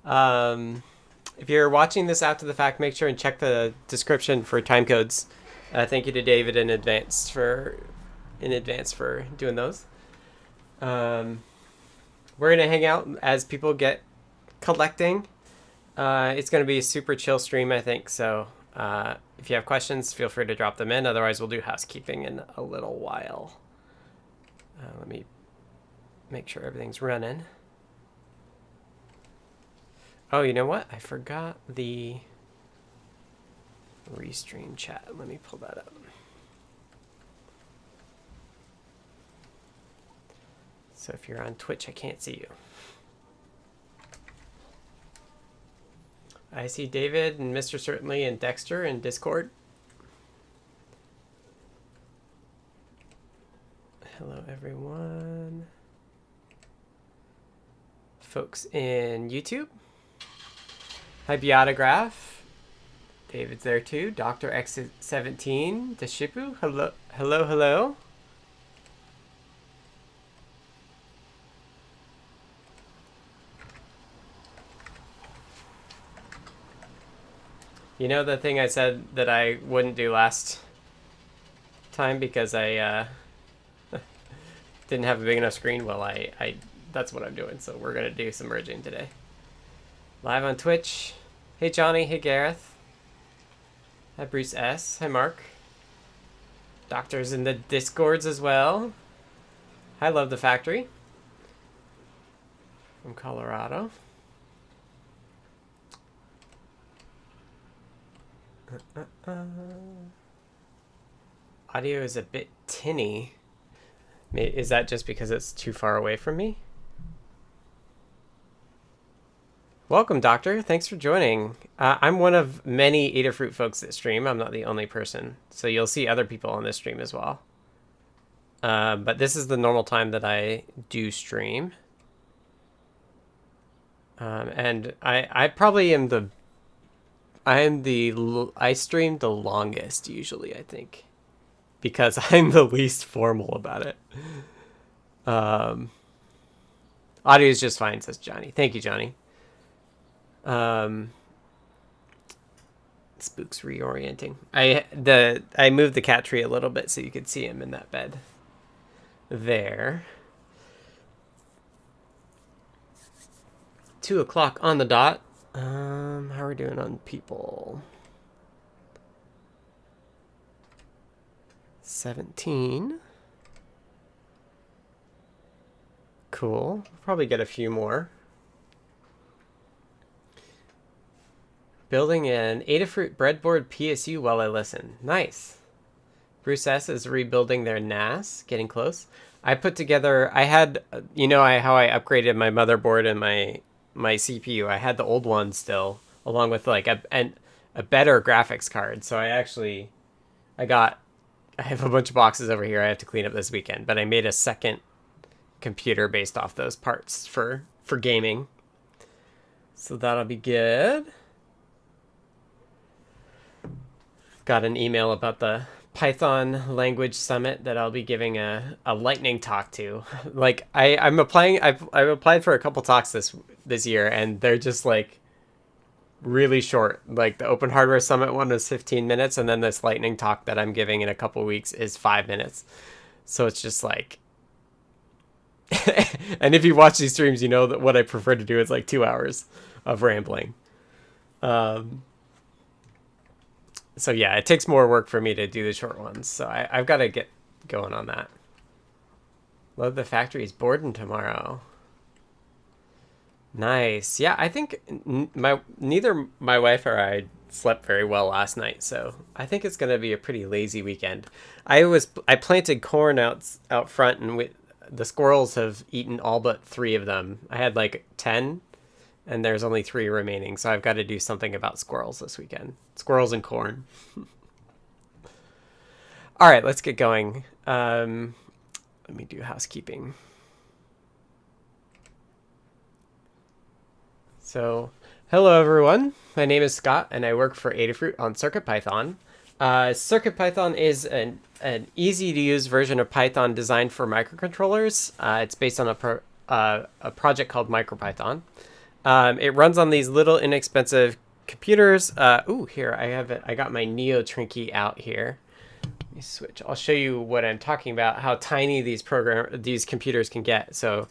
If you're watching this after the fact, make sure and check the description for time codes. Thank you to David in advance for doing those. We're gonna hang out as people get collecting. It's gonna be a super chill stream, I think. So if you have questions, feel free to drop them in. Otherwise, we'll do housekeeping in a little while. Let me make sure everything's running. Oh, you know what? I forgot the restream chat. Let me pull that up. So if you're on Twitch, I can't see you. I see David and Mr. Certainly and Dexter in Discord. Hello, everyone. Folks in YouTube. Hi, Beatograph. David's there too. Dr. X17, Deshipu. Hello, hello, hello. You know the thing I said that I wouldn't do last time because I didn't have a big enough screen? Well, I that's what I'm doing. So we're gonna do some merging today. Live on Twitch. Hey Johnny, hey Gareth. Hi Bruce S. Hi Mark. Doctor's in the Discords as well. Hi Love the Factory. From Colorado. Audio is a bit tinny. Is that just because it's too far away from me? Welcome, Doctor. Thanks for joining. I'm one of many Adafruit folks that stream. I'm not the only person. So you'll see other people on this stream as well. But this is the normal time that I do stream. And I probably am I stream the longest usually, I think. Because I'm the least formal about it. Audio is just fine, says Johnny. Thank you, Johnny. Spook's reorienting. I moved the cat tree a little bit so you could see him in that bed. There. 2 o'clock on the dot. How are we doing on people? 17. Cool. Probably get a few more. Building an Adafruit breadboard PSU while I listen. Nice. Bruce S is rebuilding their NAS. Getting close. I put together, I had, you know how I upgraded my motherboard and my CPU. I had the old one still, along with like a better graphics card. So I have a bunch of boxes over here I have to clean up this weekend. But I made a second computer based off those parts for gaming. So that'll be good. Got an email about the Python language summit that I'll be giving a lightning talk to. Like I've applied for a couple talks this year and they're just like really short. Like the Open Hardware Summit one was 15 minutes and then this lightning talk that I'm giving in a couple weeks is 5 minutes. So it's just like and if you watch these streams, you know that what I prefer to do is like 2 hours of rambling. So yeah, it takes more work for me to do the short ones. So I've got to get going on that. Love the Factory's boarding tomorrow. Nice. Yeah, I think neither my wife or I slept very well last night. So I think it's going to be a pretty lazy weekend. I planted corn out front and the squirrels have eaten all but 3 of them. I had like 10 and there's only 3 remaining. So I've got to do something about squirrels this weekend. Squirrels and corn. All right, let's get going. Let me do housekeeping. So, hello everyone. My name is Scott and I work for Adafruit on CircuitPython. CircuitPython is an easy to use version of Python designed for microcontrollers. It's based on a project called Micropython. It runs on these little inexpensive computers. Ooh, here I have it. I got my NeoTrinkey out here. Let me switch. I'll show you what I'm talking about. How tiny these computers can get. So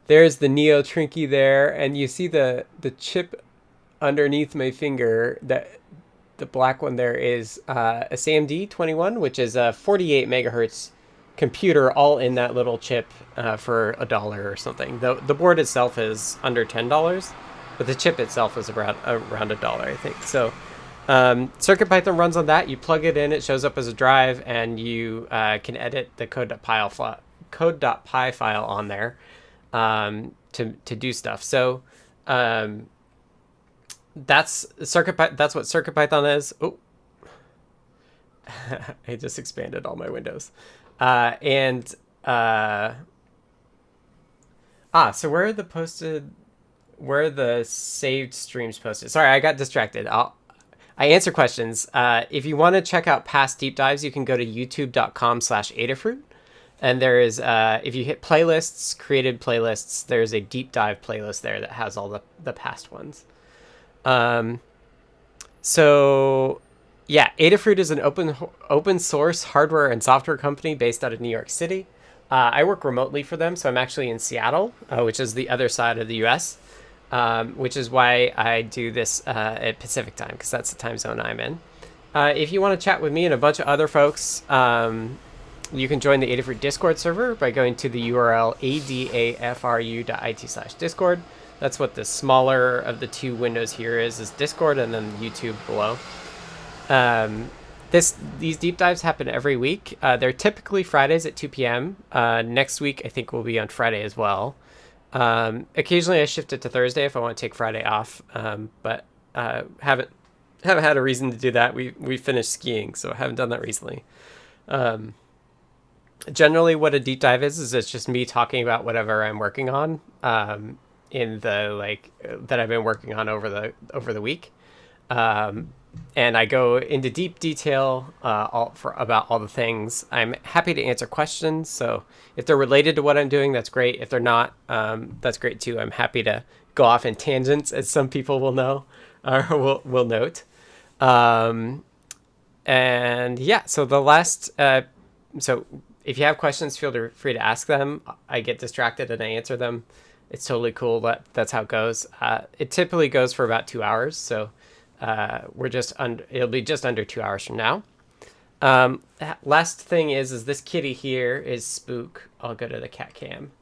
there's the NeoTrinkey there, and you see the chip underneath my finger. That the black one there is a SAMD 21, which is a 48 megahertz computer, all in that little chip for $1 or something. The board itself is under $10, but the chip itself is around $1, I think. So CircuitPython runs on that. You plug it in, it shows up as a drive, and you can edit the code.py file on there to do stuff. So that's what CircuitPython is. Oh, I just expanded all my windows. So where are the saved streams posted? Sorry, I got distracted. I answer questions. If you want to check out past deep dives, you can go to youtube.com/Adafruit. And there is, if you hit playlists, created playlists, there's a deep dive playlist there that has all the past ones. So yeah, Adafruit is an open source hardware and software company based out of New York City. I work remotely for them, so I'm actually in Seattle, which is the other side of the U.S., which is why I do this at Pacific time, because that's the time zone I'm in. If you want to chat with me and a bunch of other folks, you can join the Adafruit Discord server by going to the URL adafru.it/discord. That's what the smaller of the two windows here is Discord, and then YouTube below. These deep dives happen every week. They're typically Fridays at 2 p.m. Next week, I think, will be on Friday as well. Occasionally, I shift it to Thursday if I want to take Friday off, but haven't had a reason to do that. We finished skiing, so I haven't done that recently. Generally, what a deep dive is it's just me talking about whatever I'm working on in the that I've been working on over the week. And I go into deep detail about all the things. I'm happy to answer questions. So if they're related to what I'm doing, that's great. If they're not, that's great too. I'm happy to go off in tangents, as some people will know or will note. And yeah, so the last, so if you have questions, feel free to ask them. I get distracted and I answer them. It's totally cool. That's how it goes. It typically goes for about 2 hours. So it'll be just under 2 hours from now. Last thing is this kitty here is Spook. I'll go to the cat cam.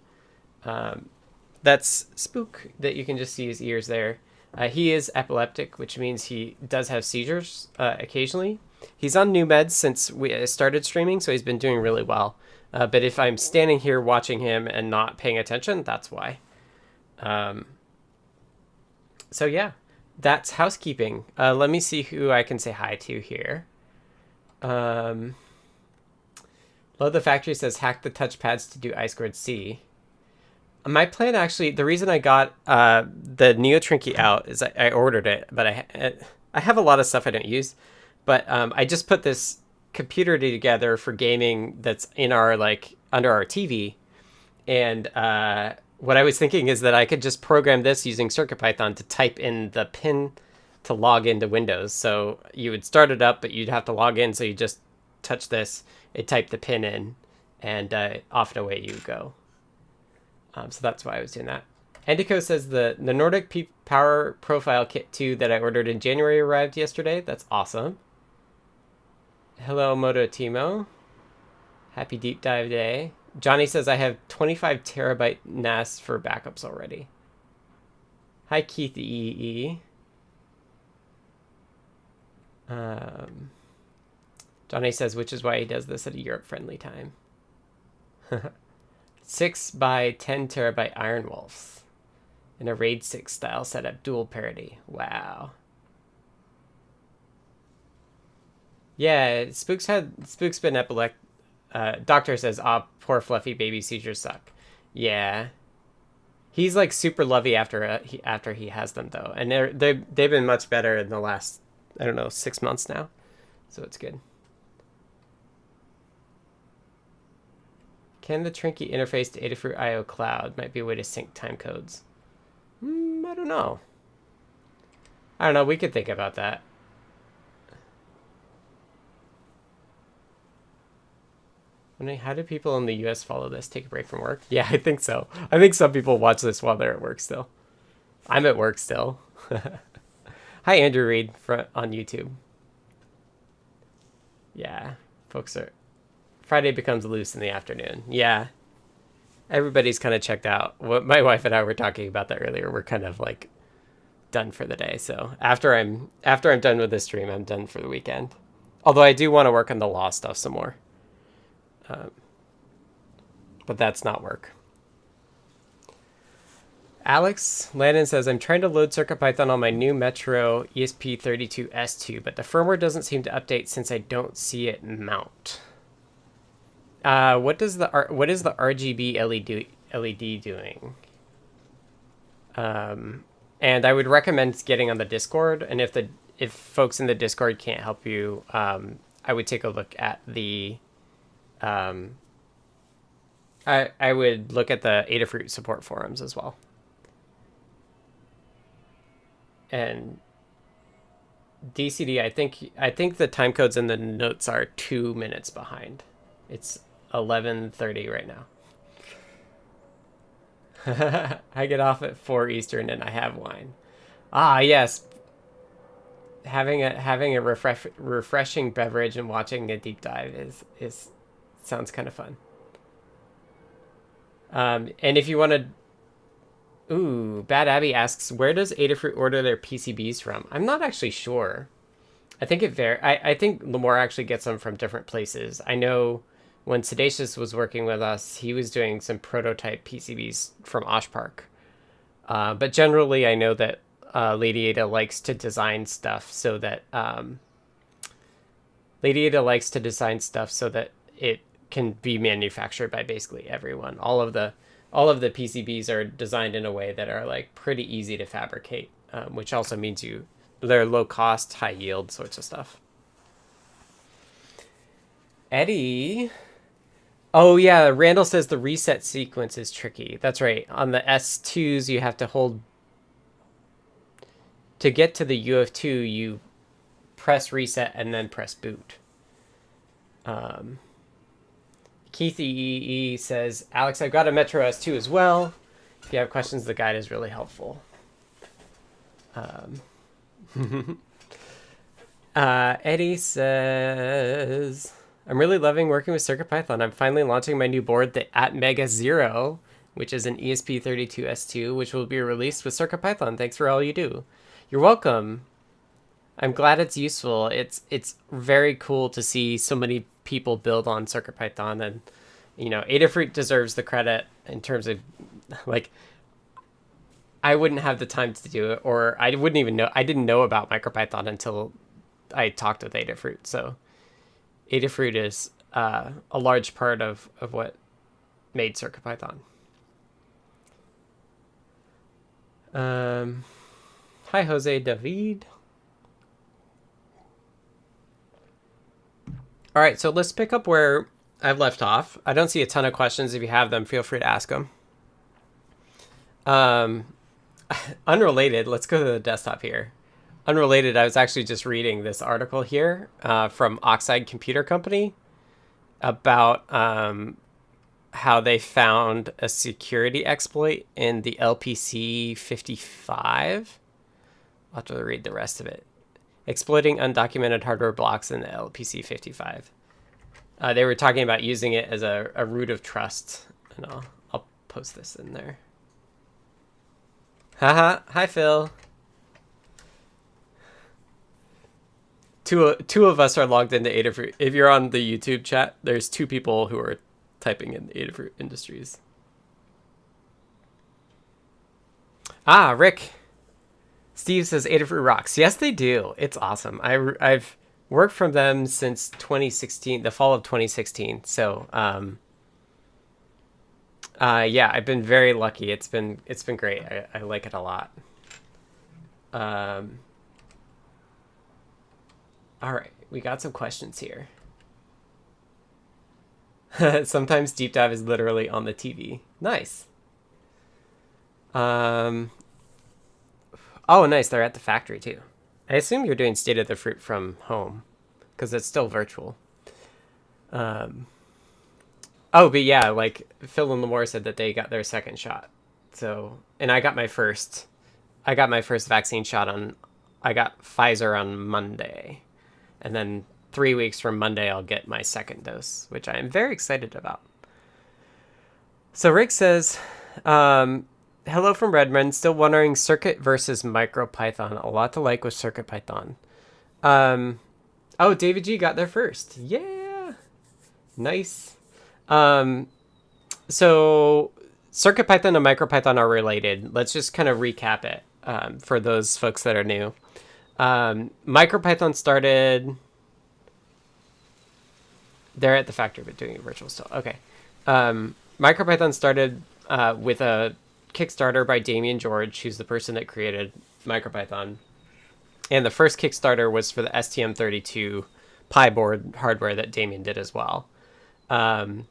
That's Spook, that you can just see his ears there. He is epileptic, which means he does have seizures occasionally. He's on new meds since we started streaming, so he's been doing really well. But if I'm standing here watching him and not paying attention, that's why. So yeah. That's housekeeping. Let me see who I can say hi to here. Love the Factory says hack the touchpads to do I2C. My plan, actually, the reason I got the NeoTrinkey out is I ordered it, but I have a lot of stuff I don't use. But I just put this computer together for gaming that's in our under our TV, and what I was thinking is that I could just program this using CircuitPython to type in the pin to log into Windows. So you would start it up, but you'd have to log in. So you just touch this, it typed the pin in, and off and away you go. So that's why I was doing that. Endico says the Nordic Power Profile Kit 2 that I ordered in January arrived yesterday. That's awesome. Hello, Moto Timo. Happy Deep Dive Day. Johnny says I have 25 terabyte NAS for backups already. Hi, Keith EE. Johnny says, which is why he does this at a Europe-friendly time. 6 by 10 terabyte Iron Wolves in a RAID 6 style setup, dual parity. Wow. Yeah, Spook's been epileptic. Doctor says, poor fluffy baby, seizures suck. Yeah. He's super lovey after he has them though. And they've been much better in the last, I don't know, 6 months now. So it's good. Can the Trinkey interface to Adafruit IO Cloud? Might be a way to sync time codes. I I don't know. I don't know. We could think about that. How do people in the US follow this? Take a break from work? Yeah, I think so. I think some people watch this while they're at work still. I'm at work still. Hi, Andrew Reed on YouTube. Yeah, folks are... Friday becomes loose in the afternoon. Yeah. Everybody's kind of checked out. What my wife and I were talking about that earlier. We're kind of like done for the day. So after I'm done with this stream, I'm done for the weekend. Although I do want to work on the law stuff some more. But that's not work. Alex Landon says, I'm trying to load CircuitPython on my new Metro ESP32S2, but the firmware doesn't seem to update since I don't see it mount. What is the RGB LED doing? And I would recommend getting on the Discord. And if folks in the Discord can't help you, I would take a look at the I would look at the Adafruit support forums as well. And DCD, I think the time codes in the notes are 2 minutes behind. It's 11:30 right now. I get off at 4 Eastern and I have wine. Ah, yes. Having a refreshing beverage and watching a deep dive is sounds kind of fun. And if you want to... Ooh, Bad Abby asks, where does Adafruit order their PCBs from? I'm not actually sure. I think I think Lamore actually gets them from different places. I know when Sedacious was working with us, he was doing some prototype PCBs from Osh Park. But generally, I know that Lady Ada likes to design stuff so that it can be manufactured by basically everyone. All of the PCBs are designed in a way that are like pretty easy to fabricate, which also means they're low cost, high yield sorts of stuff. Eddie. Oh yeah, Randall says the reset sequence is tricky. That's right. On the S2s, you have to hold... To get to the UF2, you press reset and then press boot. Keith EE says, Alex, I've got a Metro S2 as well. If you have questions, the guide is really helpful. Eddie says, I'm really loving working with CircuitPython. I'm finally launching my new board, the Atmega 0, which is an ESP32S2, which will be released with CircuitPython. Thanks for all you do. You're welcome. I'm glad it's useful. It's very cool to see so many people build on CircuitPython, and Adafruit deserves the credit in terms of, like, I wouldn't have the time to do it, or I wouldn't even know. I didn't know about Micropython until I talked with Adafruit. So Adafruit is a large part of what made CircuitPython. Hi, Jose David. All right, so let's pick up where I've left off. I don't see a ton of questions. If you have them, feel free to ask them. Unrelated, let's go to the desktop here. Unrelated, I was actually just reading this article here from Oxide Computer Company about how they found a security exploit in the LPC 55. I'll have to read the rest of it. Exploiting undocumented hardware blocks in the LPC 55. They were talking about using it as a root of trust. And I'll post this in there. Haha. Hi, Phil. Two of us are logged into Adafruit. If you're on the YouTube chat, there's 2 people who are typing in Adafruit Industries. Ah, Rick. Steve says Adafruit rocks. Yes, they do. It's awesome. I've worked from them since 2016, the fall of 2016. So, yeah, I've been very lucky. It's been great. I like it a lot. All right, we got some questions here. Sometimes deep dive is literally on the TV. Nice. Oh, nice. They're at the factory too. I assume you're doing State of the Fruit from home because it's still virtual. Oh, but yeah, like Phil and Lamore said that they got their second shot. So, and I got my first vaccine shot I got Pfizer on Monday. And then 3 weeks from Monday, I'll get my second dose, which I am very excited about. So Rick says, hello from Redmond. Still wondering Circuit versus Micropython. A lot to like with CircuitPython. Oh, David G got there first. Yeah. Nice. So CircuitPython and Micropython are related. Let's just kind of recap it for those folks that are new. Micropython started... They're at the factory, but doing it virtual still. Okay. Micropython started with a Kickstarter by Damien George, who's the person that created Micropython. And the first Kickstarter was for the STM32 Pi board hardware that Damien did as well. And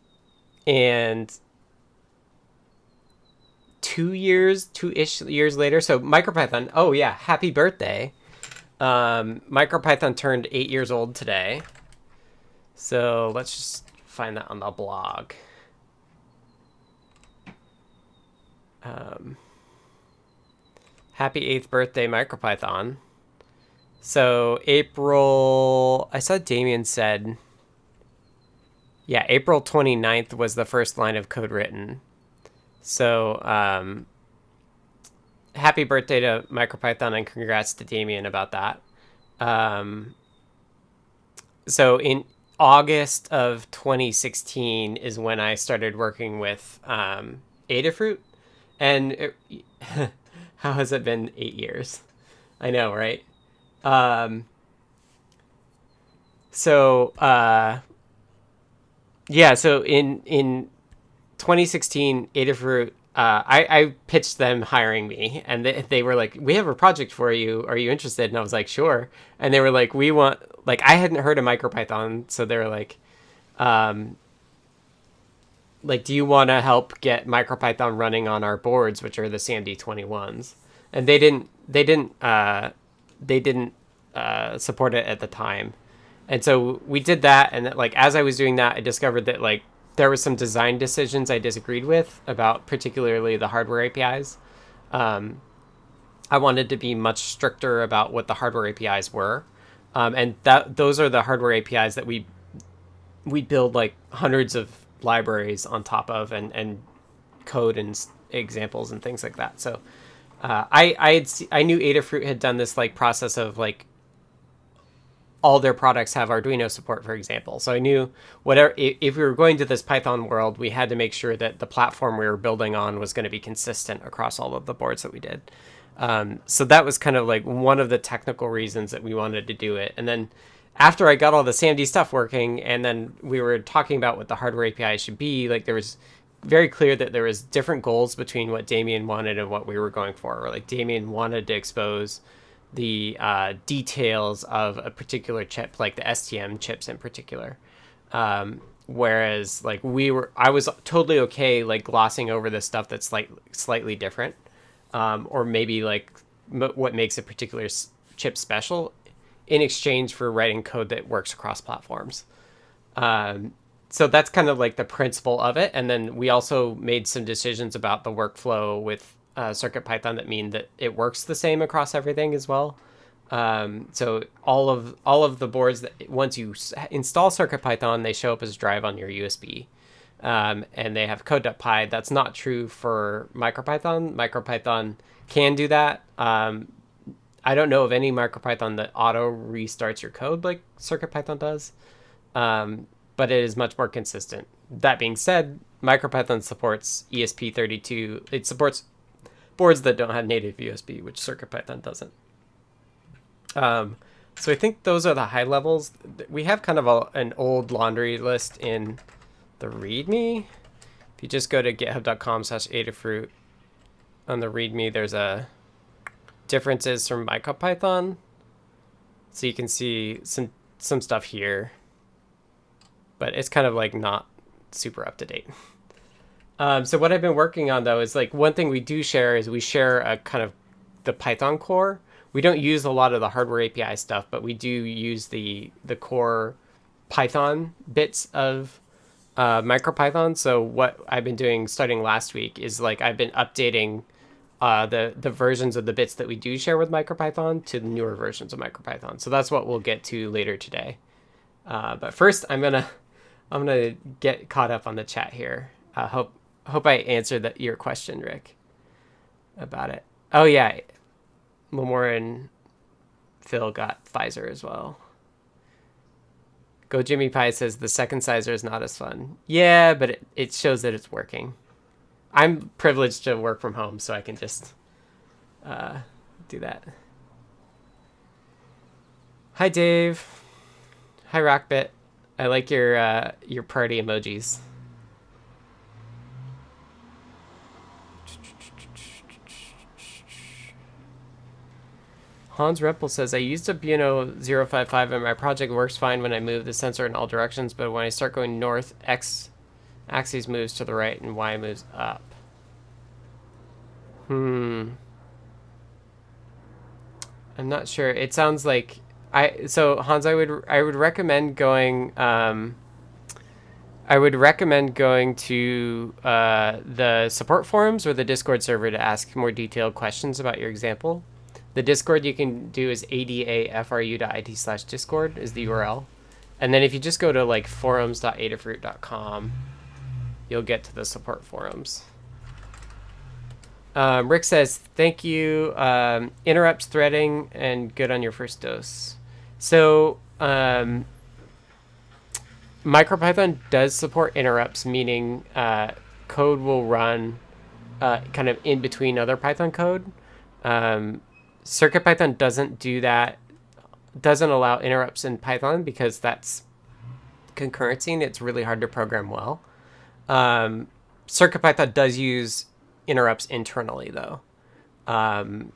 2-ish years later, so Micropython, oh yeah, happy birthday. Micropython turned 8 years old today. So let's just find that on the blog. Happy 8th birthday, Micropython. So April, I saw Damien said, yeah, April 29th was the first line of code written. So happy birthday to Micropython and congrats to Damien about that. So in August of 2016 is when I started working with Adafruit. And how has it been 8 years? I know, right? Yeah, so in 2016, Adafruit, I pitched them hiring me, and they were like, we have a project for you. Are you interested? And I was like, sure. And they were like, we want, like, I hadn't heard of Micropython, so they were like, do you want to help get Micropython running on our boards, which are the SAMD21s? And they didn't support it at the time. And so we did that, and like as I was doing that, I discovered that like there was some design decisions I disagreed with about particularly the hardware APIs. I wanted to be much stricter about what the hardware APIs were. And those are the hardware APIs that we build like hundreds of libraries on top of and code and examples and things like that. So I knew Adafruit had done this like process of like all their products have Arduino support, for example. So I knew whatever, if we were going to this Python world, we had to make sure that the platform we were building on was going to be consistent across all of the boards that we did. So that was kind of like one of the technical reasons that we wanted to do it. And then after I got all the SAMD stuff working, and then we were talking about what the hardware API should be, like there was very clear that there was different goals between what Damien wanted and what we were going for. Or like Damien wanted to expose the details of a particular chip, like the STM chips in particular. Whereas like I was totally okay like glossing over the stuff that's like slightly different, or maybe like what makes a particular chip special in exchange for writing code that works across platforms. So that's kind of like the principle of it. And then we also made some decisions about the workflow with CircuitPython that mean that it works the same across everything as well. So all of the boards that once you install CircuitPython, they show up as a drive on your USB, and they have code.py. That's not true for Micropython. Micropython can do that. I don't know of any Micropython that auto restarts your code like CircuitPython does, but it is much more consistent. That being said, Micropython supports ESP32. It supports boards that don't have native USB, which CircuitPython doesn't. So I think those are the high levels. We have kind of an old laundry list in the README. If you just go to github.com/Adafruit, on the README, there's a differences from Micropython. So you can see some stuff here, but it's kind of like not super up to date. So what I've been working on though is like one thing we do share is we share a kind of the Python core. We don't use a lot of the hardware API stuff, but we do use the core Python bits of Micropython. So what I've been doing starting last week is like I've been updating the versions of the bits that we do share with Micropython to the newer versions of Micropython. So that's what we'll get to later today. But first, I'm gonna get caught up on the chat here. Hope I answered your question, Rick, about it. Oh yeah, Lamore and Phil got Pfizer as well. Go Jimmy Pie says the second sizer is not as fun. Yeah, but it shows that it's working. I'm privileged to work from home, so I can just do that. Hi, Dave. Hi, Rockbit. I like your party emojis. Hans Rempel says, I used a Buno 055 and my project works fine when I move the sensor in all directions, but when I start going north, X axis moves to the right and Y moves up. I'm not sure. It sounds like so Hans, I would recommend going to the support forums or the Discord server to ask more detailed questions about your example. The Discord you can do is adafru.it/discord is the URL. And then if you just go to like forums.adafruit.com, you'll get to the support forums. Rick says, thank you. Interrupts threading and good on your first dose. So MicroPython does support interrupts, meaning code will run kind of in between other Python code. CircuitPython doesn't do that, doesn't allow interrupts in Python because that's concurrency and it's really hard to program well. CircuitPython does use interrupts internally though. And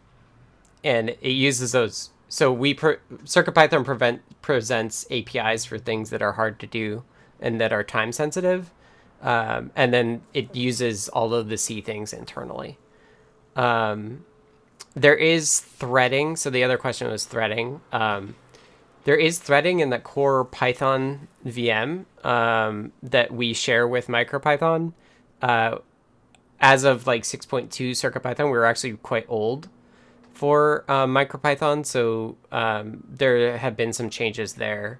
it uses those. So CircuitPython presents APIs for things that are hard to do and that are time sensitive. And then it uses all of the C things internally. There is threading. So the other question was threading. There is threading in the core Python VM that we share with MicroPython. As of like 6.2 CircuitPython, we were actually quite old for MicroPython. So there have been some changes there.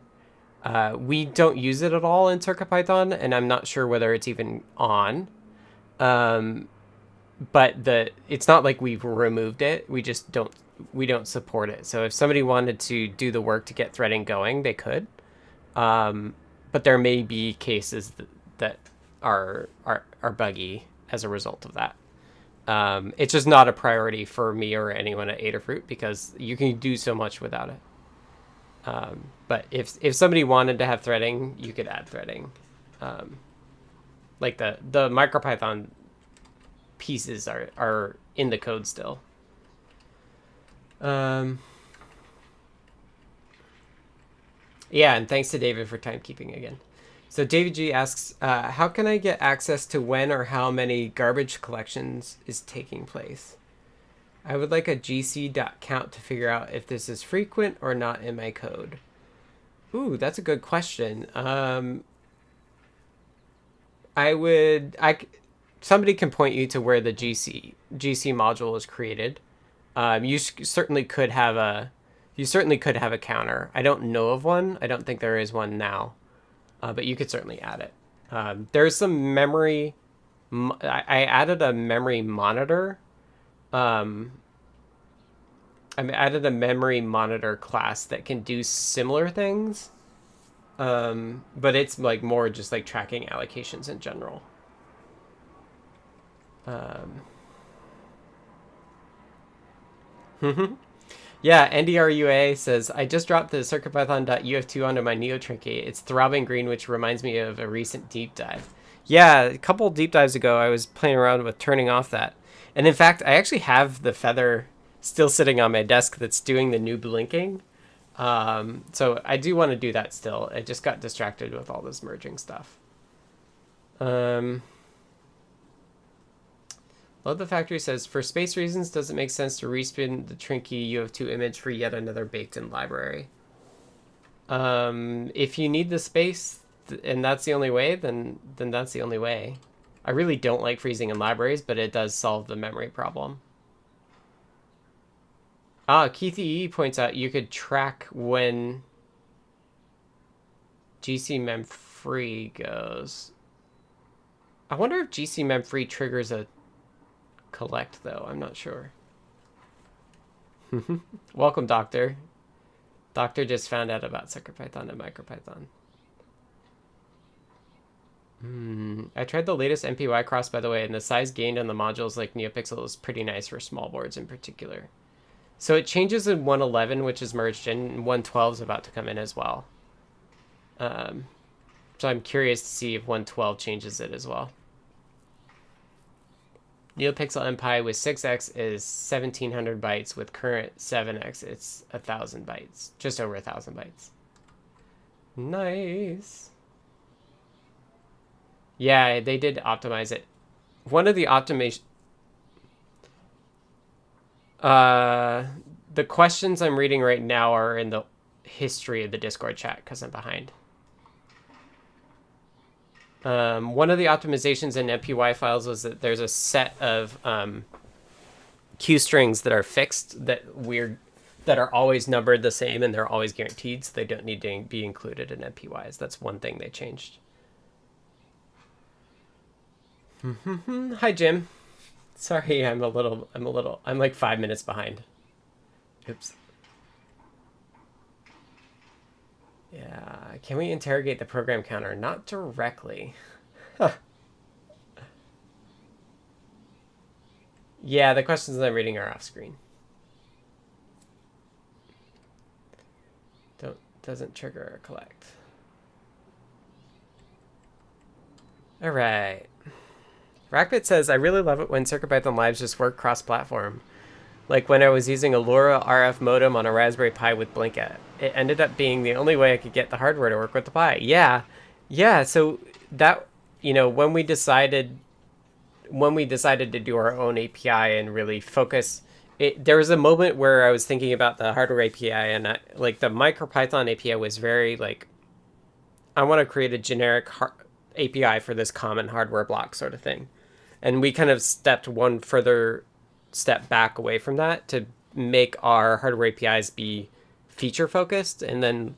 We don't use it at all in CircuitPython, and I'm not sure whether it's even on. But it's not like we've removed it. We just don't support it. So if somebody wanted to do the work to get threading going, they could. But there may be cases that are buggy as a result of that. It's just not a priority for me or anyone at Adafruit because you can do so much without it. But if somebody wanted to have threading, you could add threading. Like the MicroPython pieces are in the code still. Yeah, and thanks to David for timekeeping again. So David G asks, how can I get access to when or how many garbage collections is taking place? I would like a gc.count to figure out if this is frequent or not in my code. Ooh, that's a good question. Somebody can point you to where the gc module is created. You certainly could have a counter. I don't know of one. I don't think there is one now, but you could certainly add it. There's some memory. I added a memory monitor. I added a memory monitor class that can do similar things, but it's like more just like tracking allocations in general. Yeah, NDRUA says, I just dropped the CircuitPython.uf2 onto my NeoTrinkey. It's throbbing green, which reminds me of a recent deep dive. Yeah, a couple deep dives ago, I was playing around with turning off that. And in fact, I actually have the Feather still sitting on my desk that's doing the new blinking. So I do want to do that still. I just got distracted with all this merging stuff. Load the Factory says, for space reasons, does it make sense to respin the Trinkey UF2 image for yet another baked-in library? If you need the space and that's the only way, then that's the only way. I really don't like freezing in libraries, but it does solve the memory problem. Keith E. points out you could track when GC mem free goes. I wonder if GC mem free triggers a collect, though. I'm not sure. Welcome, Doctor. Doctor just found out about CircuitPython and Micropython. I tried the latest MPY cross, by the way, and the size gained on the modules like NeoPixel is pretty nice for small boards in particular. So it changes in 111, which is merged in, and 112 is about to come in as well. So I'm curious to see if 112 changes it as well. NeoPixel MPy with 6x is 1700 bytes. With current 7x, it's 1000 bytes. Just over 1000 bytes. Nice. Yeah, they did optimize it. One of the optimization... the questions I'm reading right now are in the history of the Discord chat because I'm behind. One of the optimizations in MPY files was that there's a set of Q strings that are fixed that are always numbered the same and they're always guaranteed, so they don't need to be included in MPYs. That's one thing they changed. Hi, Jim. Sorry, I'm like 5 minutes behind. Oops. Yeah, can we interrogate the program counter? Not directly. Huh. Yeah, the questions I'm reading are off screen. Doesn't trigger or collect. All right. Rackbit says, I really love it when CircuitPython Lives just work cross-platform. Like when I was using a LoRa RF modem on a Raspberry Pi with Blinka. It ended up being the only way I could get the hardware to work with the Pi. Yeah. So that, when we decided to do our own API and really focus, there was a moment where I was thinking about the hardware API and the Micropython API was very I want to create a generic API for this common hardware block sort of thing. And we kind of stepped one further step back away from that to make our hardware APIs be feature focused, and then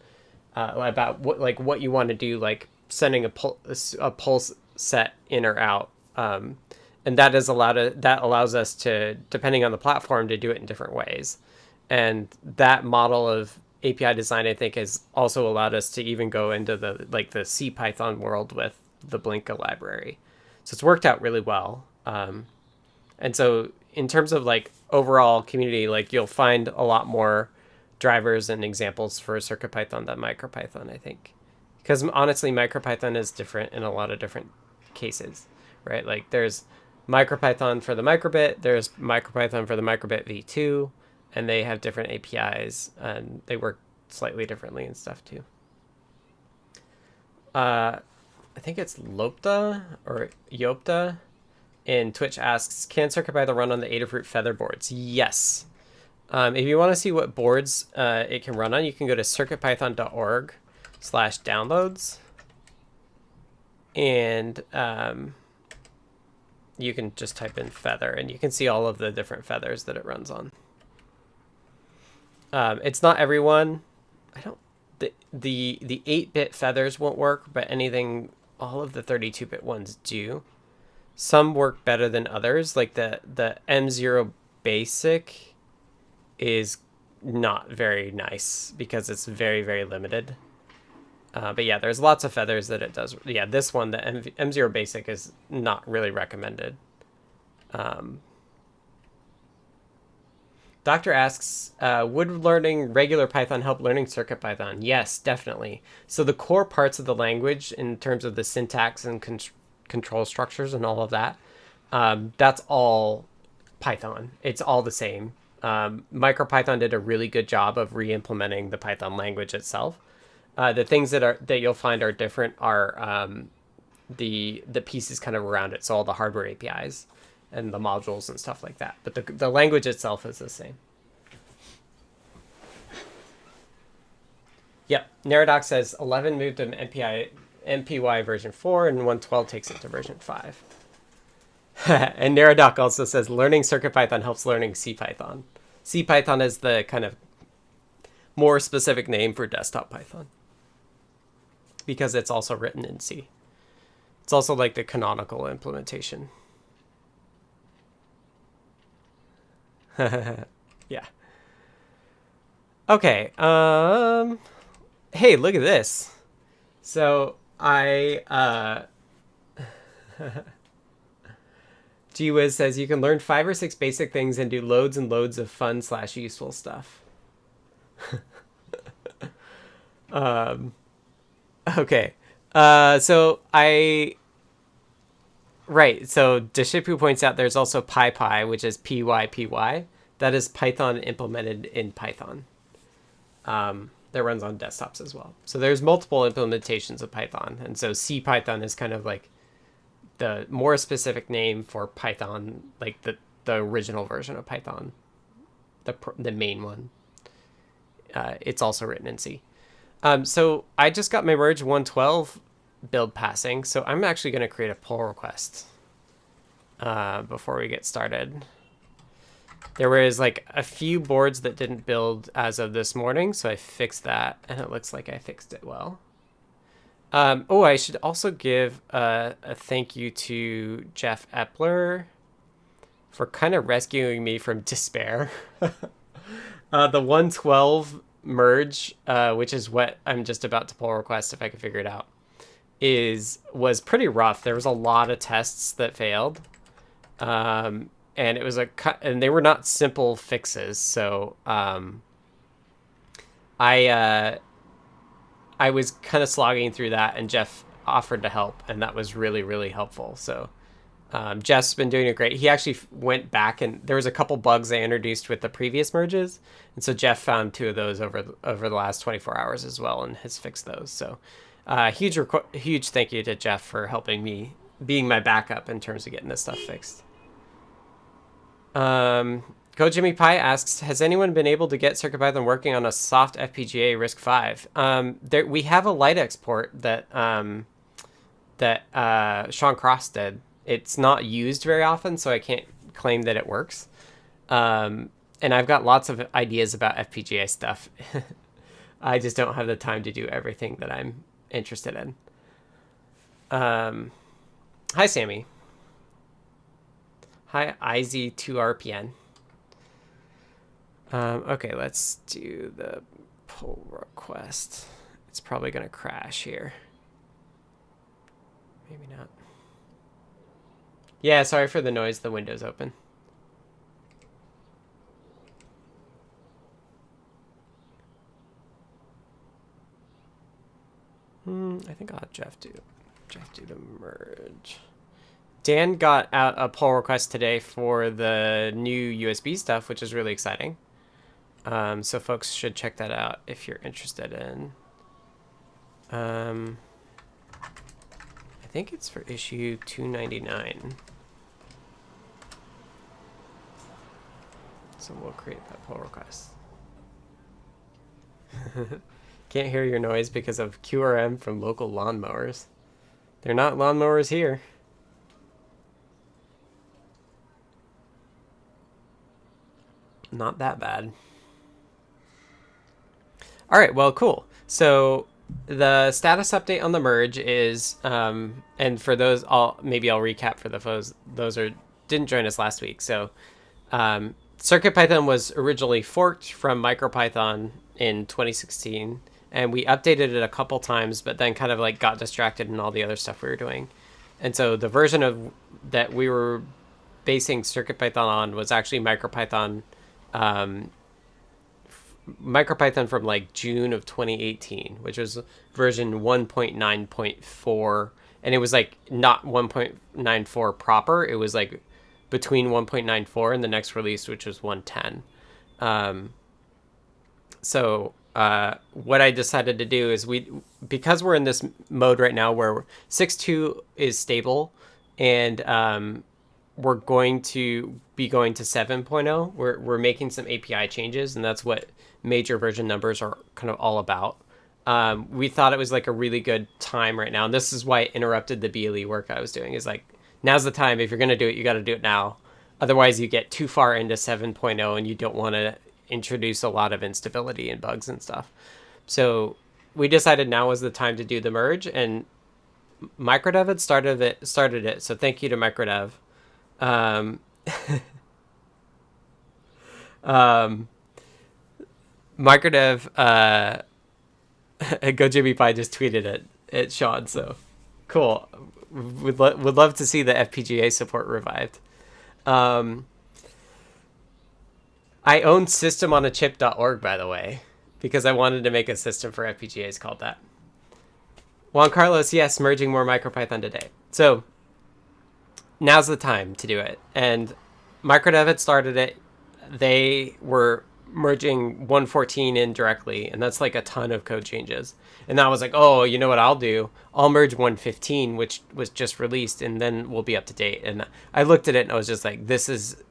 about what you want to do, like sending a pulse set in or out, and that allows us to, depending on the platform, to do it in different ways. And that model of API design, I think, has also allowed us to even go into the CPython world with the Blinka library. So it's worked out really well. And so in terms of overall community, you'll find a lot more drivers and examples for CircuitPython than Micropython, I think. Because honestly, Micropython is different in a lot of different cases, right? There's Micropython for the microbit, there's Micropython for the microbit v2, and they have different APIs, and they work slightly differently and stuff too. I think it's Lopta or Yopta in Twitch asks, can CircuitPython run on the Adafruit Feather boards? Yes. If you want to see what boards it can run on, you can go to circuitpython.org/downloads. And you can just type in Feather, and you can see all of the different feathers that it runs on. It's not everyone. The 8-bit feathers won't work, but all of the 32-bit ones do. Some work better than others. Like the M0 Basic is not very nice because it's very, very limited. But yeah, there's lots of feathers that it does. Yeah, this one, the M0 Basic, is not really recommended. Doctor asks, would learning regular Python help learning CircuitPython? Yes, definitely. So the core parts of the language in terms of the syntax and control structures and all of that, that's all Python. It's all the same. Micropython did a really good job of re-implementing the Python language itself. The things that you'll find are different are the pieces kind of around it. So all the hardware APIs and the modules and stuff like that. But the language itself is the same. Yep, Neradoc says 11 moved to MPY version 4, and 112 takes it to version 5. And Neradoc also says learning CircuitPython helps learning CPython. CPython is the kind of more specific name for desktop Python, because it's also written in C. It's also like the canonical implementation. Yeah. Okay. Hey, look at this. So GWiz says you can learn 5 or 6 basic things and do loads and loads of fun / useful stuff. Okay. So Deshipu points out there's also PyPy, which is PYPY. That is Python implemented in Python. That runs on desktops as well. So there's multiple implementations of Python. And so CPython is kind of like the more specific name for Python, like the original version of Python, the main one. It's also written in C. So I just got my merge 112 build passing. So I'm actually going to create a pull request before we get started. There was like a few boards that didn't build as of this morning, so I fixed that, and it looks like I fixed it well. Oh, I should also give a thank you to Jeff Epler for kind of rescuing me from despair. The 112 merge, which is what I'm just about to pull request if I can figure it out, was pretty rough. There was a lot of tests that failed. And it was and they were not simple fixes. So I was kind of slogging through that, and Jeff offered to help, and that was really, really helpful. So Jeff's been doing it great. He actually went back, and there was a couple bugs I introduced with the previous merges, and so Jeff found 2 of those over the last 24 hours as well, and has fixed those. So huge thank you to Jeff for helping me, being my backup in terms of getting this stuff fixed. Go Jimmy Pie asks, has anyone been able to get CircuitPython working on a soft FPGA RISC-V? We have a light export that Sean Cross did. It's not used very often, so I can't claim that it works. And I've got lots of ideas about FPGA stuff. I just don't have the time to do everything that I'm interested in. Hi, Sammy. Hi, IZ2RPN. Okay, let's do the pull request. It's probably going to crash here. Maybe not. Yeah, sorry for the noise. The window's open. I think I'll have Jeff do the merge. Dan got out a pull request today for the new USB stuff, which is really exciting. So folks should check that out if you're interested in. I think it's for issue 299. So we'll create that pull request. Can't hear your noise because of QRM from local lawnmowers. They're not lawnmowers here. Not that bad. All right, well, cool. So the status update on the merge is, and for those, maybe I'll recap for those who didn't join us last week. So CircuitPython was originally forked from Micropython in 2016, and we updated it a couple times, but then kind of like got distracted in all the other stuff we were doing. And so the version that we were basing CircuitPython on was actually Micropython from like June of 2018, which was version 1.9.4, and it was like not 1.94 proper. It was like between 1.94 and the next release, which was 110. So what I decided to do is because we're in this mode right now where 6.2 is stable, and we're going to be going to 7.0. We're making some API changes, and that's what major version numbers are kind of all about. We thought it was like a really good time right now, and this is why it interrupted the BLE work I was doing. Is like, now's the time. If you're going to do it, you got to do it now. Otherwise, you get too far into 7.0, and you don't want to introduce a lot of instability and bugs and stuff. So we decided now was the time to do the merge, and Microdev had started it. So thank you to Microdev. Microdev, GoJBPy just tweeted at Sean, so cool. Would love to see the FPGA support revived. I own systemonachip.org, by the way, because I wanted to make a system for FPGAs called that. Juan Carlos, yes, merging more MicroPython today. So now's the time to do it. And Microdev had started it. They were merging 1.14 in directly, and that's like a ton of code changes. And I was like, oh, you know what I'll do? I'll merge 1.15, which was just released, and then we'll be up to date. And I looked at it and I was just like, this is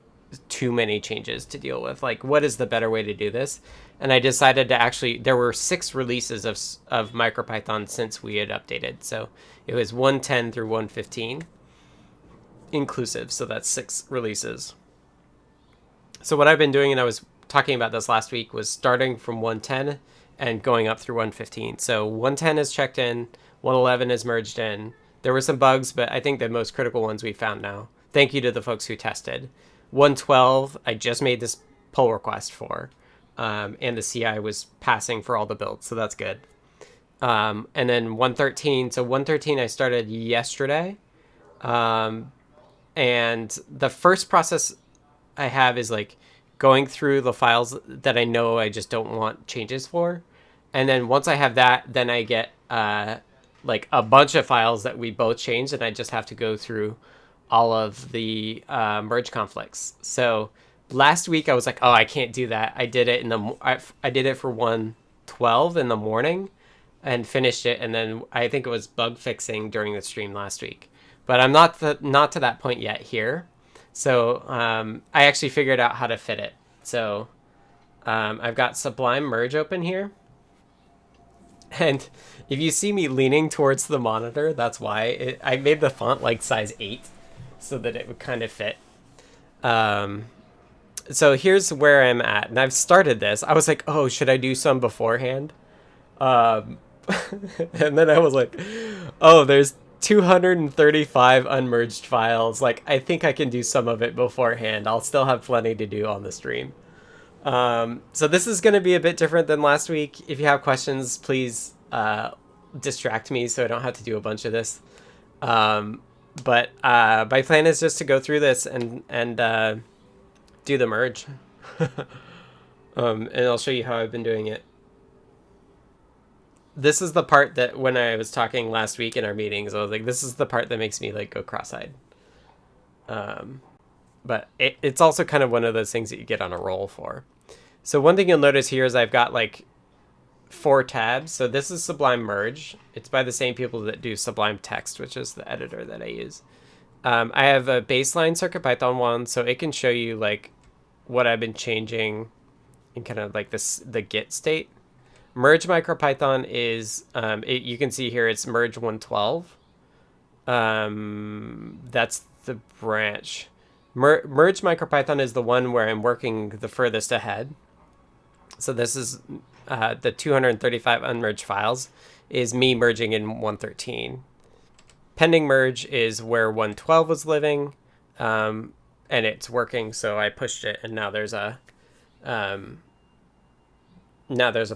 too many changes to deal with. Like, what is the better way to do this? And I decided to actually, there were 6 releases of MicroPython since we had updated. So it was 1.10 through 1.15 inclusive. So that's 6 releases. So what I've been doing, and I was talking about this last week, was starting from 1.10 and going up through 1.15. So 1.10 is checked in, 1.11 is merged in. There were some bugs, but I think the most critical ones we found now. Thank you to the folks who tested. 1.12, I just made this pull request for, and the CI was passing for all the builds, so that's good. And then 1.13, so 1.13 I started yesterday. And the first process I have is like going through the files that I know I just don't want changes for. And then once I have that, then I get like a bunch of files that we both changed, and I just have to go through all of the merge conflicts. So last week I was like, oh, I can't do that. I did it I did it for 1.12 in the morning and finished it, and then I think it was bug fixing during the stream last week. But I'm not to that point yet here. So I actually figured out how to fit it. So I've got Sublime merge open here. And if you see me leaning towards the monitor, that's why. I made the font like size 8 so that it would kind of fit. So here's where I'm at. And I've started this. I was like, oh, should I do some beforehand? And then I was like, oh, there's 235 unmerged files. Like, I think I can do some of it beforehand. I'll still have plenty to do on the stream. So this is going to be a bit different than last week. If you have questions, please distract me so I don't have to do a bunch of this. But my plan is just to go through this and do the merge. And I'll show you how I've been doing it. This is the part that when I was talking last week in our meetings, I was like, this is the part that makes me like go cross-eyed. But it's also kind of one of those things that you get on a roll for. So one thing you'll notice here is I've got like 4 tabs. So this is Sublime Merge. It's by the same people that do Sublime Text, which is the editor that I use. I have a baseline CircuitPython one, so it can show you like what I've been changing in kind of like the Git state. Merge MicroPython is, you can see here it's merge 1.12. That's the branch. Merge MicroPython is the one where I'm working the furthest ahead. So this is the 235 unmerged files is me merging in 1.13. Pending merge is where 1.12 was living, and it's working, so I pushed it, and now there's a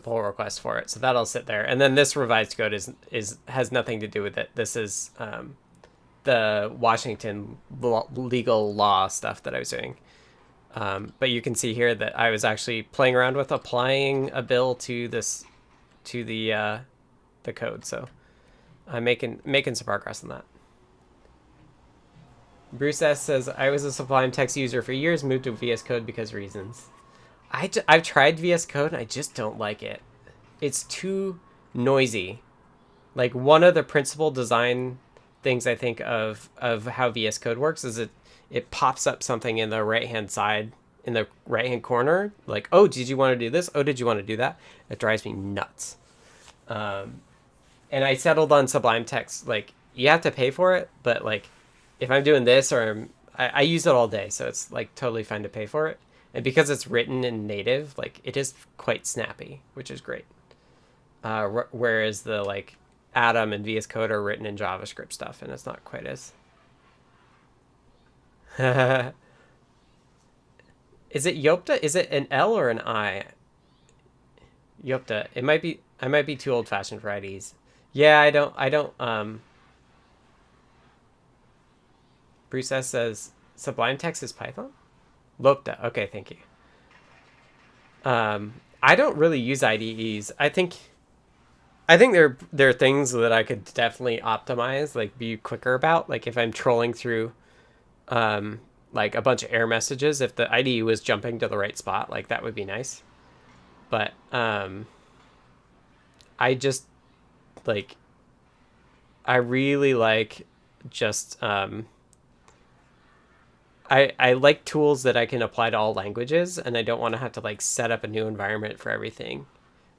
pull request for it, so that'll sit there. And then this revised code has nothing to do with it. This is the Washington legal law stuff that I was doing. But you can see here that I was actually playing around with applying a bill to the code. So I'm making some progress on that. Bruce S says, I was a Sublime Text user for years, moved to VS Code because reasons. I've tried VS Code and I just don't like it. It's too noisy. Like, one of the principal design things I think of how VS Code works is it pops up something in the right-hand side, in the right-hand corner, like, oh, did you want to do this? Oh, did you want to do that? It drives me nuts. And I settled on Sublime Text. Like, you have to pay for it, but like, if I'm doing this or I use it all day, so it's like totally fine to pay for it. And because it's written in native, like it is quite snappy, which is great. Whereas the like Atom and VS Code are written in JavaScript stuff, and it's not quite as. Is it Yopta? Is it an L or an I? Yopta. It might be. I might be too old-fashioned for IDs. Yeah, I don't. Bruce S says Sublime Text is Python. Lopta. Okay, thank you. I don't really use IDEs. I think there are things that I could definitely optimize, like be quicker about. Like if I'm trolling through, like a bunch of error messages, if the IDE was jumping to the right spot, like that would be nice. But I just like, I really like just I like tools that I can apply to all languages, and I don't want to have to like set up a new environment for everything.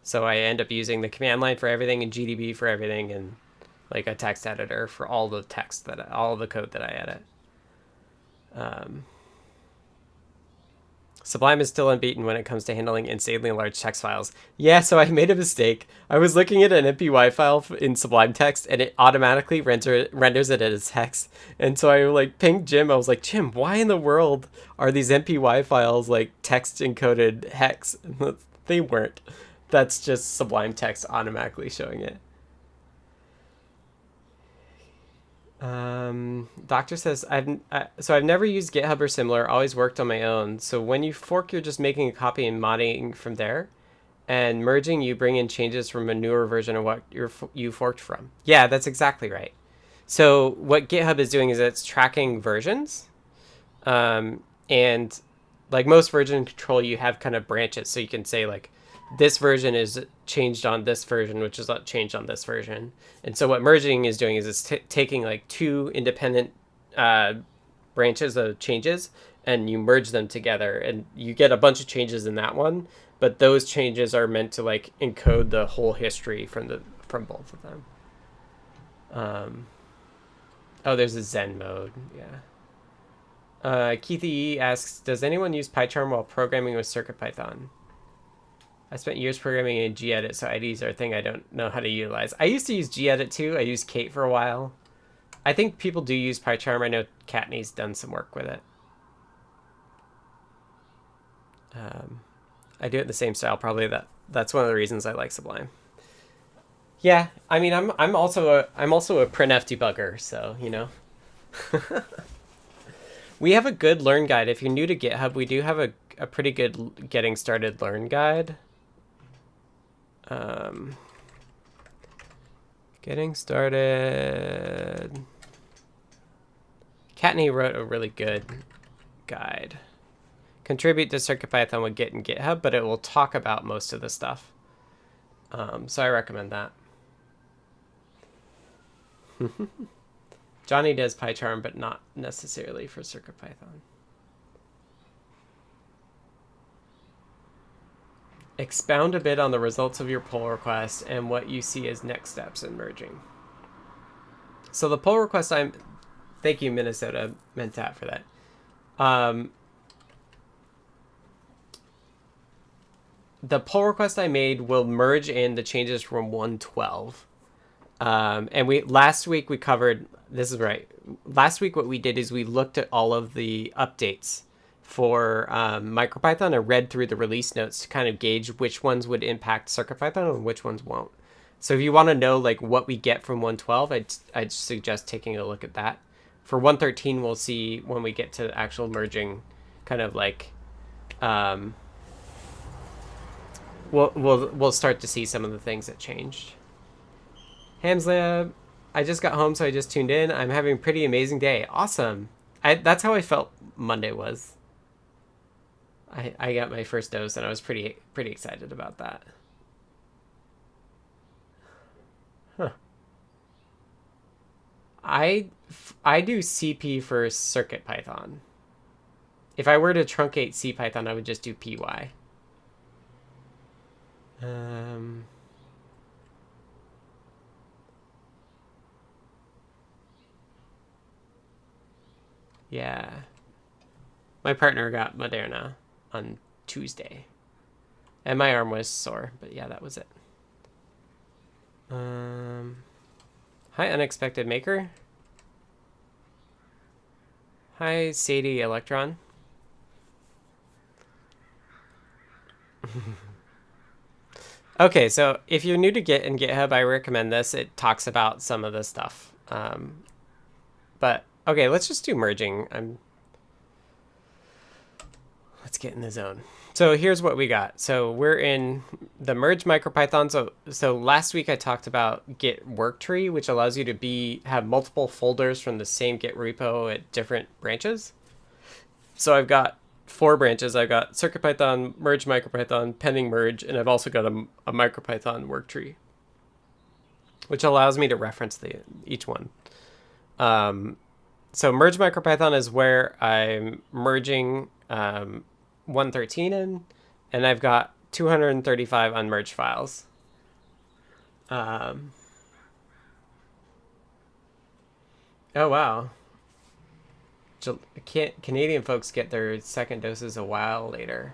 So I end up using the command line for everything and GDB for everything, and like a text editor for all the text all the code that I edit. Sublime is still unbeaten when it comes to handling insanely large text files. Yeah, so I made a mistake. I was looking at an MPY file in Sublime Text, and it automatically renders it as hex. And so I like pinged Jim. I was like, Jim, why in the world are these MPY files like text encoded hex? And they weren't. That's just Sublime Text automatically showing it. Doctor says I've never used GitHub or similar, always worked on my own. So when you fork, you're just making a copy and modding from there, and merging, you bring in changes from a newer version of what you forked from. Yeah, that's exactly right. So what GitHub is doing is it's tracking versions, and like most version control, you have kind of branches, so you can say like, this version is changed on this version, which is not changed on this version. And so what merging is doing is it's taking like two independent branches of changes, and you merge them together, and you get a bunch of changes in that one, but those changes are meant to like encode the whole history from both of them. Oh, there's a Zen mode. Yeah. Keith E asks, does anyone use pycharm while programming with CircuitPython? I spent years programming in gedit, so IDs are a thing I don't know how to utilize. I used to use gedit too. I used Kate for a while. I think people do use pycharm. I know Katney's done some work with it. I do it in the same style. Probably that's one of the reasons I like Sublime. Yeah, I mean, I'm also a printf debugger, so you know. We have a good learn guide. If you're new to GitHub, we do have a pretty good getting started learn guide. Getting started. Katney wrote a really good guide. Contribute to CircuitPython with Git and GitHub, but it will talk about most of the stuff. So I recommend that. Johnny does pycharm, but not necessarily for CircuitPython. Expound a bit on the results of your pull request and what you see as next steps in merging. So the pull request, thank you, Minnesota Mentat, for that. The pull request I made will merge in the changes from 1.12. And last week we covered, this is right. Last week what we did is we looked at all of the updates for Micropython and read through the release notes to kind of gauge which ones would impact CircuitPython and which ones won't. So if you want to know like what we get from 1.12, I'd suggest taking a look at that. For 1.13, we'll see when we get to actual merging, kind of like we'll start to see some of the things that changed. Hamslab, I just got home, so I just tuned in. I'm having a pretty amazing day. Awesome. That's how I felt Monday was. I got my first dose, and I was pretty excited about that. Huh. I do CP for CircuitPython. If I were to truncate CPython, I would just do PY. Yeah. My partner got Moderna on Tuesday. And my arm was sore, but yeah, that was it. Hi, Unexpected Maker. Hi, Sadie Electron. Okay, so if you're new to Git and GitHub, I recommend this. It talks about some of this stuff. But okay, let's just do merging. Let's get in the zone. So here's what we got. So we're in the merge Micropython. So last week I talked about Git work tree, which allows you to have multiple folders from the same Git repo at different branches. So I've got 4 branches. I've got CircuitPython, merge Micropython, pending merge, and I've also got a Micropython work tree, which allows me to reference each one. So merge Micropython is where I'm merging 113 in, and I've got 235 unmerged files. Oh wow. Canadian folks get their second doses a while later.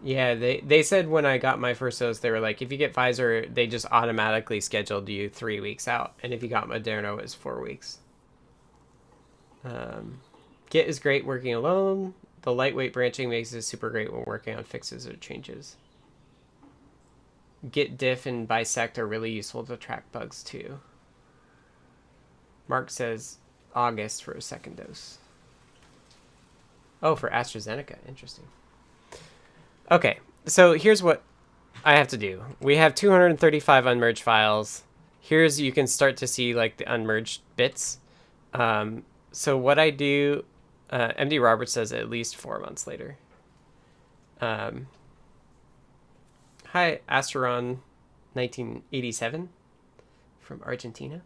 Yeah, they said when I got my first dose, they were like, if you get Pfizer, they just automatically scheduled you 3 weeks out, and if you got Moderna, it was 4 weeks. Git is great working alone. The lightweight branching makes it super great when working on fixes or changes. Git diff and bisect are really useful to track bugs too. Mark says August for a second dose. Oh, for AstraZeneca. Interesting. Okay, so here's what I have to do. We have 235 unmerged files. You can start to see like the unmerged bits. So what I do, MD Roberts says at least 4 months later. Hi, Asteron 1987 from Argentina.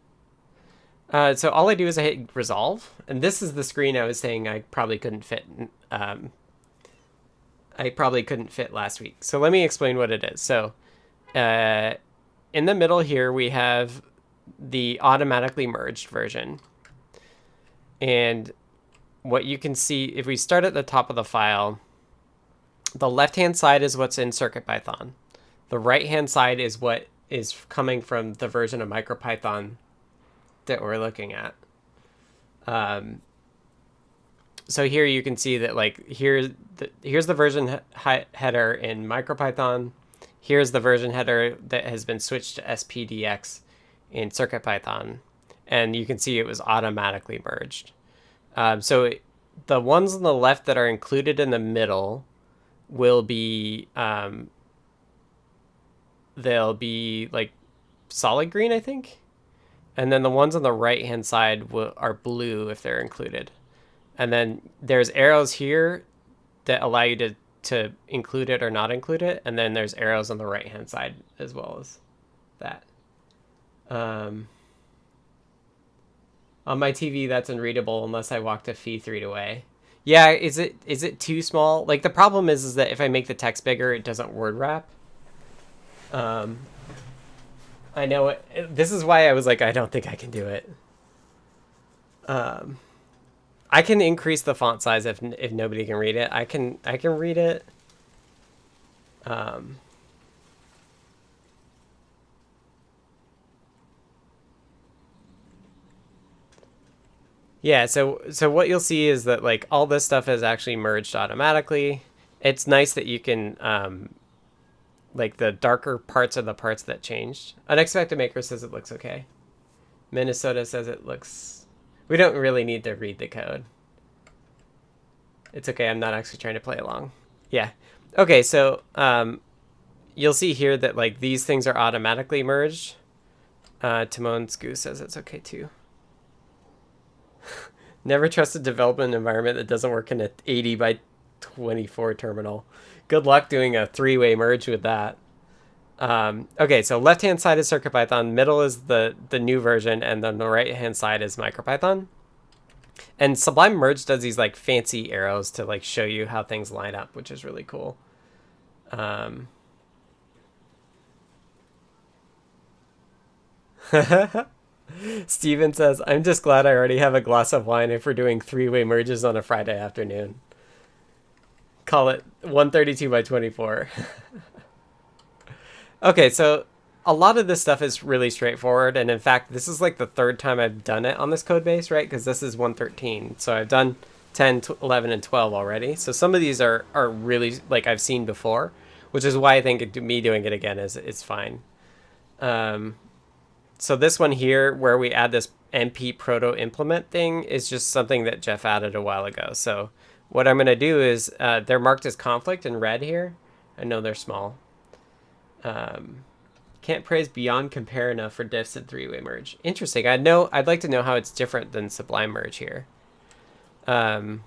So all I do is I hit resolve, and this is the screen I was saying I probably couldn't fit. I probably couldn't fit last week. So let me explain what it is. So in the middle here, we have the automatically merged version. And what you can see, if we start at the top of the file, the left-hand side is what's in CircuitPython. The right-hand side is what is coming from the version of Micropython that we're looking at. So here you can see that like here's the version header in Micropython. Here's the version header that has been switched to SPDX in CircuitPython, and you can see it was automatically merged. So the ones on the left that are included in the middle will be they'll be like solid green, I think, and then the ones on the right hand side are blue if they're included. And then there's arrows here that allow you to include it or not include it. And then there's arrows on the right-hand side as well as that. On my TV, that's unreadable unless I walked a feet away. Yeah, is it too small? Like the problem is that if I make the text bigger, it doesn't word wrap. I know it. This is why I was like, I don't think I can do it. I can increase the font size if nobody can read it. I can read it. Yeah, so what you'll see is that like all this stuff is actually merged automatically. It's nice that you can like the darker parts are the parts that changed. Unexpected Maker says it looks okay. Minnesota says it looks. We don't really need to read the code. It's okay. I'm not actually trying to play along. Yeah. Okay. So you'll see here that like these things are automatically merged. Timon Skoo says it's okay too. Never trust a development environment that doesn't work in an 80 by 24 terminal. Good luck doing a 3-way merge with that. Okay, so left-hand side is CircuitPython, middle is the new version, and then the right-hand side is Micropython. And Sublime Merge does these like fancy arrows to like show you how things line up, which is really cool. Steven says, I'm just glad I already have a glass of wine if we're doing three-way merges on a Friday afternoon. Call it 132 by 24. Okay, so a lot of this stuff is really straightforward. And in fact, this is like the third time I've done it on this code base, right? Because this is 113. So I've done 10, 11, and 12 already. So some of these are really like I've seen before, which is why I think me doing it again is fine. So this one here, where we add this MP proto implement thing, is just something that Jeff added a while ago. So what I'm going to do is they're marked as conflict in red here. I know they're small. Can't praise beyond compare enough for diffs and three-way merge. Interesting. I'd like to know how it's different than Sublime merge here. So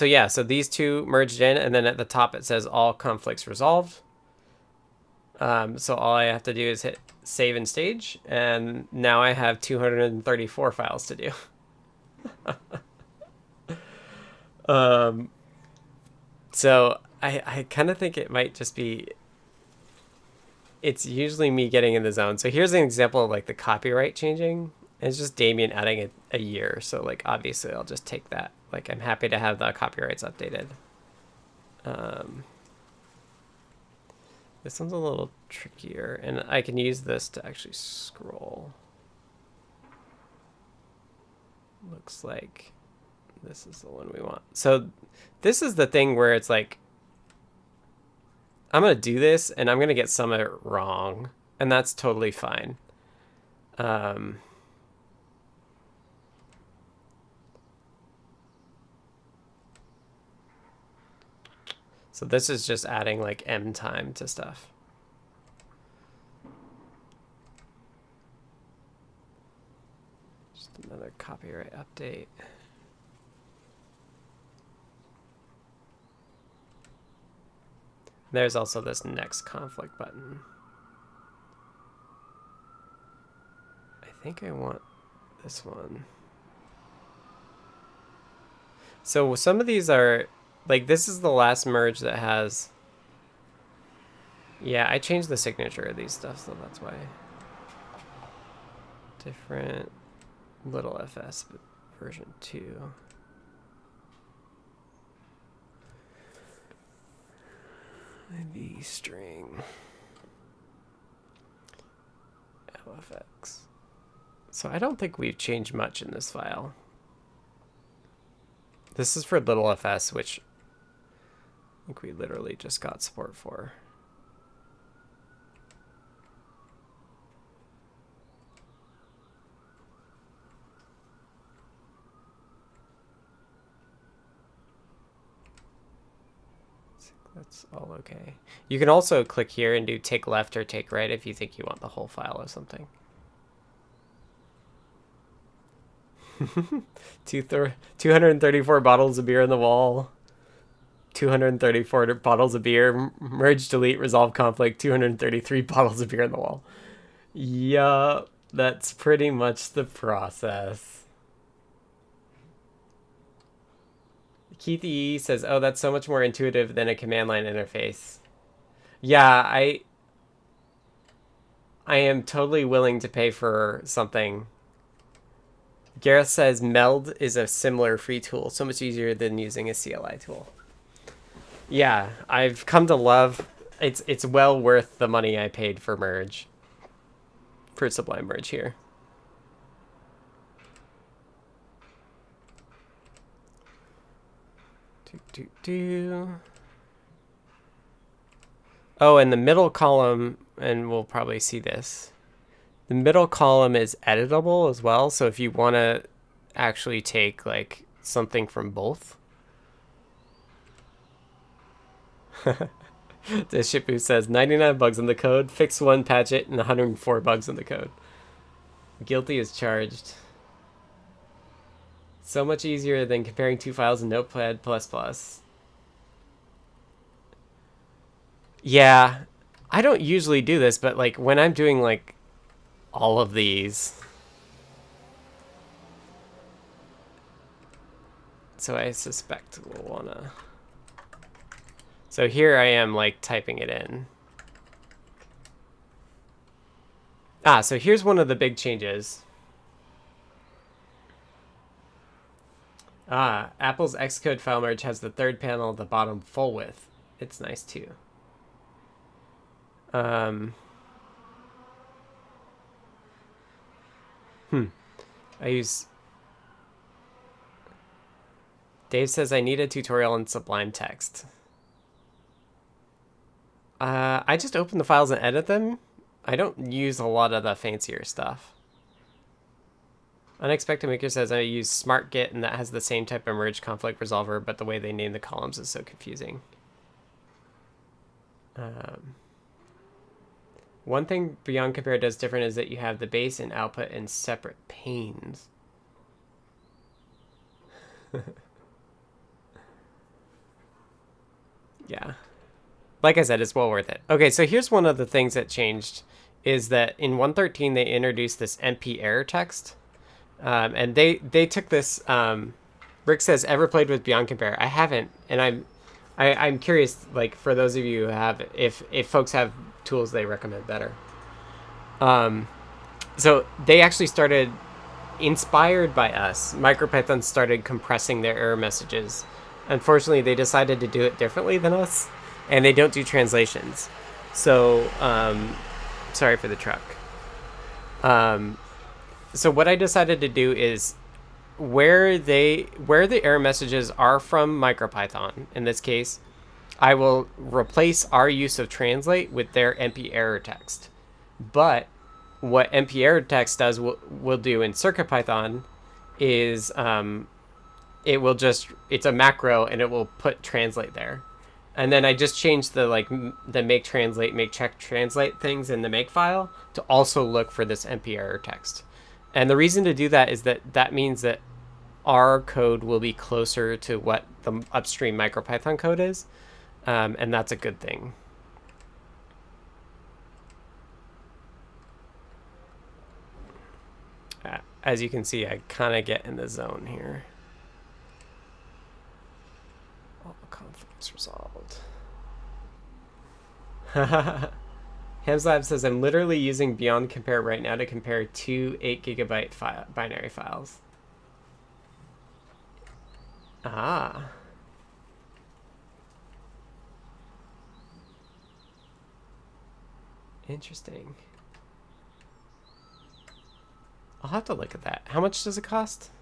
yeah, so these two merged in, and then at the top it says all conflicts resolved. So all I have to do is hit save and stage, and now I have 234 files to do. So I kind of think it might just be, it's usually me getting in the zone. So here's an example of like the copyright changing. It's just Damien adding a year. So like, obviously I'll just take that. Like, I'm happy to have the copyrights updated. This one's a little trickier, and I can use this to actually scroll. Looks like this is the one we want. So this is the thing where it's like, I'm going to do this and I'm going to get some of it wrong, and that's totally fine. So this is just adding like M time to stuff. Just another copyright update. There's also this next conflict button. I think I want this one. So some of these are, like, this is the last merge that has, yeah, I changed the signature of these stuff, so that's why. Different little fs, but version 2. IV string LFX. So I don't think we've changed much in this file. This is for little fs, which I think we literally just got support for. That's all okay. You can also click here and do take left or take right if you think you want the whole file or something. 234 bottles of beer on the wall. 234 bottles of beer. Merge, delete, resolve conflict. 233 bottles of beer on the wall. Yeah, that's pretty much the process. Keith E says, oh, that's so much more intuitive than a command line interface. Yeah, I am totally willing to pay for something. Gareth says meld is a similar free tool, so much easier than using a CLI tool. Yeah, I've come to love, it's well worth the money I paid for merge, for Sublime merge here. Oh, and the middle column, and we'll probably see this, the middle column is editable as well. So if you want to actually take like something from both. The Shipu says 99 bugs in the code, fix one, patch it, and 104 bugs in the code. Guilty as charged. So much easier than comparing two files in Notepad++. Yeah, I don't usually do this, but like when I'm doing like all of these, so I suspect we'll wanna. So here I am like typing it in. Ah, so here's one of the big changes. Ah, Apple's Xcode file merge has the third panel at the bottom full width. It's nice too. I use... Dave says I need a tutorial in Sublime text. I just open the files and edit them. I don't use a lot of the fancier stuff. Unexpected Maker says I use SmartGit and that has the same type of merge conflict resolver, but the way they name the columns is so confusing. One thing Beyond Compare does different is that you have the base and output in separate panes. Yeah. Like I said, it's well worth it. Okay, so here's one of the things that changed is that in 1.13 they introduced this MP error text. And they took this. Rick says, "Ever played with Beyond Compare?" I haven't, and I'm curious. Like for those of you who have, if folks have tools they recommend better. So they actually started, inspired by us. Micropython started compressing their error messages. Unfortunately, they decided to do it differently than us, and they don't do translations. So, sorry for the truck. So what I decided to do is where the error messages are from MicroPython, in this case, I will replace our use of translate with their MP error text. But what MP error text does will do in CircuitPython is it's a macro and it will put translate there. And then I just changed the make translate, make check translate things in the make file to also look for this MP error text. And the reason to do that is that means that our code will be closer to what the upstream MicroPython code is. And that's a good thing. As you can see, I kind of get in the zone here. All conflicts resolved. Hamslab says, I'm literally using Beyond Compare right now to compare two 8 GB binary files. Ah. Interesting. I'll have to look at that. How much does it cost?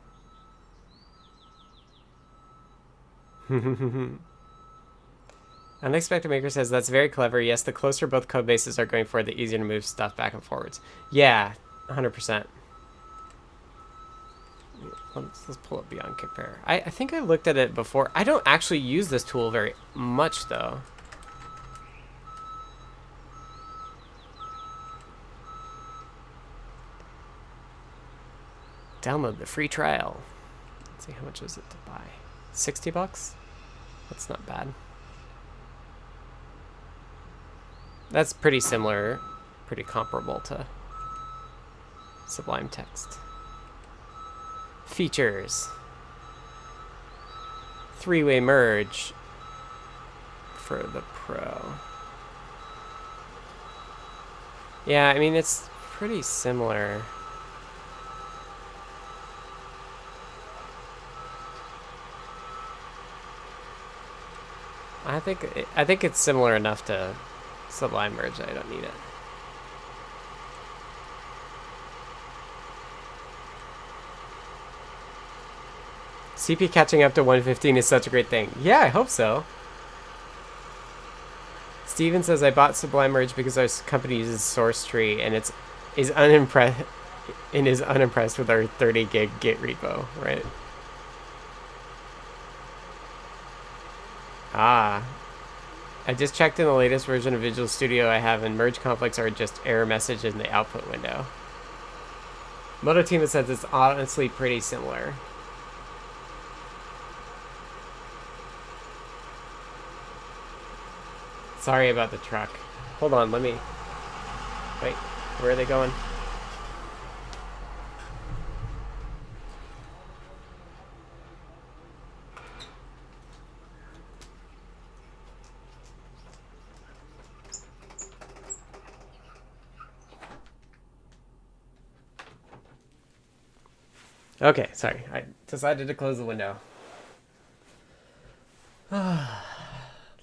Unexpected Maker says, that's very clever. Yes, the closer both code bases are going for, the easier to move stuff back and forwards. Yeah, 100%. Let's pull up Beyond Compare. I think I looked at it before. I don't actually use this tool very much, though. Download the free trial. Let's see, how much is it to buy? $60? That's not bad. That's pretty similar, pretty comparable to Sublime Text. Features. 3-way merge for the Pro. Yeah, I mean, it's pretty similar. I think it's similar enough to Sublime merge that I don't need it. CP catching up to 115 is such a great thing. Yeah, I hope so. Steven says, I bought Sublime merge because our company uses source tree and is unimpressed with our 30 gig Git repo, right? Ah. I just checked in the latest version of Visual Studio I have, and merge conflicts are just error message in the output window. Mototima says it's honestly pretty similar. Sorry about the truck. Hold on, let me... Wait, where are they going? Okay, sorry. I decided to close the window.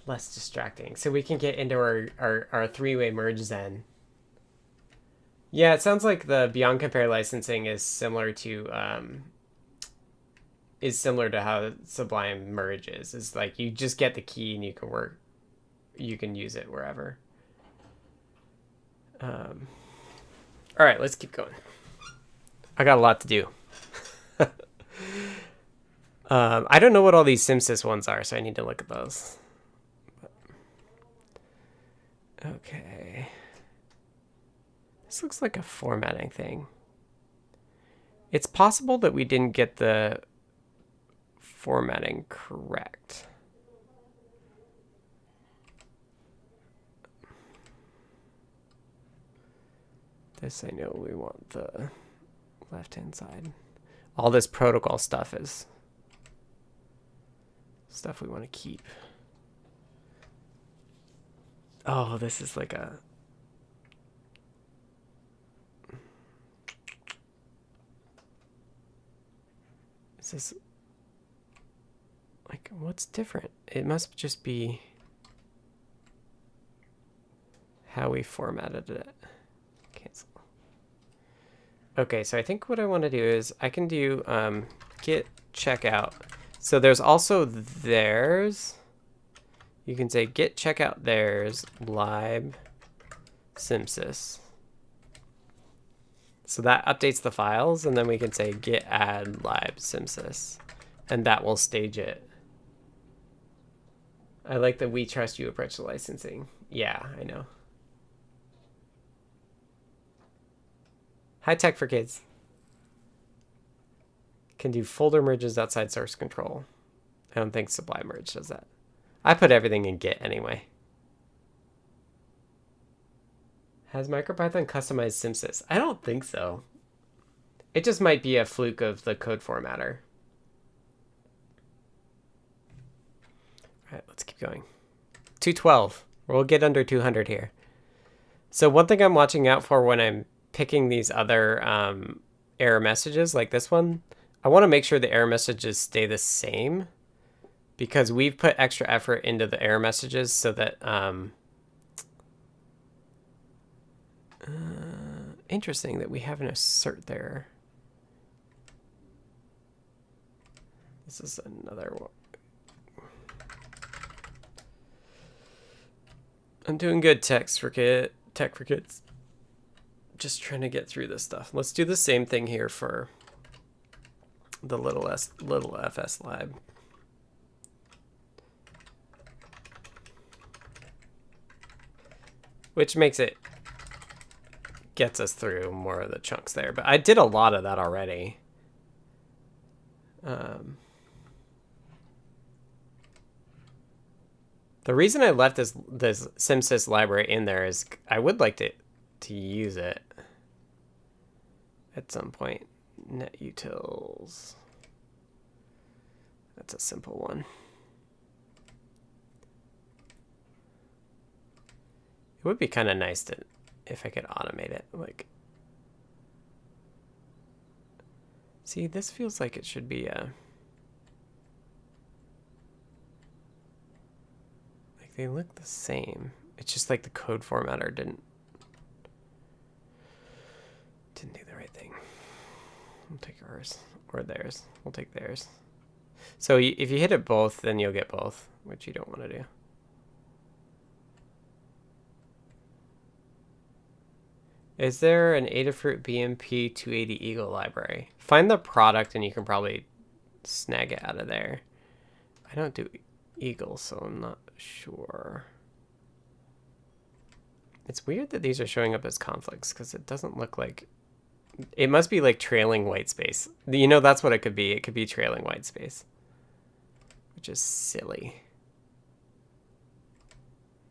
Less distracting. So we can get into our three-way merge then. Yeah, it sounds like the beyond compare licensing is similar to how Sublime merge is. It's like you just get the key and you can use it wherever. All right, let's keep going. I got a lot to do. I don't know what all these SimSys ones are, so I need to look at those. Okay. This looks like a formatting thing. It's possible that we didn't get the formatting correct. This I know we want the left-hand side. All this protocol stuff is stuff we want to keep. Oh, this is like a... Is this... Like, what's different? It must just be how we formatted it. Cancel. Okay, so I think what I want to do is I can do git checkout. So there's also theirs. You can say git checkout theirs lib simsys. So that updates the files, and then we can say git add lib simsys, and that will stage it. I like the we trust you approach to licensing. Yeah, I know. High tech for kids. Can do folder merges outside source control. I don't think Sublime merge does that. I put everything in Git anyway. Has MicroPython customized SimSys? I don't think so. It just might be a fluke of the code formatter. All right, let's keep going. 212. We'll get under 200 here. So one thing I'm watching out for when I'm picking these other error messages like this one, I want to make sure the error messages stay the same, because we've put extra effort into the error messages so that interesting that we have an assert there. This is another one. I'm doing good tech for kids. Just trying to get through this stuff. Let's do the same thing here for the little fs lib. Which gets us through more of the chunks there. But I did a lot of that already. The reason I left this SimSys library in there is I would like to use it at some point. Netutils. That's a simple one. It would be kind of nice if I could automate it. Like, see, this feels like it should be a... Like, they look the same. It's just like the code formatter didn't do the right thing. We'll take ours, or theirs. We'll take theirs. So if you hit it both, then you'll get both, which you don't want to do. Is there an Adafruit BMP280 Eagle library? Find the product and you can probably snag it out of there. I don't do Eagle, so I'm not sure. It's weird that these are showing up as conflicts because it doesn't look like... It must be like trailing white space. You know, that's what it could be. It could be trailing white space, which is silly.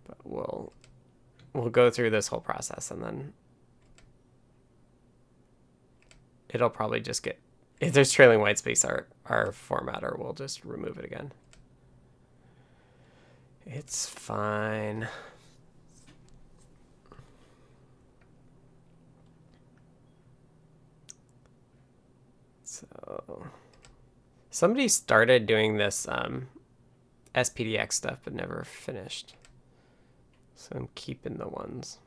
But we'll go through this whole process, and then it'll probably just get, if there's trailing white space, our formatter will just remove it again. It's fine. So somebody started doing this SPDX stuff but never finished. So I'm keeping the ones.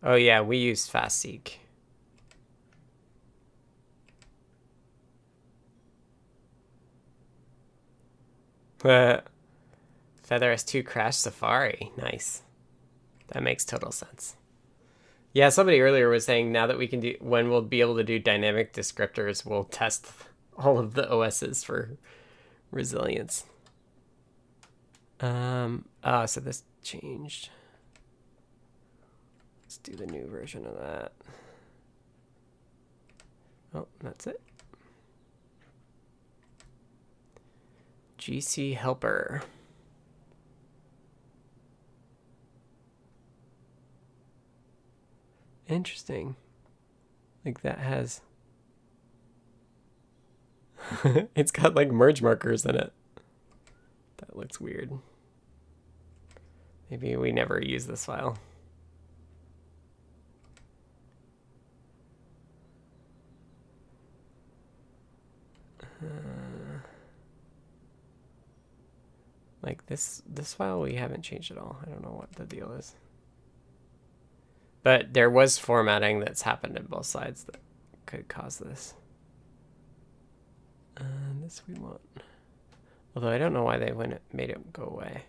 Oh yeah, we used fastseek. Feather S2 crashed Safari. Nice. That makes total sense. Yeah, somebody earlier was saying now that we can do, when we'll be able to do dynamic descriptors, we'll test all of the OSs for resilience. So this changed. Let's do the new version of that. Oh, that's it. GC helper. Interesting. Like that has it's got like merge markers in it. That looks weird. Maybe we never use this file. Like this file we haven't changed at all. I don't know what the deal is. But there was formatting that's happened in both sides that could cause this. This we want. Although I don't know why they made it go away.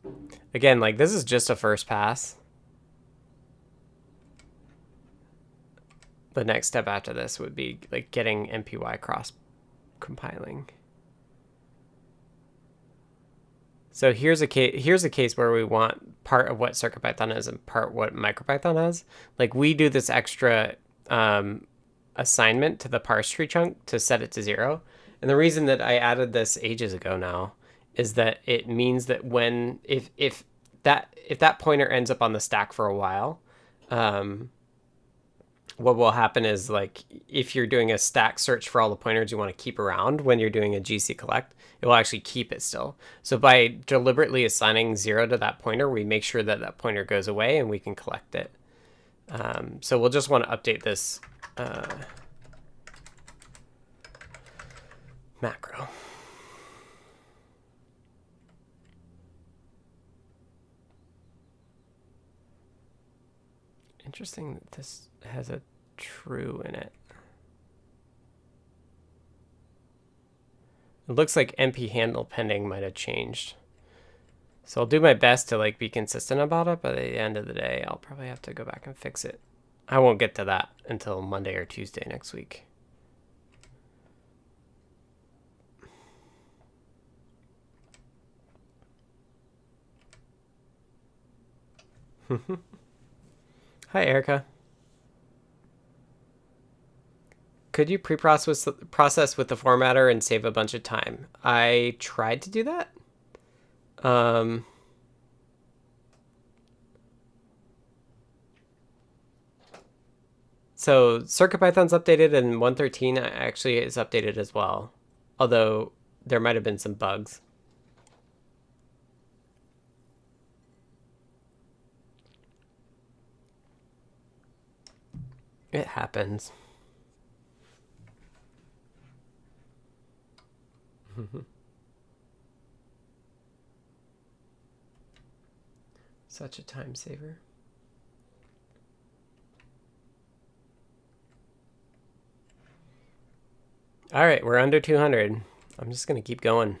But again, like this is just a first pass. The next step after this would be like getting MPY cross compiling. So here's a case where we want part of what CircuitPython is and part what Micropython has. Like we do this extra assignment to the parse tree chunk to set it to 0. And the reason that I added this ages ago now is that it means that when if that pointer ends up on the stack for a while, what will happen is, like, if you're doing a stack search for all the pointers you want to keep around when you're doing a GC collect, it will actually keep it still. So by deliberately assigning 0 to that pointer, we make sure that that pointer goes away and we can collect it. So we'll just want to update this macro. Interesting that this has a true in it. It looks like MP handle pending might have changed. So I'll do my best to like be consistent about it, but at the end of the day, I'll probably have to go back and fix it. I won't get to that until Monday or Tuesday next week. Hi, Erica. Could you pre-process with the formatter and save a bunch of time? I tried to do that. So CircuitPython's updated and 1.13 actually is updated as well, although there might have been some bugs. It happens. Such a time saver. All right, we're under 200. I'm just going to keep going.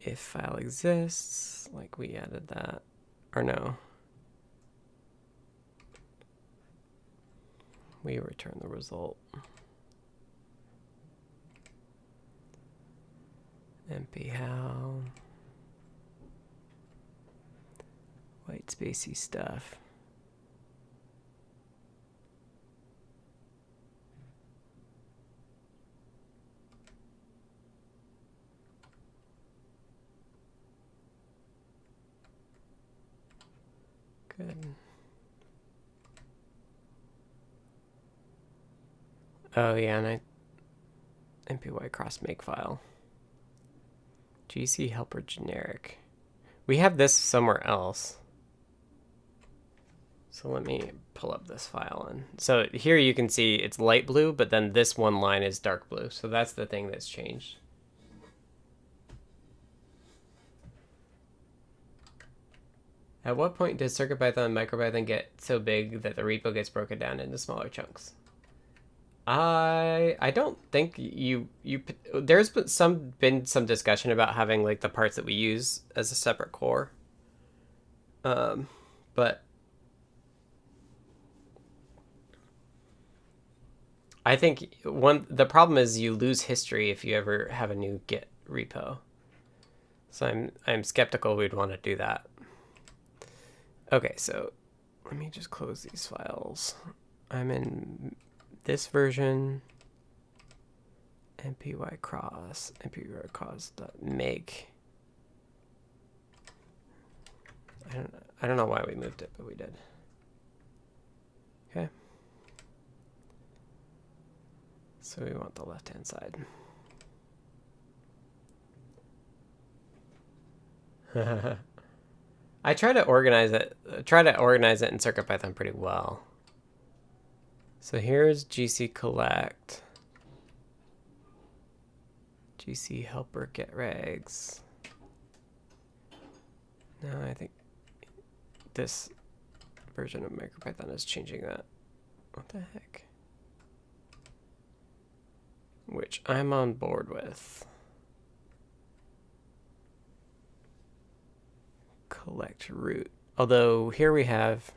If file exists, like we added that, or no. We return the result. MP how. White spacey stuff. Good. Oh yeah, and I MPY cross make file. GC helper generic. We have this somewhere else. So let me pull up this file. And so here you can see it's light blue, but then this one line is dark blue. So that's the thing that's changed. At what point does CircuitPython and Micropython get so big that the repo gets broken down into smaller chunks? I don't think there's been some discussion about having like the parts that we use as a separate core. But I think the problem is you lose history if you ever have a new Git repo. So I'm skeptical we'd want to do that. Okay, so let me just close these files. I'm in this version, mpy cross make. I don't know why we moved it, but we did. Okay. So we want the left-hand side. I try to organize it in CircuitPython pretty well. So here's GC collect, GC helper get regs. Now I think this version of Micropython is changing that. What the heck? Which I'm on board with. Collect root. Although here we have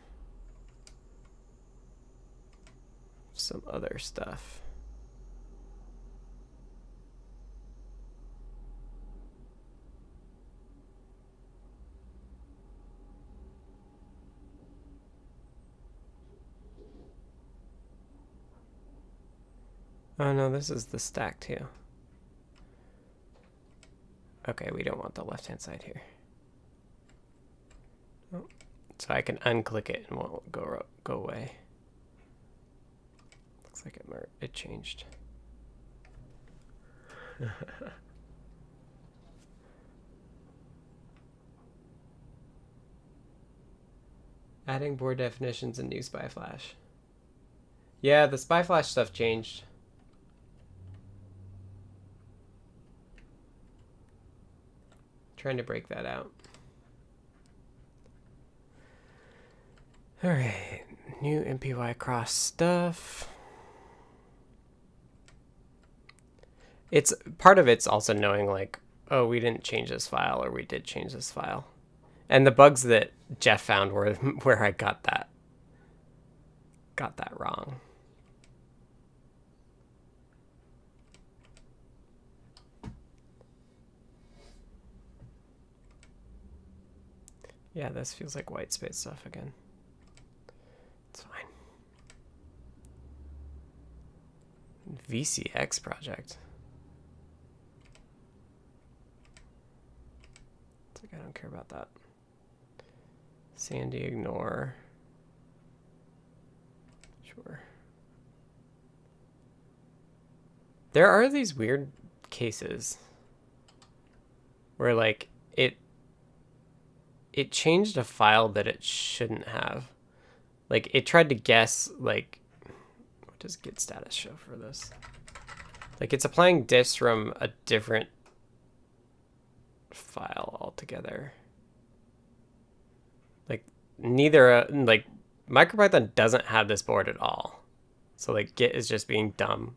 some other stuff. Oh no, this is the stack too. Okay, we don't want the left-hand side here. Oh, so I can unclick it and it won't go away. Looks like it changed. Adding board definitions and new SPI flash. Yeah, the SPI flash stuff changed. Trying to break that out. All right, new MPY cross stuff. It's part of it's also knowing like, oh, we didn't change this file, or we did change this file. And the bugs that Jeff found were where I got that wrong. Yeah, this feels like white space stuff again. It's fine. VCX project. It's like I don't care about that. Sandy ignore. Sure. There are these weird cases where like it changed a file that it shouldn't have. Like it tried to guess like, what does git status show for this? Like it's applying diffs from a different file altogether. Like neither, like Micropython doesn't have this board at all. So like git is just being dumb.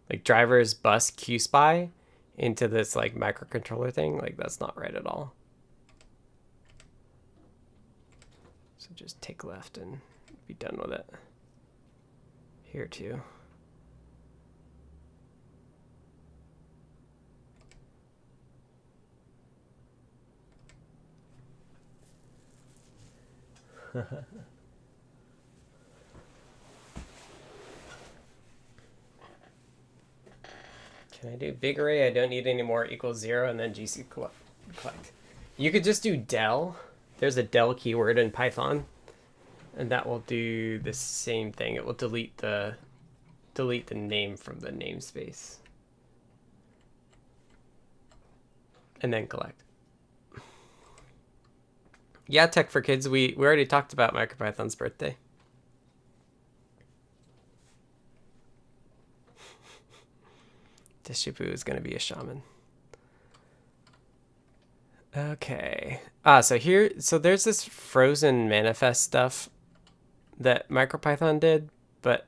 Like drivers bus qspy into this like microcontroller thing. Like that's not right at all. So just take left and be done with it. Here too. Can I do big array? I don't need any more equals 0 and then gc collect. You could just do del. There's a del keyword in Python And that will do the same thing. It will delete the name from the namespace. And then collect. Yeah, Tech for Kids, we already talked about Micropython's birthday. Dishipu is going to be a shaman. Okay. So there's this frozen manifest stuff that Micropython did, but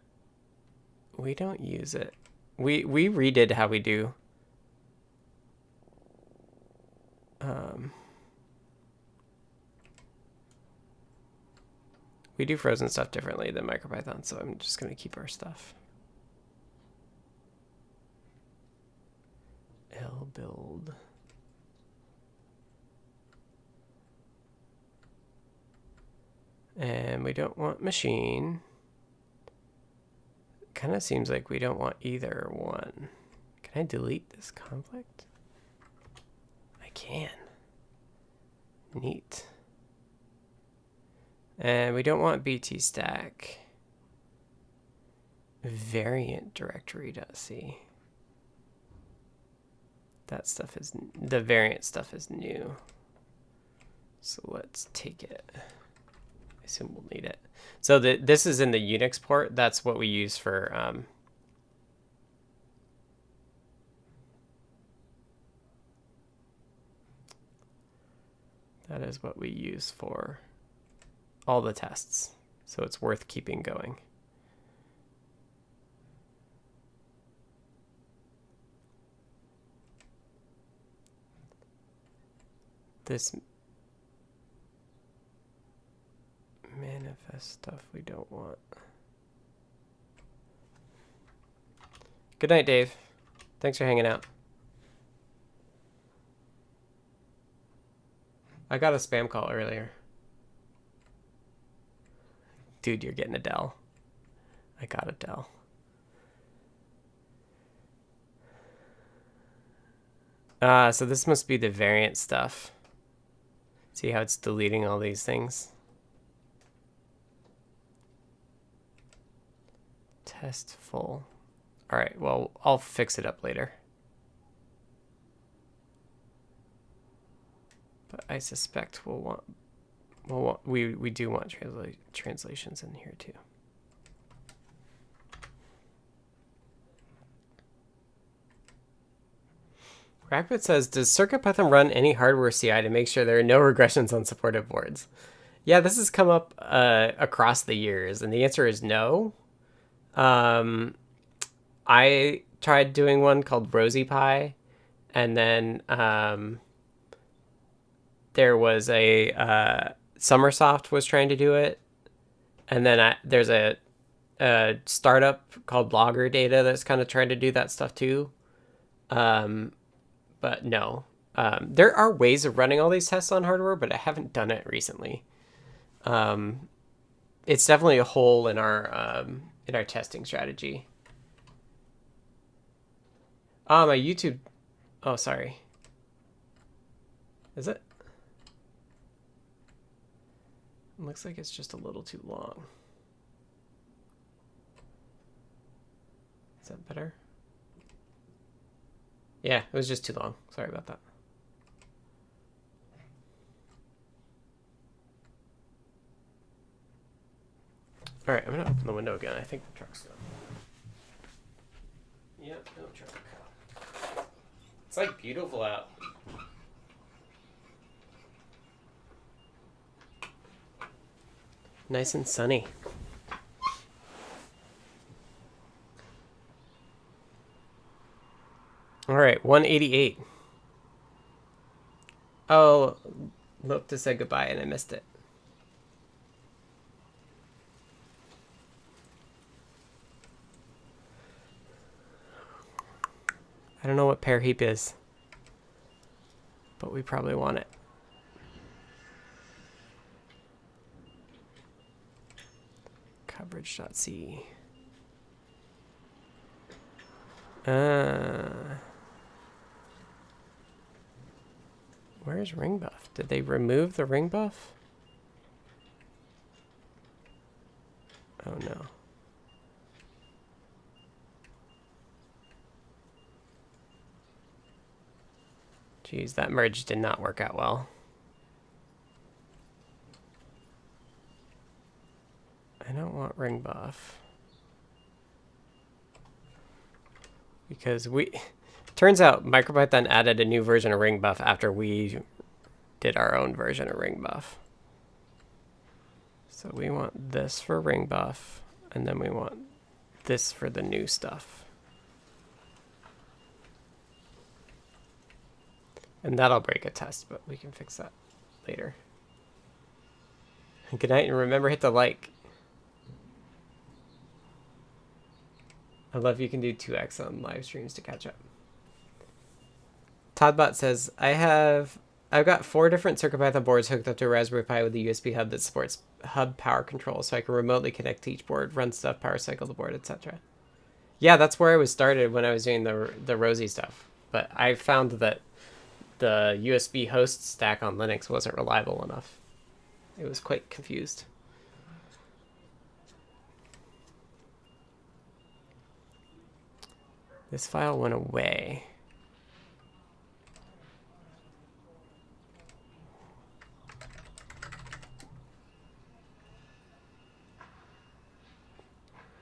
we don't use it. We redid how we do. We do frozen stuff differently than Micropython, so I'm just going to keep our stuff. Lbuild. And we don't want machine. Kind of seems like we don't want either one. Can I delete this conflict? I can. Neat. And we don't want BT stack. Variant directory.c. That stuff is, the variant stuff is new. So let's take it. I assume we'll need it. So this is in the Unix port. That's what we use for that is what we use for all the tests. So it's worth keeping going. This manifest stuff we don't want. Good night, Dave. Thanks for hanging out. I got a spam call earlier. Dude, you're getting a Dell. I got a Dell. So this must be the variant stuff. See how it's deleting all these things? Test full. All right, well, I'll fix it up later. But I suspect we do want translations in here too. Rackbit says, does CircuitPython run any hardware CI to make sure there are no regressions on supported boards? Yeah, this has come up across the years, and the answer is no. I tried doing one called RasPi, and then there was a Summersoft was trying to do it, and then there's a startup called Logger Data that's kind of trying to do that stuff too. But no, there are ways of running all these tests on hardware, but I haven't done it recently. It's definitely a hole in our testing strategy. My YouTube. Oh, sorry. Is it? It looks like it's just a little too long. Is that better? Yeah, it was just too long. Sorry about that. All right, I'm gonna open the window again. I think the truck's done. Yep, no truck. It's like beautiful out. Nice and sunny. All right, 188. Oh, look to say goodbye and I missed it. I don't know what pairheap is, but we probably want it. Coverage.c. Where's ring buff? Did they remove the ring buff? Oh no. Geez, that merge did not work out well. I don't want ring buff. Because turns out Micropython added a new version of ring buff after we did our own version of ring buff. So we want this for ring buff, and then we want this for the new stuff. And that'll break a test, but we can fix that later. Good night, and remember, hit the like. I love you can do 2x on live streams to catch up. Toddbot says, I've got 4 different CircuitPython boards hooked up to a Raspberry Pi with a USB hub that supports hub power control, so I can remotely connect to each board, run stuff, power cycle the board, etc. Yeah, that's where I was started when I was doing the Rosie stuff. But I found that the USB host stack on Linux wasn't reliable enough. It was quite confused. This file went away.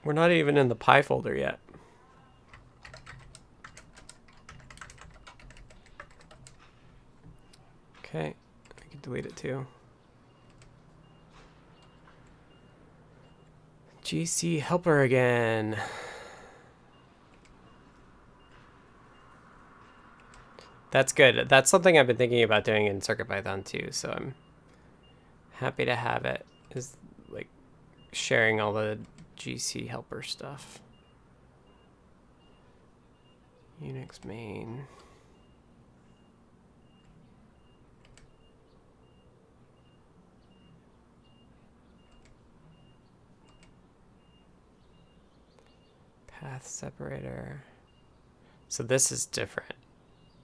We're not even in the Pi folder yet. Okay, I can delete it too. GC helper again. That's good. That's something I've been thinking about doing in CircuitPython too, so I'm happy to have it. Is like sharing all the GC helper stuff. Unix main. Path separator. So this is different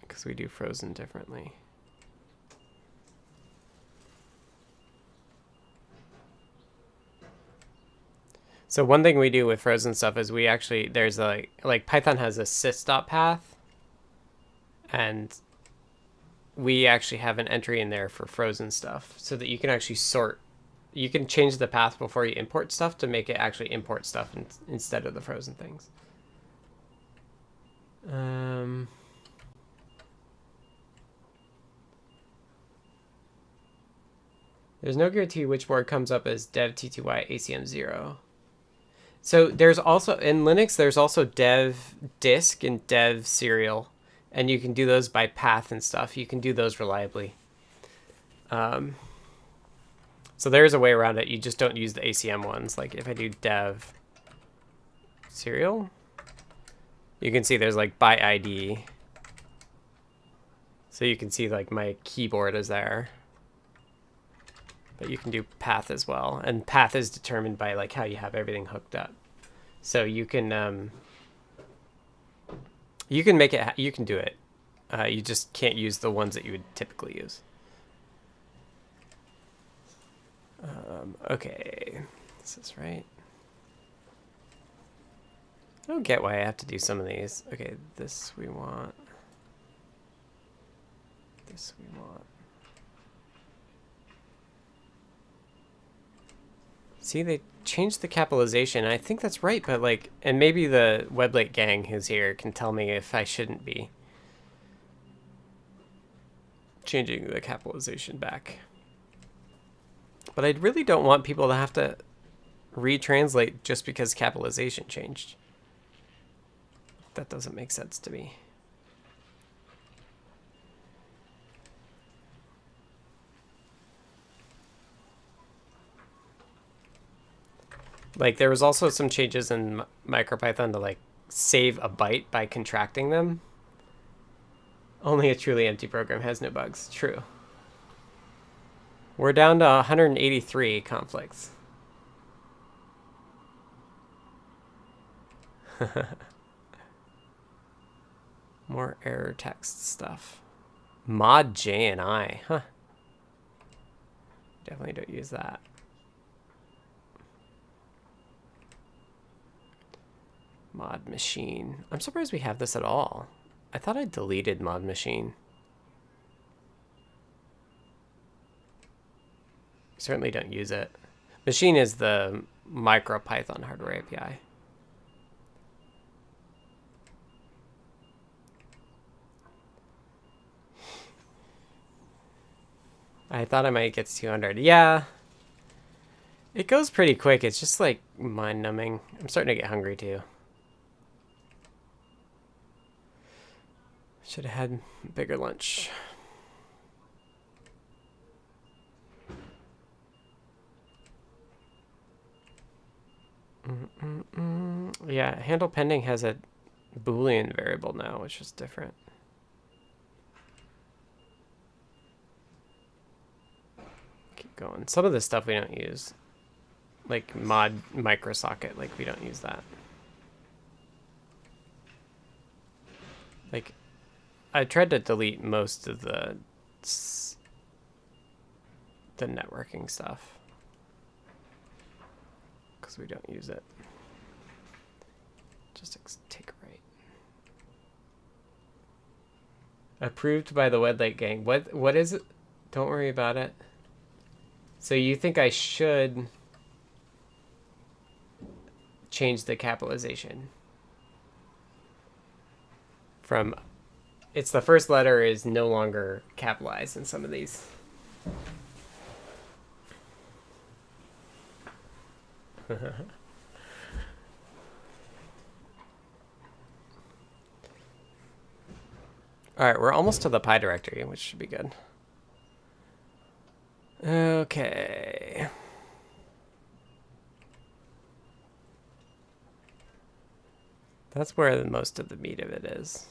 because we do frozen differently. So one thing we do with frozen stuff is we actually, there's like Python has a sys.path, and we actually have an entry in there for frozen stuff so that you can actually sort. You can change the path before you import stuff to make it actually import stuff instead of the frozen things. There's no guarantee which board comes up as dev TTY ACM0. So there's also, in Linux, there's also dev disk and dev serial, and you can do those by path and stuff. You can do those reliably. So there's a way around it. You just don't use the ACM ones. Like if I do dev serial, you can see there's like by ID. So you can see like my keyboard is there. But you can do path as well. And path is determined by like how you have everything hooked up. So you can make it, you can do it. You just can't use the ones that you would typically use. Okay, this is right. I don't get why I have to do some of these. Okay, this we want. This we want. See, they changed the capitalization. I think that's right, but like, and maybe the Weblate gang who's here can tell me if I shouldn't be changing the capitalization back. But I really don't want people to have to retranslate just because capitalization changed. That doesn't make sense to me. Like there was also some changes in Micropython to like save a byte by contracting them. Only a truly empty program has no bugs. True. We're down to 183 conflicts. More error text stuff. Mod J and I, huh? Definitely don't use that. Mod machine. I'm surprised we have this at all. I thought I deleted mod machine. Certainly don't use it. Machine is the Micropython hardware API. I thought I might get to 200. Yeah. It goes pretty quick. It's just like mind numbing. I'm starting to get hungry too. Should have had a bigger lunch. Yeah, handle pending has a Boolean variable now, which is different. Keep going. Some of this stuff we don't use. Like mod microsocket, like we don't use that. Like, I tried to delete most of the networking stuff because we don't use it. Just take a right. Approved by the Wedlight gang. What is it? Don't worry about it. So you think I should change the capitalization from, it's the first letter is no longer capitalized in some of these. All right, we're almost to the Pi directory, which should be good. Okay. That's where most of the meat of it is.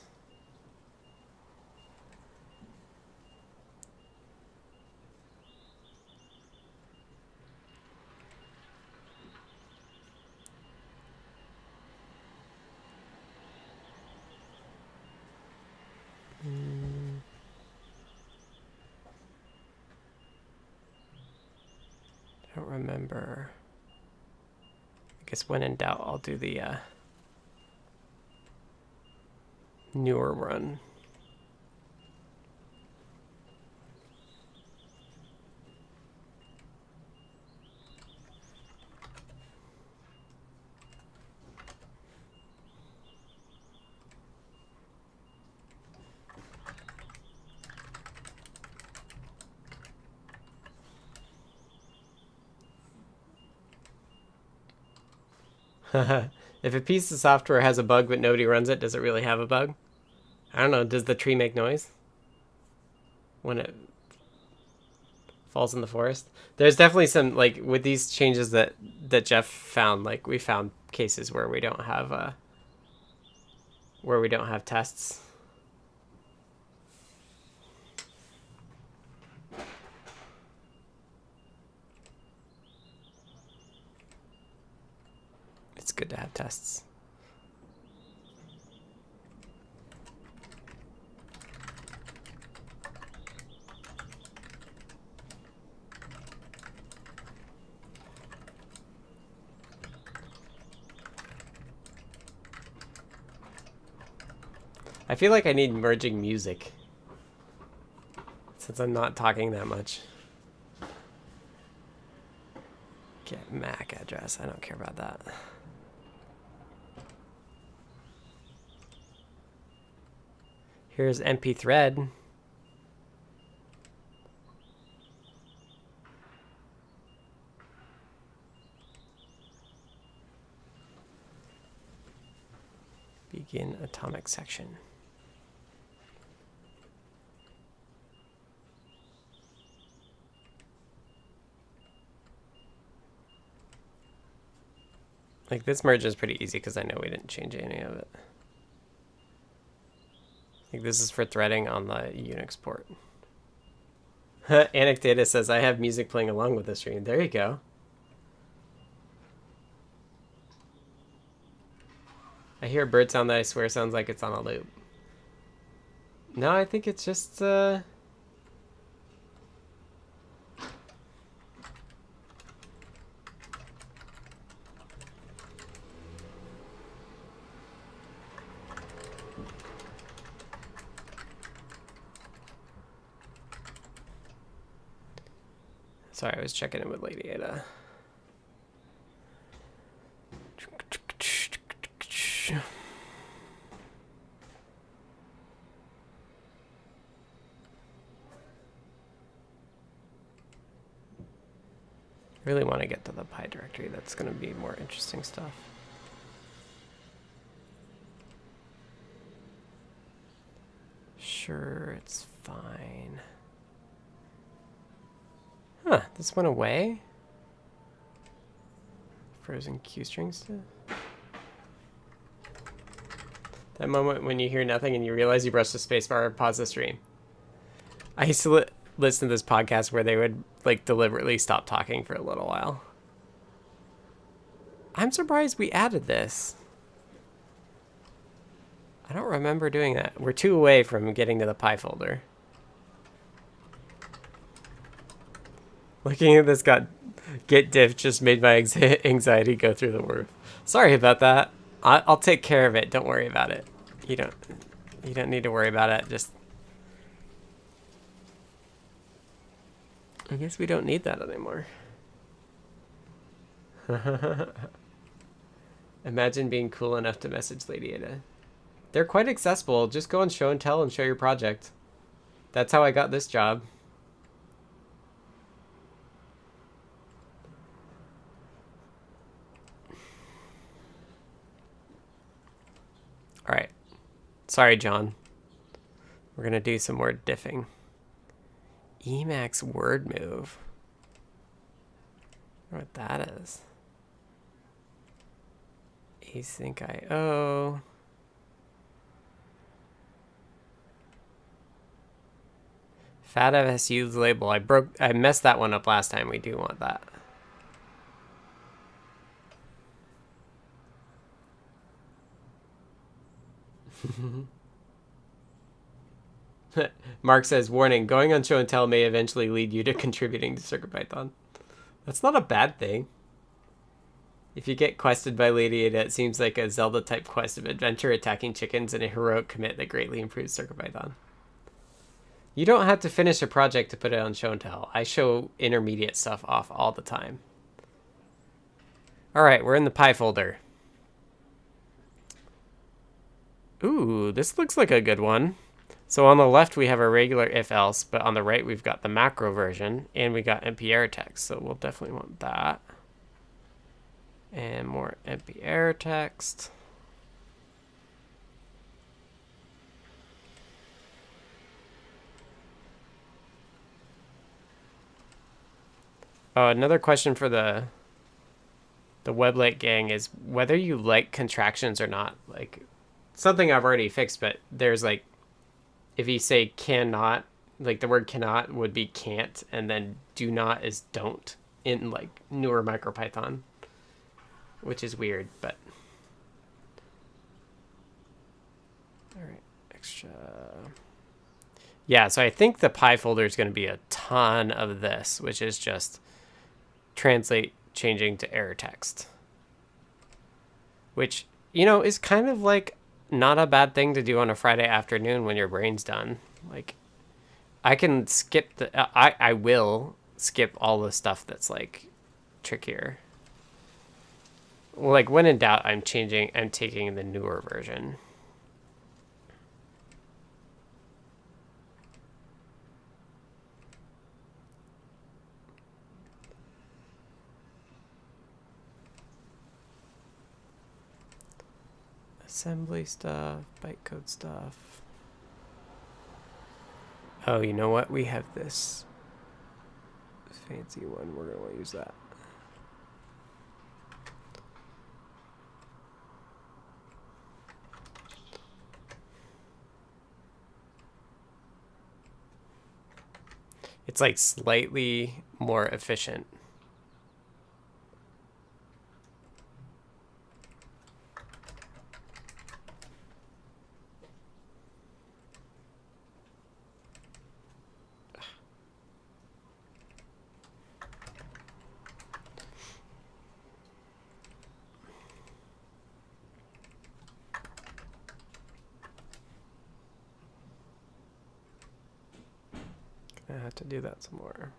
I don't remember. I guess when in doubt, I'll do the newer run. If a piece of software has a bug but nobody runs it, does it really have a bug? I don't know. Does the tree make noise when it falls in the forest? There's definitely some, like, with these changes that Jeff found, like, we found cases where we don't have tests. It's good to have tests. I feel like I need merging music since I'm not talking that much. Get MAC address. I don't care about that. Here's MP thread. Begin atomic section. Like, this merge is pretty easy because I know we didn't change any of it. Like, this is for threading on the Unix port. Anecdata says, I have music playing along with the stream. There you go. I hear a bird sound that I swear sounds like it's on a loop. No, I think it's just... Sorry, I was checking in with Lady Ada. Really want to get to the Pi directory. That's going to be more interesting stuff. Sure, it's fine. Huh, this went away? Frozen Q strings to... That moment when you hear nothing and you realize you brushed the spacebar and pause the stream. I used to listen to this podcast where they would like deliberately stop talking for a little while. I'm surprised we added this. I don't remember doing that. We're 2 away from getting to the Pi folder. Looking at this git diff just made my anxiety go through the roof. Sorry about that. I'll take care of it. Don't worry about it. You don't need to worry about it. Just I guess we don't need that anymore. Imagine being cool enough to message Lady Ada. They're quite accessible. Just go on show and tell and show your project. That's how I got this job. All right. Sorry, John. We're going to do some more diffing. Emacs word move. I wonder what that is. Async IO. FATFSU's label. I messed that one up last time. We do want that. Mark says, warning, going on show and tell may eventually lead you to contributing to CircuitPython. That's not a bad thing. If you get quested by Lady Ada, it seems like a Zelda-type quest of adventure, attacking chickens, and a heroic commit that greatly improves CircuitPython. You don't have to finish a project to put it on show and tell. I show intermediate stuff off all the time. All right, we're in the Pi folder. Ooh, this looks like a good one. So on the left, we have a regular if-else, but on the right, we've got the macro version, and we got NP error text, so we'll definitely want that. And more NP error text. Oh, another question for the Weblate gang is whether you like contractions or not. Like, something I've already fixed, but there's like, if you say cannot, like the word cannot would be can't, and then do not is don't in like newer MicroPython, which is weird, but. All right, extra. Yeah, so I think the Pi folder is going to be a ton of this, which is just translate changing to error text, which, you know, is kind of like not a bad thing to do on a Friday afternoon when your brain's done. Like, I can skip I will skip all the stuff that's like trickier. Well, like when in doubt, I'm taking the newer version. Assembly stuff, bytecode stuff. Oh, you know what? We have this fancy one. We're going to use that. It's like slightly more efficient. I have to do that some more.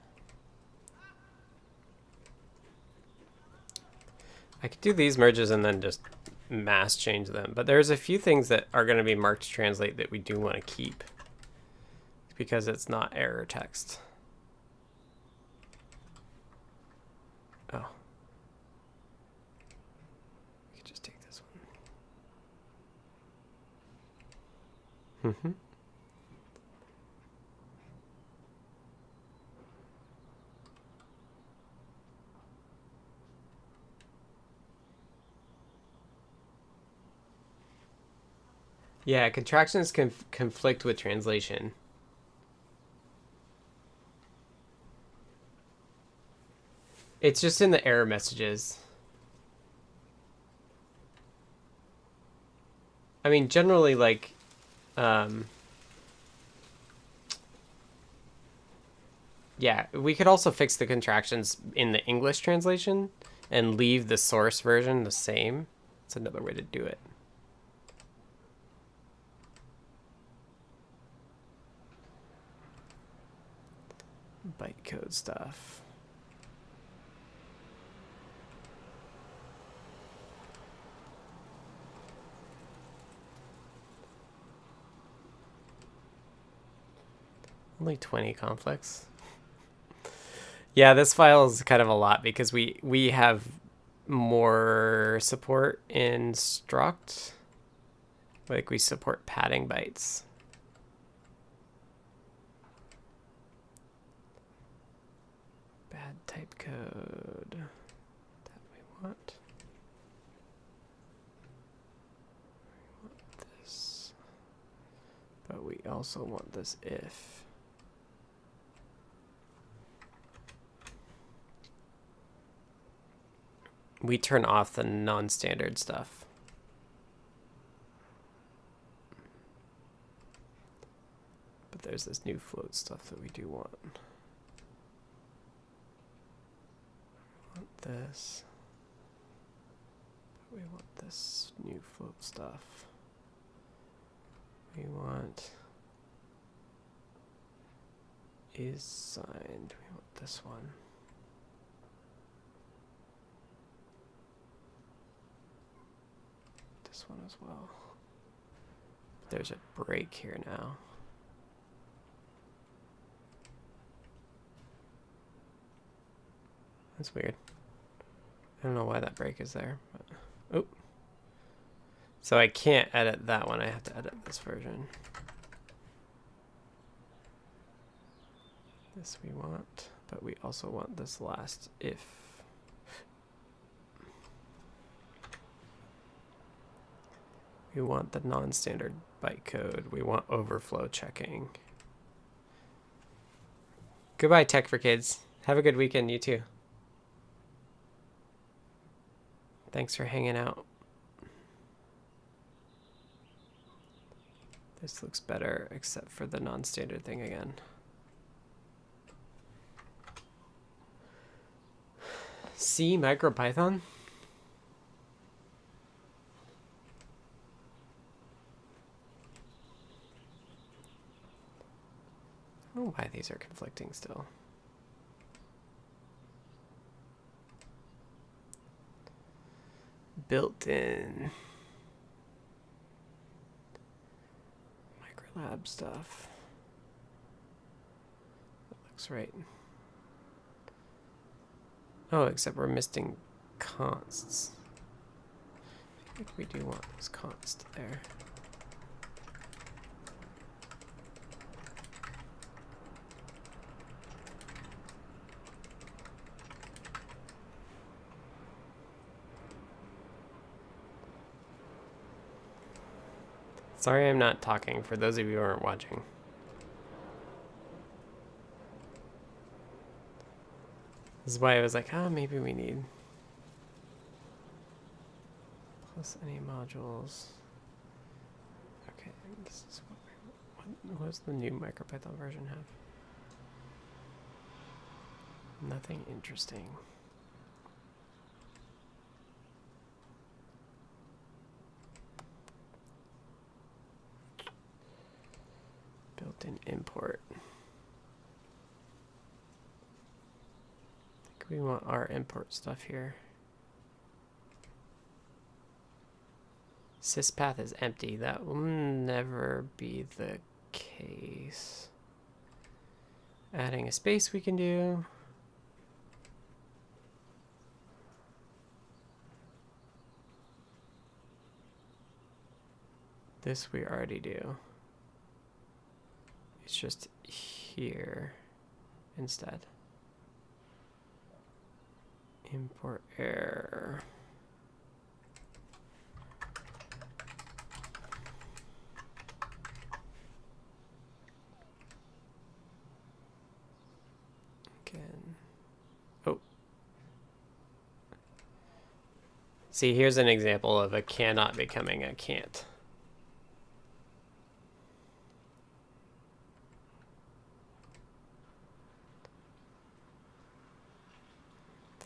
I could do these merges and then just mass change them, but there's a few things that are going to be marked to translate that we do want to keep because it's not error text. Oh. We could just take this one. Mm-hmm. Yeah, contractions can conflict with translation. It's just in the error messages. I mean, generally, like, yeah, we could also fix the contractions in the English translation and leave the source version the same. It's another way to do it. Bytecode stuff. Only 20 conflicts. Yeah, this file is kind of a lot because we have more support in struct. Like we support padding bytes. Bad type code that we want. We want this. But we also want this if. We turn off the non-standard stuff. But there's this new float stuff that we do want. We want this. We want this new float stuff. We want is signed. We want this one. This one as well. There's a break here now. That's weird. I don't know why that break is there, but oh. So I can't edit that one. I have to edit this version. This we want, but we also want this last if. We want the non-standard bytecode. We want overflow checking. Goodbye, Tech for Kids. Have a good weekend, you too. Thanks for hanging out. This looks better, except for the non-standard thing again. C Micropython? I don't know why these are conflicting still. Built-in Microlab stuff. That looks right. Oh, except we're missing consts. I think we do want this const there. Sorry I'm not talking, for those of you who aren't watching. This is why I was like, oh, maybe we need plus any modules. Okay, this is what does the new Micropython version have? Nothing interesting. Built-in import. I think we want our import stuff here. Syspath is empty. That will never be the case. Adding a space we can do. This we already do. It's just here instead. Import error. Again. Oh. See, here's an example of a cannot becoming a can't.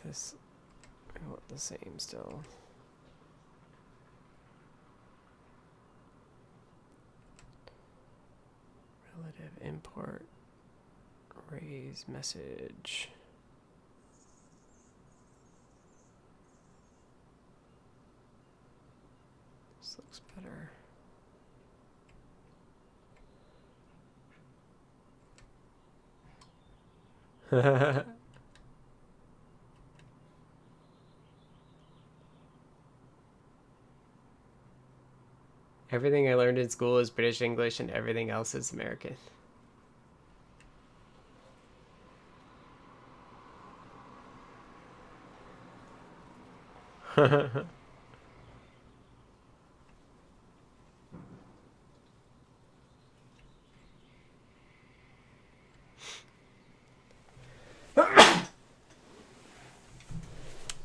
This, I want the same still. Relative import, raise message. This looks better. Everything I learned in school is British English and everything else is American.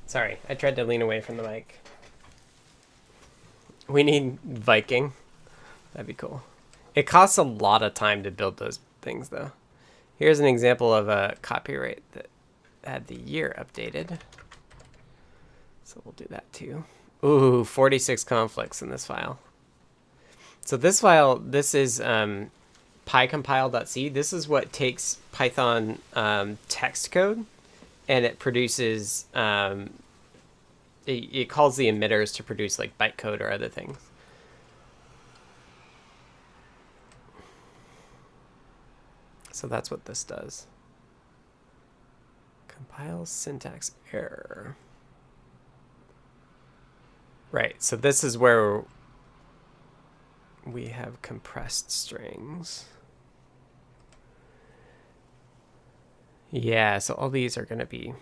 Sorry, I tried to lean away from the mic. We need Viking. That'd be cool. It costs a lot of time to build those things, though. Here's an example of a copyright that had the year updated. So we'll do that too. Ooh, 46 conflicts in this file. So this file, this is compile.c. This is what takes Python text code and it produces, it calls the emitters to produce like bytecode or other things. So that's what this does. Compile syntax error. Right, so this is where we have compressed strings. Yeah, so all these are going to be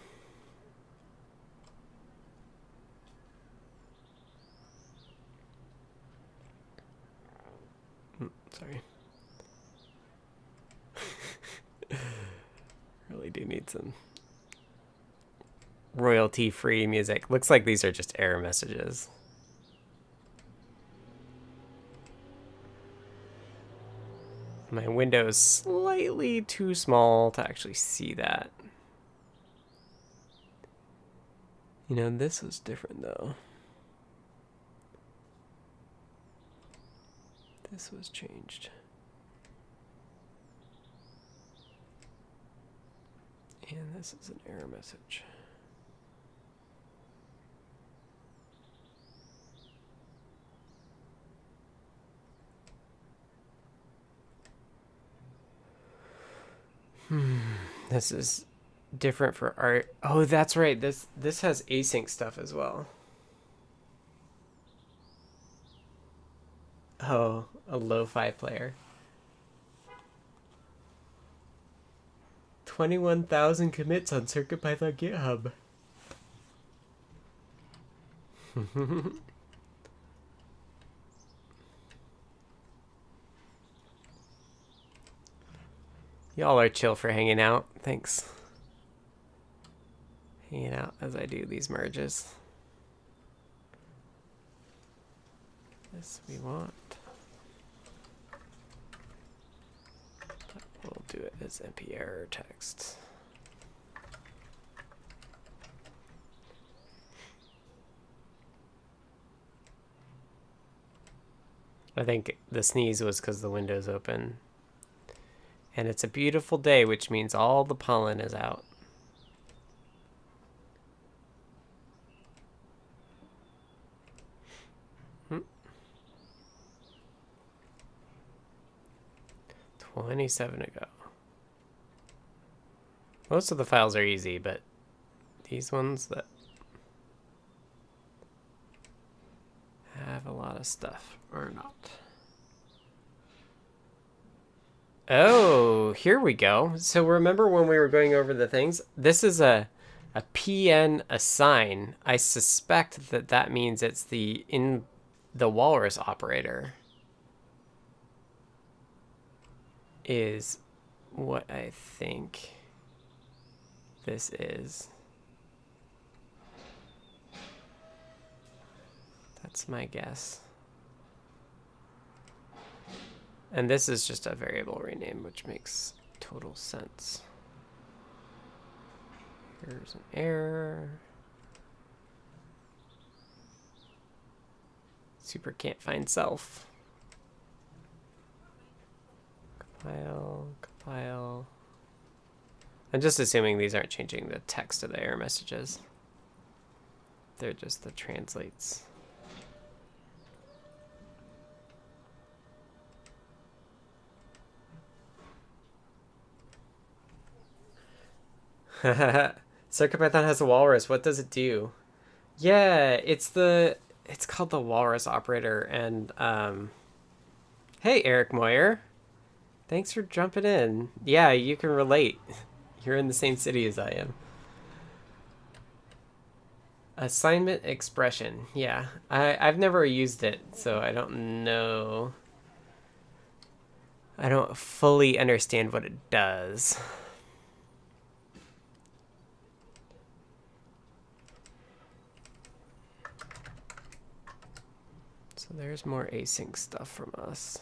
sorry. Really do need some royalty-free music. Looks like these are just error messages. My window is slightly too small to actually see that. You know, this was different though. This was changed. And this is an error message. This is different for art. Oh, that's right. This has async stuff as well. Oh, a lo-fi player. 21,000 commits on CircuitPython GitHub. Y'all are chill for hanging out. Thanks. Hanging out as I do these merges. This we want. But we'll do it as MP error text. I think the sneeze was because the window's open. And it's a beautiful day, which means all the pollen is out. 27 ago. Most of the files are easy, but these ones that have a lot of stuff are not. Oh, here we go. So remember when we were going over the things? This is a PN assign. I suspect that that means it's the walrus operator is what I think this is. That's my guess. And this is just a variable rename, which makes total sense. Here's an error. Super can't find self. Compile. I'm just assuming these aren't changing the text of the error messages. They're just the translates. CircuitPython has a walrus. What does it do? Yeah, it's called the walrus operator. And hey, Eric Moyer, thanks for jumping in. Yeah, you can relate. You're in the same city as I am. Assignment expression. Yeah, I've never used it, so I don't know. I don't fully understand what it does. So there's more async stuff from us.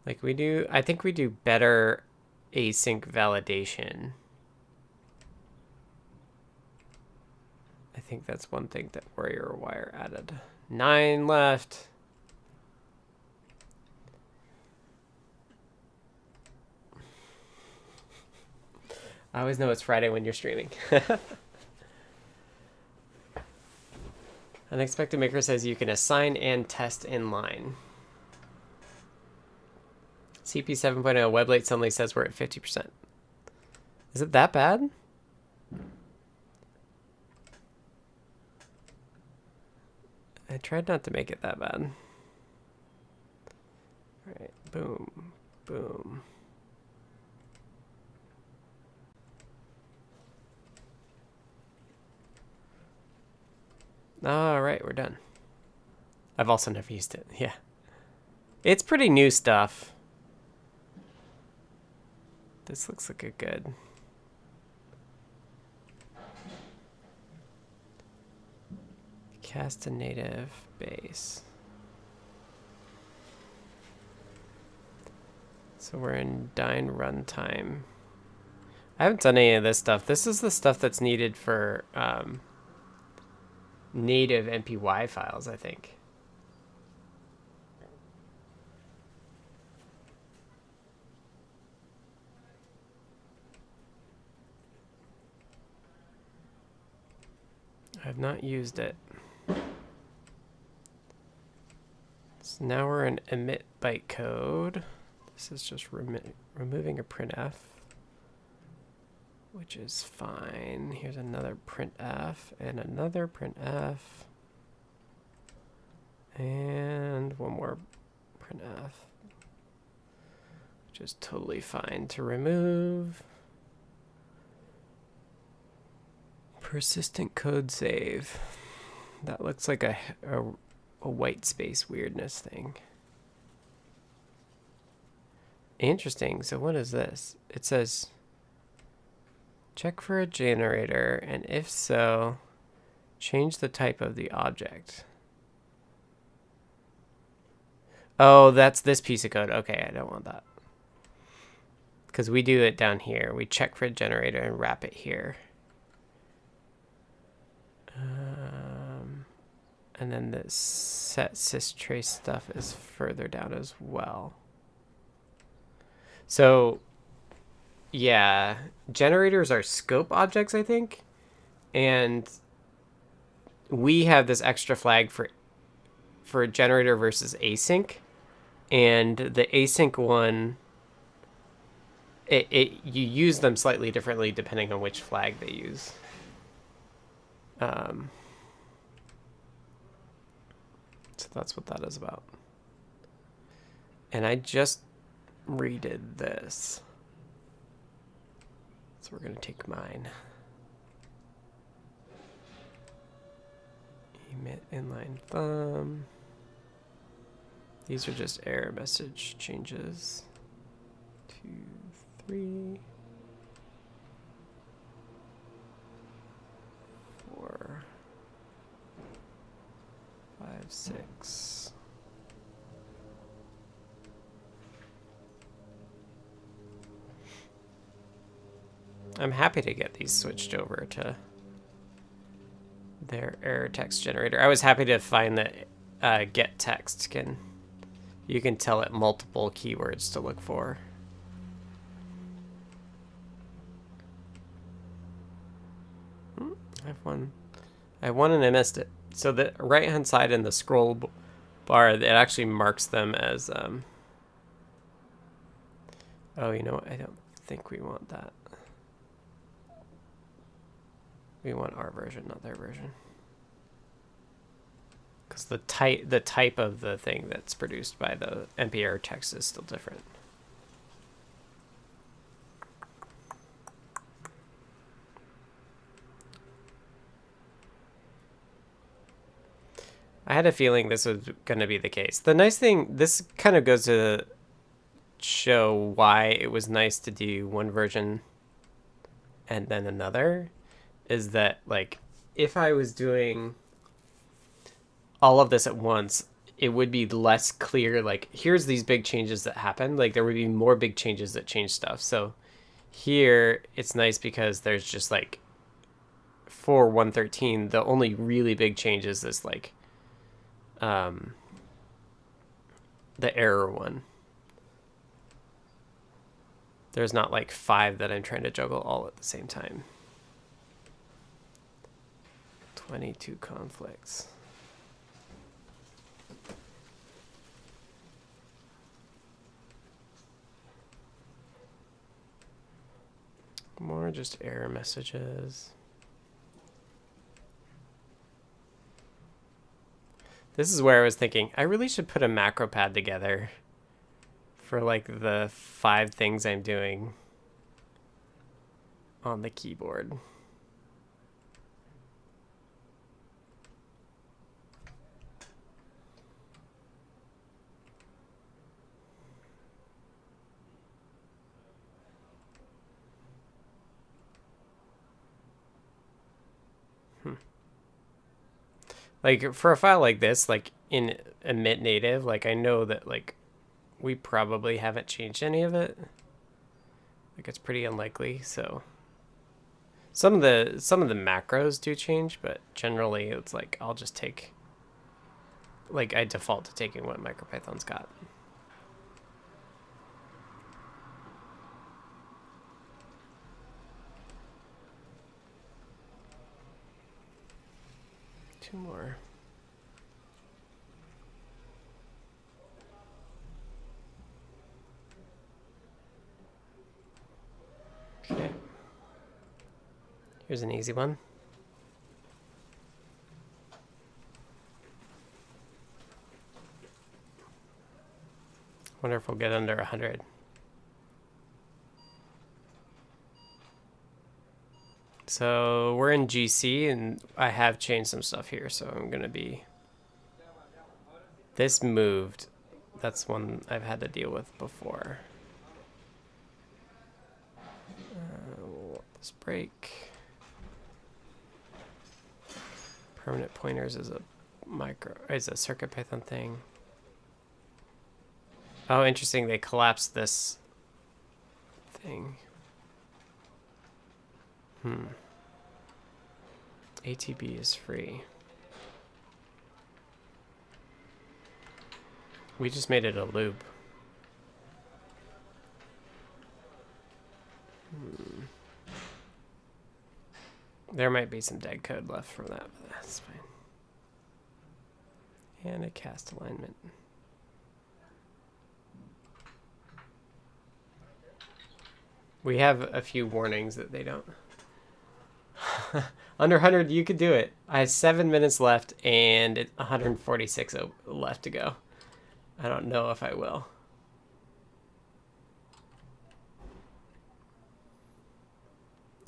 Like we do, I think we do better async validation. I think that's one thing that Warrior Wire added. 9 left. I always know it's Friday when you're streaming. Unexpected Maker says you can assign and test inline. CP 7.0 Weblate suddenly says we're at 50%. Is it that bad? I tried not to make it that bad. All right, boom, boom. All right, we're done. I've also never used it. Yeah. It's pretty new stuff. This looks like a good. Cast a native base. So we're in Dyn runtime. I haven't done any of this stuff. This is the stuff that's needed for native MPY files, I think. I've not used it. So now we're in emit bytecode. This is just removing a printf, which is fine. Here's another printf and another printf. And one more printf, which is totally fine to remove. Persistent code save. That looks like a white space weirdness thing. Interesting. So what is this? It says check for a generator, and if so, change the type of the object. Oh, that's this piece of code. Okay, I don't want that. Because we do it down here. We check for a generator and wrap it here. And then the set systrace stuff is further down as well. So, yeah, generators are scope objects, I think. And we have this extra flag for generator versus async, and the async one, you use them slightly differently depending on which flag they use. So that's what that is about. And I just redid this. So we're going to take mine. Emit inline thumb. These are just error message changes. 2, 3, 4, 5, 6. I'm happy to get these switched over to their error text generator. I was happy to find that get text you can tell it multiple keywords to look for. I won and I missed it. So the right hand side in the scroll bar, it actually marks them as oh, you know what? I don't think we want that. We want our version, not their version. Because the type of the thing that's produced by the NPR text is still different. I had a feeling this was going to be the case. The nice thing, this kind of goes to show why it was nice to do one version and then another, is that, like, if I was doing all of this at once, it would be less clear, like, here's these big changes that happened. Like, there would be more big changes that change stuff. So here, it's nice because there's just, like, for 113, the only really big change is this, like, the error one. There's not like 5 that I'm trying to juggle all at the same time. 22 conflicts. More just error messages. This is where I was thinking, I really should put a macro pad together for like the 5 things I'm doing on the keyboard. Like, for a file like this, like in emit native, like I know that like we probably haven't changed any of it. Like, it's pretty unlikely. So some of the macros do change, but generally it's like I'll just take, like, I default to taking what Micropython's got. Two more. Okay. Here's an easy one. Wonder if we'll get under 100. So we're in GC, and I have changed some stuff here, so I'm going to be... This moved. That's one I've had to deal with before. We'll let this break. Permanent pointers is a CircuitPython thing. Oh, interesting. They collapsed this thing. ATB is free. We just made it a loop. There might be some dead code left from that, but that's fine. And a cast alignment. We have a few warnings that they don't. Under 100, you could do it. I have 7 minutes left and 146 left to go. I don't know if I will.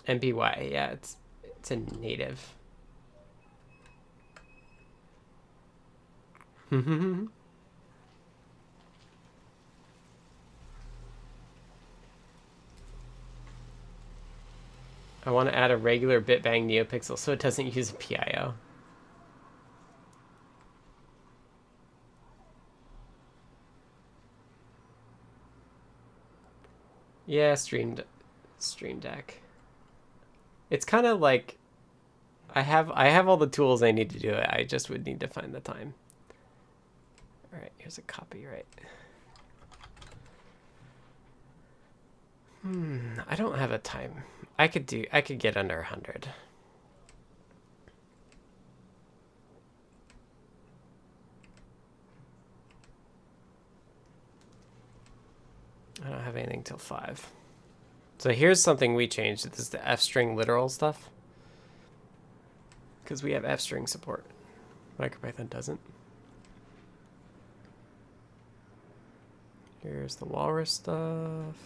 MPY, yeah, it's a native. I want to add a regular bitbang NeoPixel so it doesn't use a PIO. Yeah, Stream Deck. It's kind of like I have all the tools I need to do it. I just would need to find the time. All right, here's a copyright. I don't have a time. I could get under 100. I don't have anything till 5. So here's something we changed. This is the F-string literal stuff. Because we have F-string support. Micropython doesn't. Here's the walrus stuff.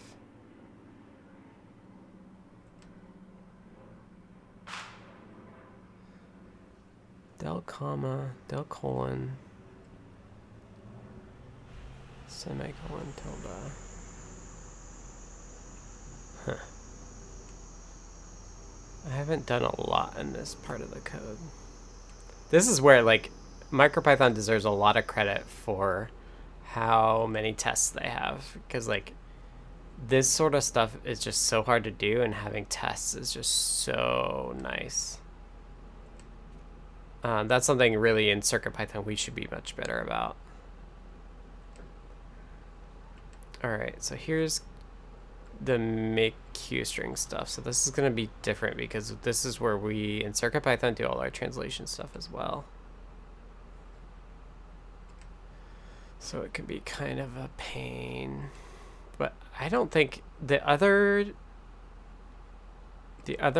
Del comma, del colon, semicolon, tilde. Huh. I haven't done a lot in this part of the code. This is where, like, Micropython deserves a lot of credit for how many tests they have. Because, like, this sort of stuff is just so hard to do, and having tests is just so nice. That's something really in CircuitPython we should be much better about. Alright, so here's the make queue string stuff. So this is going to be different because this is where we in CircuitPython do all our translation stuff as well. So it can be kind of a pain. But I don't think the other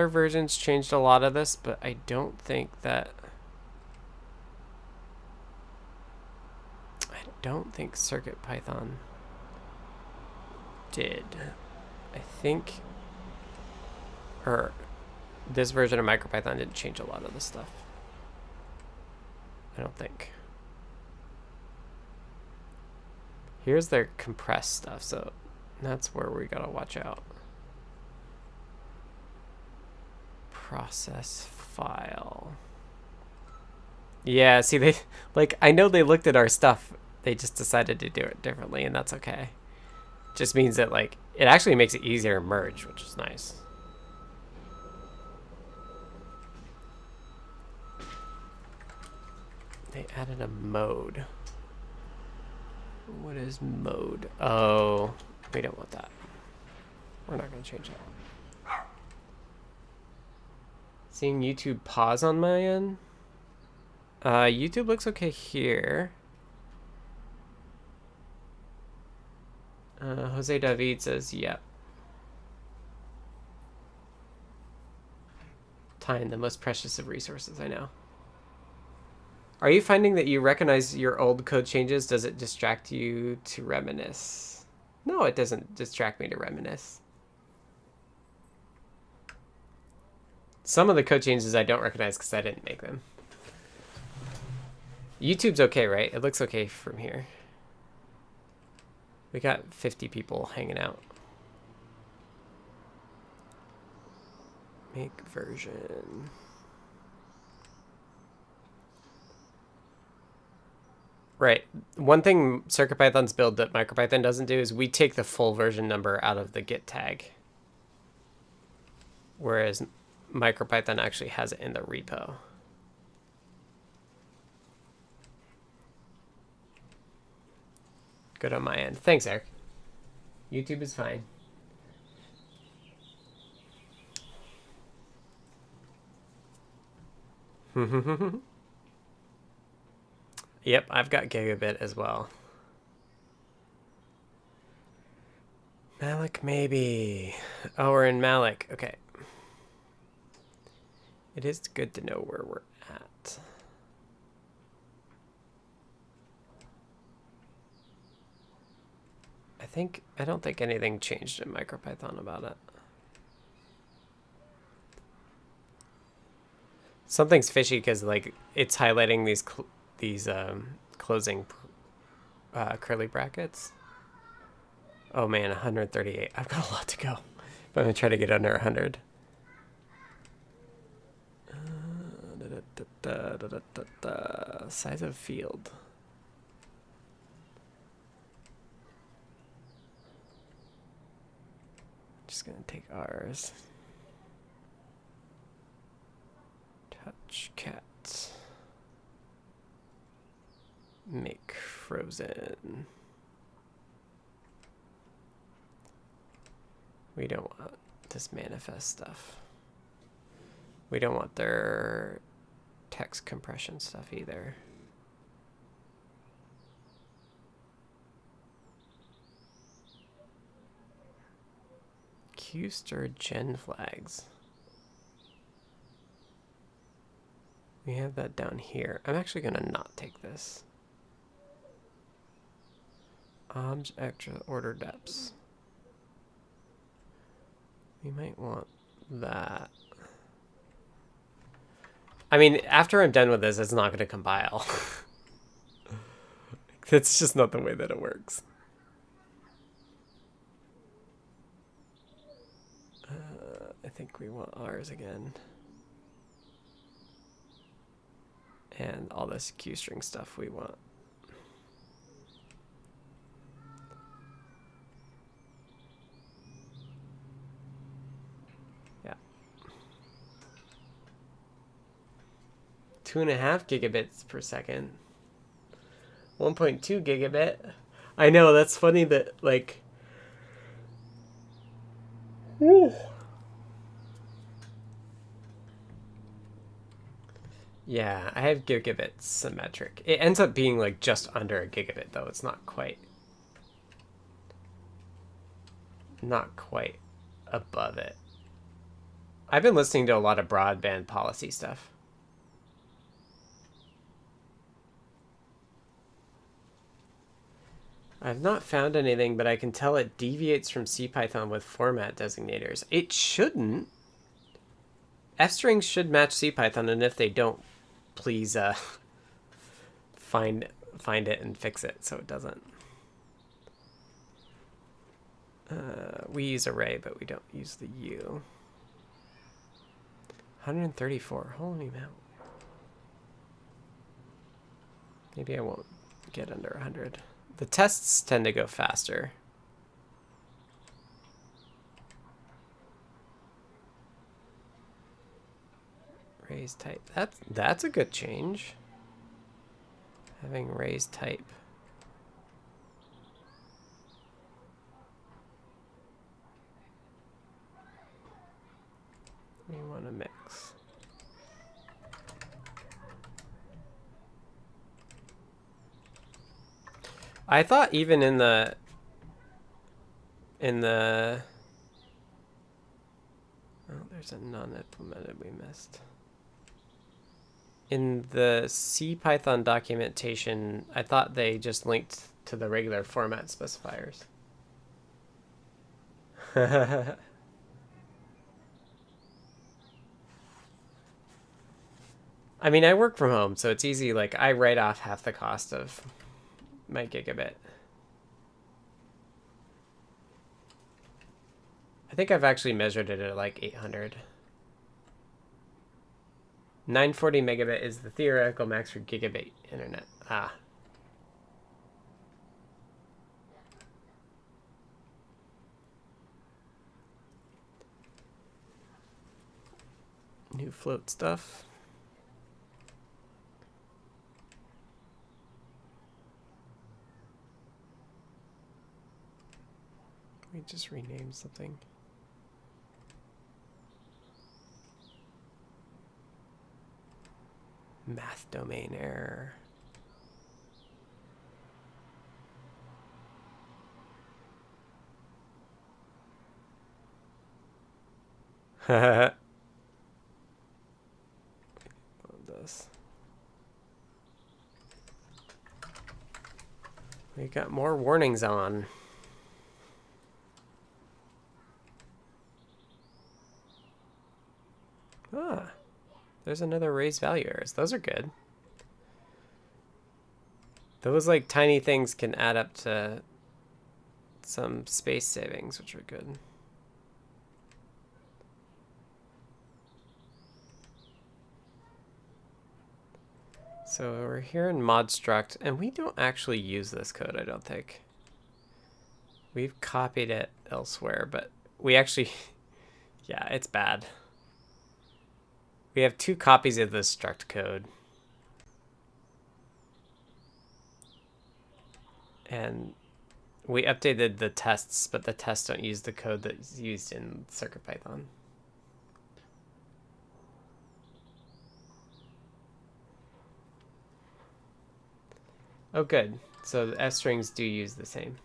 versions changed a lot of this, but I don't think CircuitPython did. I think, or this version of Micropython didn't change a lot of the stuff. I don't think. Here's their compressed stuff, so that's where we gotta watch out. Process file. Yeah, see, they, like, I know they looked at our stuff. They just decided to do it differently, and that's okay. Just means that, like, it actually makes it easier to merge, which is nice. They added a mode. What is mode? Oh, we don't want that. We're not going to change that. Seeing YouTube pause on my end. YouTube looks okay here. Jose David says, yep. Time, the most precious of resources, I know. Are you finding that you recognize your old code changes? Does it distract you to reminisce? No, it doesn't distract me to reminisce. Some of the code changes I don't recognize because I didn't make them. YouTube's okay, right? It looks okay from here. We got 50 people hanging out. Make version. Right. One thing CircuitPython's build that Micropython doesn't do is we take the full version number out of the git tag. Whereas Micropython actually has it in the repo. Good on my end. Thanks, Eric. YouTube is fine. Yep, I've got gigabit as well. Malloc, maybe. Oh, we're in Malloc. Okay. It is good to know where we're at. I don't think anything changed in Micropython about it. Something's fishy because like it's highlighting these closing curly brackets. Oh man, 138. I've got a lot to go. But I'm gonna try to get under 100. Size of field. Just gonna take ours. Touch cat. Make frozen. We don't want this manifest stuff. We don't want their text compression stuff either. Qstr gen flags. We have that down here. I'm actually gonna not take this. Object order depths. We might want that. I mean, after I'm done with this, it's not going to compile. That's just not the way that it works. I think we want ours again. And all this QString stuff we want. Yeah. 2.5 gigabits per second. 1.2 gigabit. I know, that's funny that, like... Woo. Yeah, I have gigabit symmetric. It ends up being like just under a gigabit though. It's not quite above it. I've been listening to a lot of broadband policy stuff. I've not found anything, but I can tell it deviates from CPython with format designators. It shouldn't. F-strings should match CPython, and if they don't, please find it and fix it so it doesn't. We use array, but we don't use the U. 134. Holy mout. Maybe I won't get under 100. The tests tend to go faster. Raise type. That's a good change. Having raise type. We want to mix. I thought even in the oh, there's a non-implemented we missed. In the CPython documentation, I thought they just linked to the regular format specifiers. I mean, I work from home, so it's easy. Like, I write off half the cost of my gigabit. I think I've actually measured it at like 800. 940 megabit is the theoretical max for gigabit internet. Ah. New float stuff. We just renamed something. Math domain error. This. We got more warnings on. Ah, there's another raised value errors. Those are good. Those like tiny things can add up to some space savings, which are good. So we're here in modstruct, and we don't actually use this code, I don't think. We've copied it elsewhere, but we actually, yeah, it's bad. We have 2 copies of this struct code. And we updated the tests, but the tests don't use the code that's used in CircuitPython. Oh, good. So the F strings do use the same.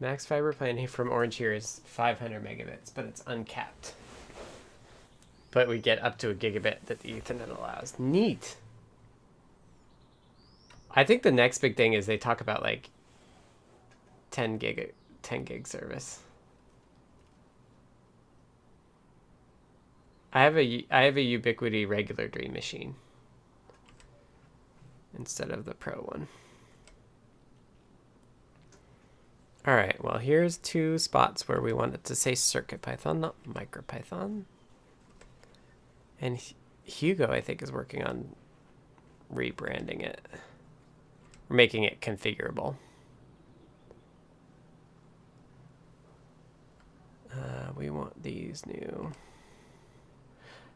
Max fiber planning from Orange here is 500 megabits, but it's uncapped. But we get up to a gigabit that the Ethernet allows. Neat. I think the next big thing is they talk about like 10 gig service. I have a Ubiquiti regular Dream machine instead of the Pro one. All right, well, here's 2 spots where we want it to say CircuitPython, not Micropython. And Hugo, I think, is working on rebranding it, or making it configurable. We want these new.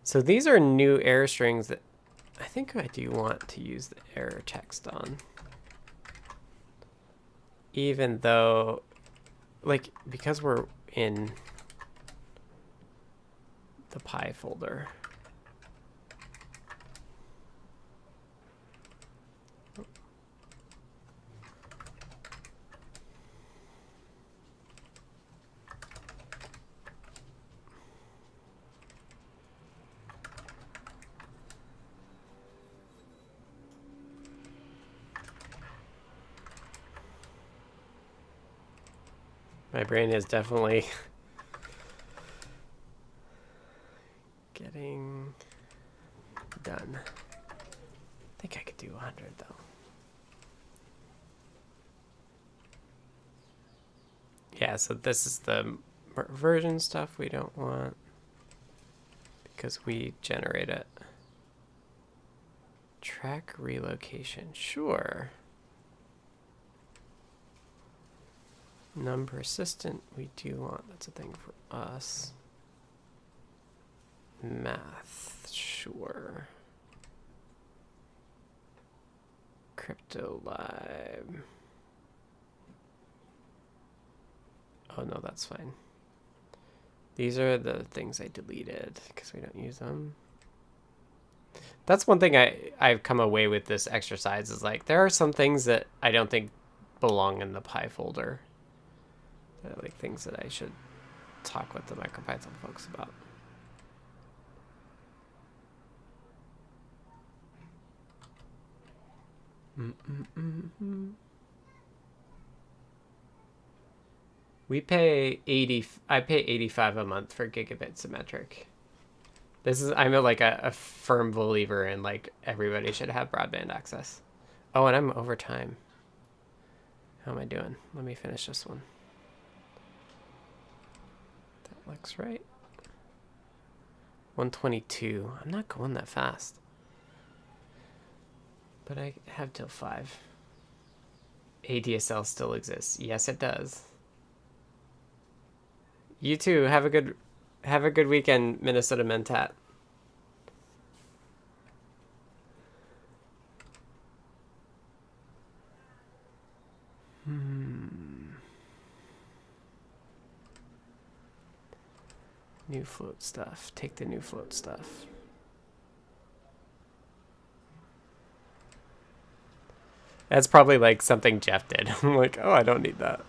So these are new error strings that I think I do want to use the error text on. Even though, like, because we're in the Pi folder. My brain is definitely getting done. I think I could do 100 though. Yeah, so this is the version stuff we don't want because we generate it. Track relocation, sure. Num persistent, we do want, that's a thing for us. Math, sure. Crypto lib. Oh no, that's fine. These are the things I deleted because we don't use them. That's one thing I've come away with this exercise is like, there are some things that I don't think belong in the Pi folder. Like things that I should talk with the Micropython folks about. We pay 80. I pay 85 a month for gigabit symmetric. This is, I'm like a firm believer in like everybody should have broadband access. Oh, and I'm over time. How am I doing? Let me finish this one. That looks right. 122. I'm not going that fast. But I have till 5. ADSL still exists. Yes, it does. You too. Have a good weekend, Minnesota Mentat. New float stuff. Take the new float stuff. That's probably like something Jeff did. I'm like, oh, I don't need that.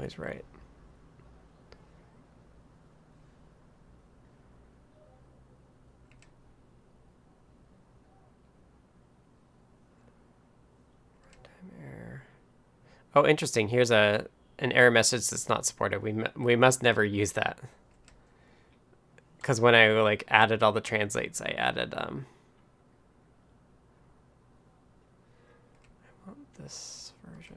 always right. Runtime error. Oh, interesting. Here's an error message that's not supported. We must never use that. Because when I like added all the translates, I added I want this version.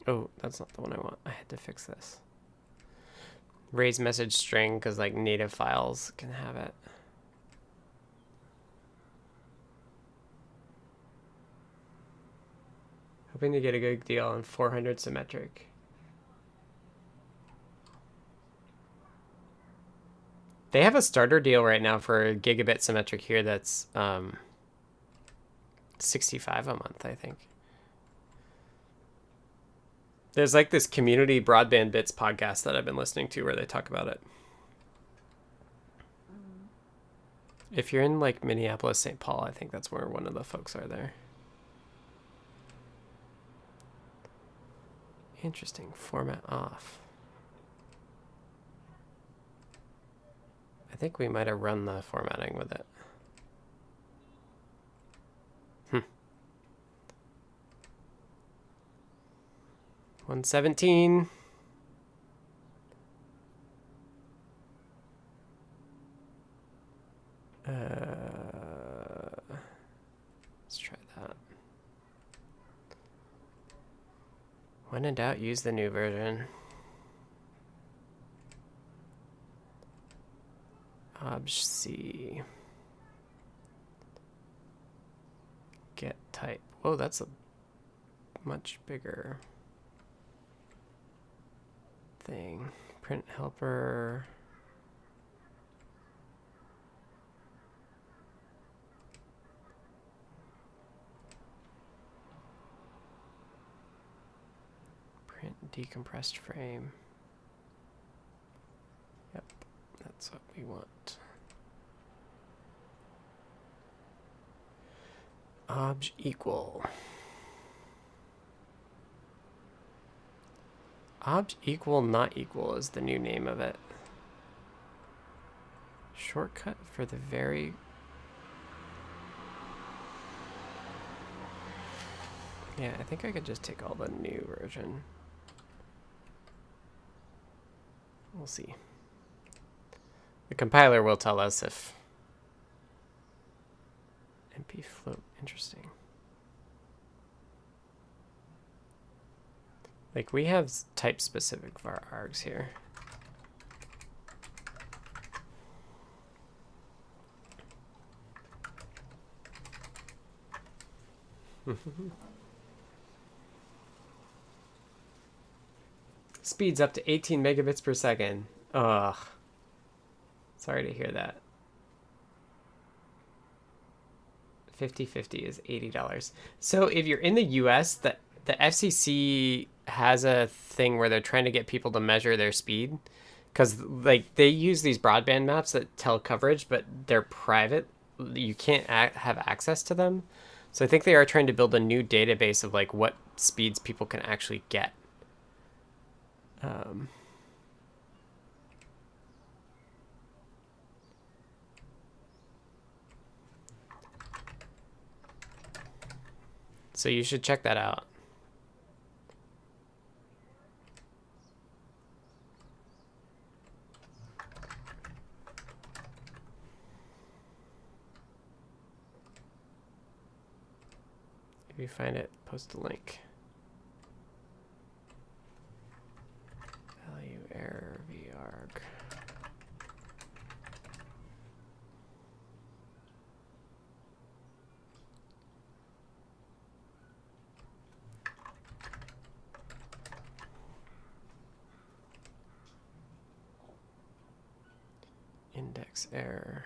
Oh, that's not the one I want. I had to fix this. Raise message string because like native files can have it. Hoping to get a good deal on 400 symmetric. They have a starter deal right now for gigabit symmetric here that's $65 a month, I think. There's like this community broadband bits podcast that I've been listening to where they talk about it. If you're in like Minneapolis, St. Paul, I think that's where one of the folks are there. Interesting. Format off. I think we might have run the formatting with it. 117. Let's try that. When in doubt, use the new version. Obj.c. Get type. Whoa, that's a much bigger thing. Print helper. Print decompressed frame. Yep, that's what we want. Obj equal. Obj equal not equal is the new name of it. Shortcut for the very... Yeah, I think I could just take all the new version. We'll see. The compiler will tell us if MP float, interesting. Like we have type specific var args here. Speeds up to 18 megabits per second. Ugh. Sorry to hear that. 50/50 is $80. So if you're in the US, the FCC has a thing where they're trying to get people to measure their speed, because like they use these broadband maps that tell coverage, but they're private. You can't have access to them. So I think they are trying to build a new database of like what speeds people can actually get. So you should check that out. If you find it, post a link. Value error varg. Index error.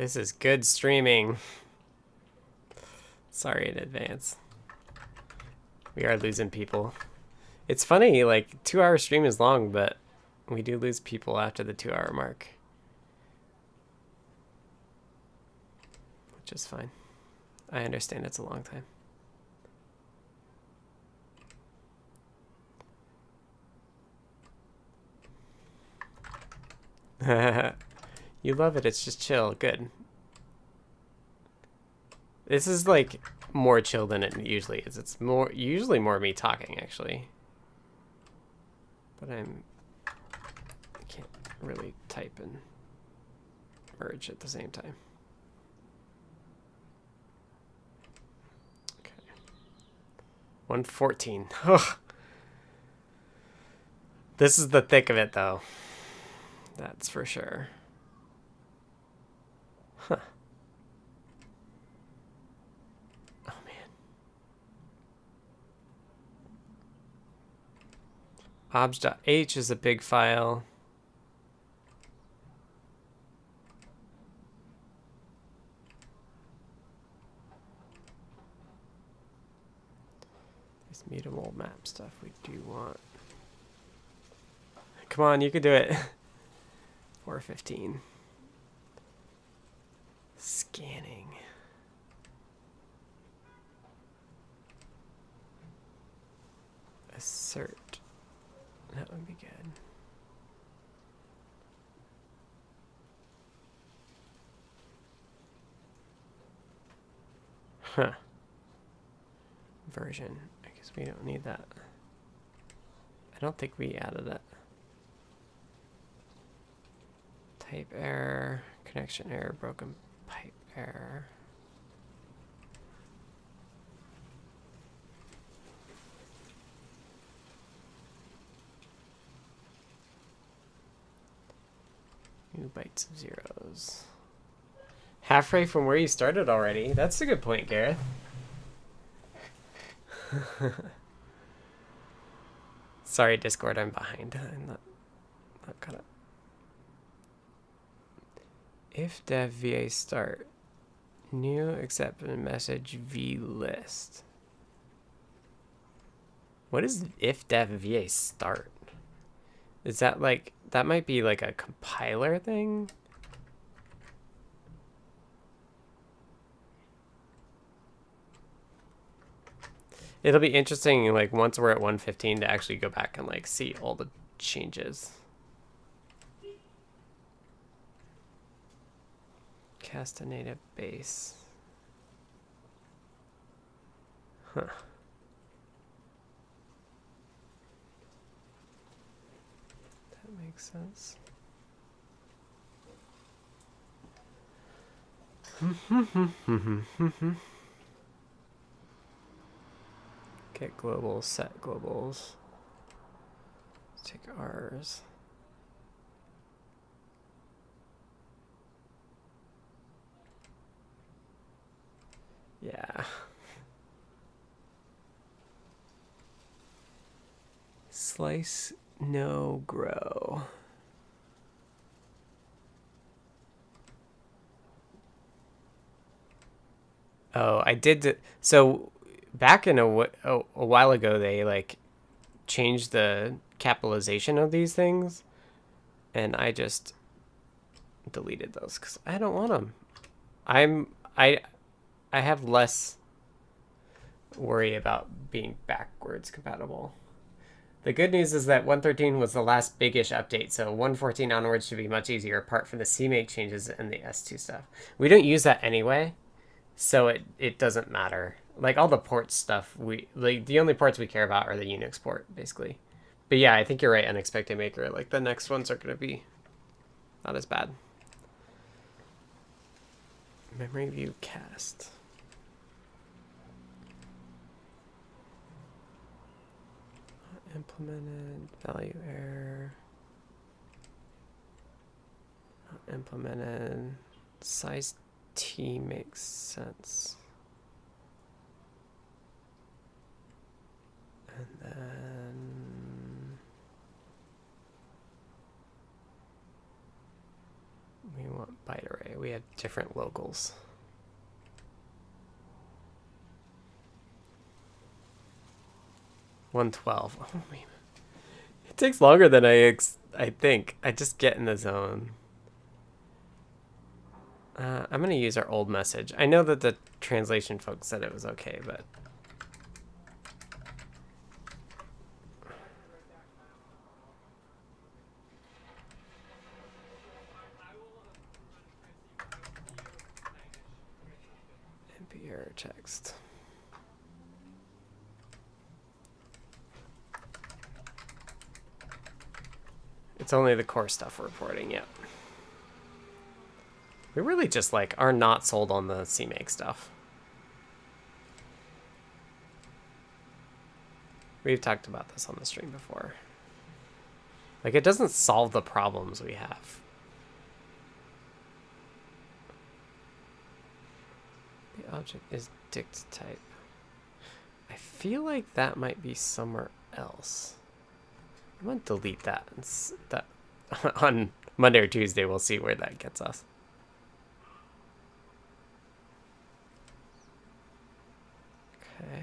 This is good streaming. Sorry in advance. We are losing people. It's funny, like 2-hour stream is long, but we do lose people after the 2-hour mark. Which is fine. I understand it's a long time. You love it, it's just chill. Good. This is like more chill than it usually is. It's usually more me talking, actually. But I can't really type and merge at the same time. Okay. 114. This is the thick of it, though. That's for sure. Huh. Oh, man. Obj.h is a big file. This mutable map stuff we do want. Come on, you can do it. 415. Scanning. Assert. That would be good. Huh. Version. I guess we don't need that. I don't think we added that. Type error, connection error, broken pipe error. New bytes of zeros. Halfway from where you started already. That's a good point, Gareth. Sorry, Discord, I'm behind. I'm not caught up. If dev va start, new accepted message v list. What is if dev va start? Is that like, that might be like a compiler thing? It'll be interesting, like once we're at 115, to actually go back and like see all the changes. Cast a native base. Huh. That makes sense. Get globals, set globals. Let's take ours. Yeah. Slice, no grow. Oh, I did. So back in a while ago, they like changed the capitalization of these things, and I just deleted those because I don't want them. I have less worry about being backwards compatible. The good news is that 113 was the last big-ish update, so 114 onwards should be much easier apart from the CMake changes and the S2 stuff. We don't use that anyway, so it doesn't matter. Like all the port stuff, the only ports we care about are the Unix port, basically. But yeah, I think you're right, Unexpected Maker. Like the next ones are going to be not as bad. Memory view cast. Implemented, value error. Not implemented. Size T makes sense. And then we want byte array. we have different locals. $112. Oh, man. It takes longer than I think. I just get in the zone. I'm going to use our old message. I know that the translation folks said it was okay, but... NPR text. It's only the core stuff we're reporting, yet. We really just are not sold on the CMake stuff. We've talked about this on the stream before. It doesn't solve the problems we have. The object is dict type. I feel like that might be somewhere else. I'm going to delete that. That on Monday or Tuesday, we'll see where that gets us. Okay.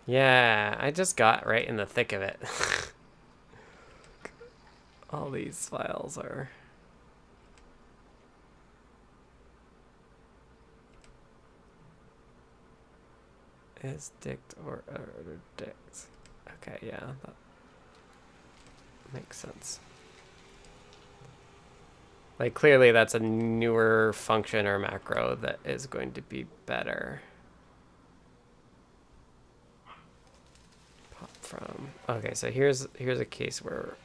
Yeah, I just got right in the thick of it. All these files are... Is dict or dict? Okay, yeah, that makes sense. Clearly that's a newer function or macro that is going to be better. Pop from. Okay, so here's a case where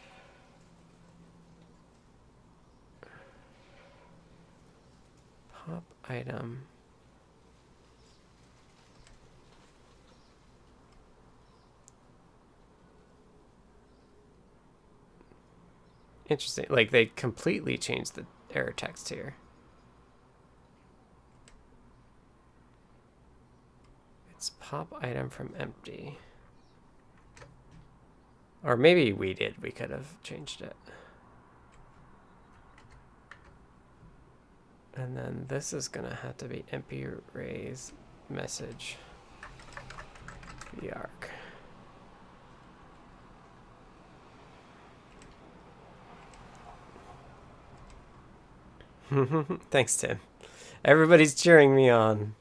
pop item. Interesting. They completely changed the error text here. It's pop item from empty. Or maybe we did. We could have changed it. And then this is going to have to be MP raise message yark. Thanks, Tim. Everybody's cheering me on.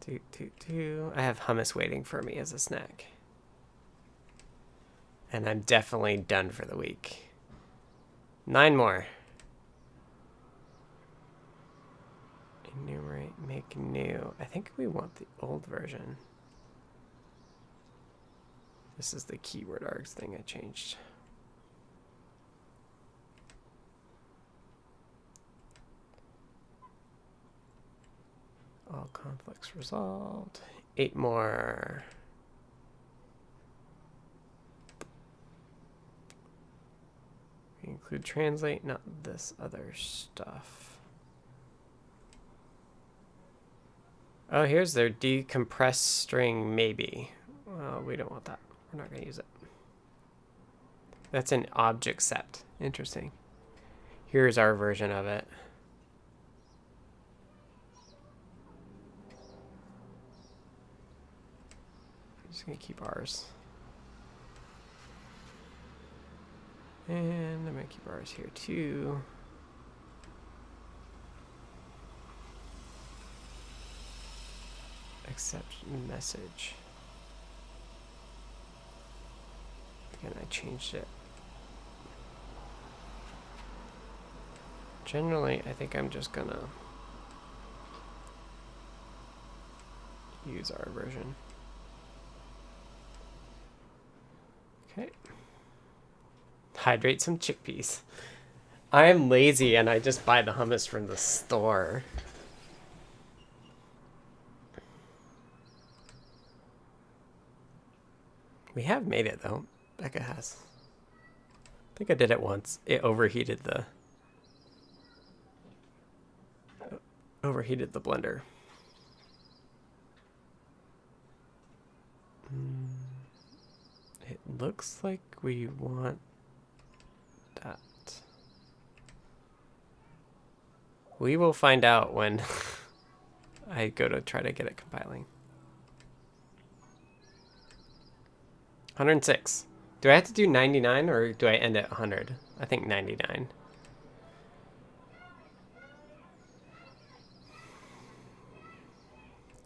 I have hummus waiting for me as a snack. And I'm definitely done for the week. 9 more. Enumerate, make new. I think we want the old version. This is the keyword args thing I changed. All conflicts resolved. 8 more. We include translate, not this other stuff. Oh, here's their decompressed string maybe. Well, we don't want that. We're not going to use it. That's an object-cept. Interesting. Here's our version of it. Just gonna keep ours. And I'm gonna keep ours here too. Exception message. Again, I changed it. Generally, I think I'm just gonna use our version. Okay. Hydrate some chickpeas. I am lazy and I just buy the hummus from the store. We have made it though. Becca has. I think I did it once. It overheated the blender. It looks like we want We will find out when I go to try to get it compiling. 106. Do I have to do 99 or do I end at 100? I think 99.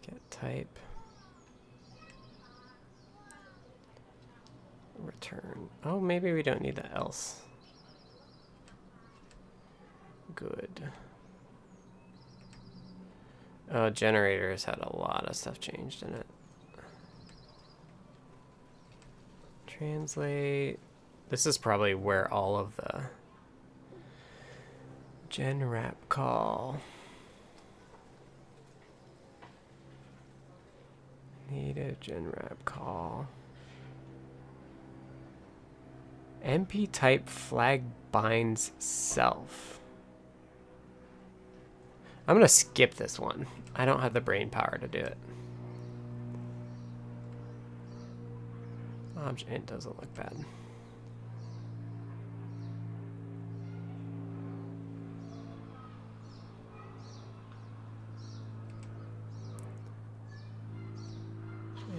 Get type. Return. Oh, maybe we don't need that else. Good. Oh, generators had a lot of stuff changed in it. Translate. This is probably where all of the genwrap call. Need a genwrap call. MP type flag binds self. I'm gonna skip this one. I don't have the brain power to do it. Object doesn't look bad.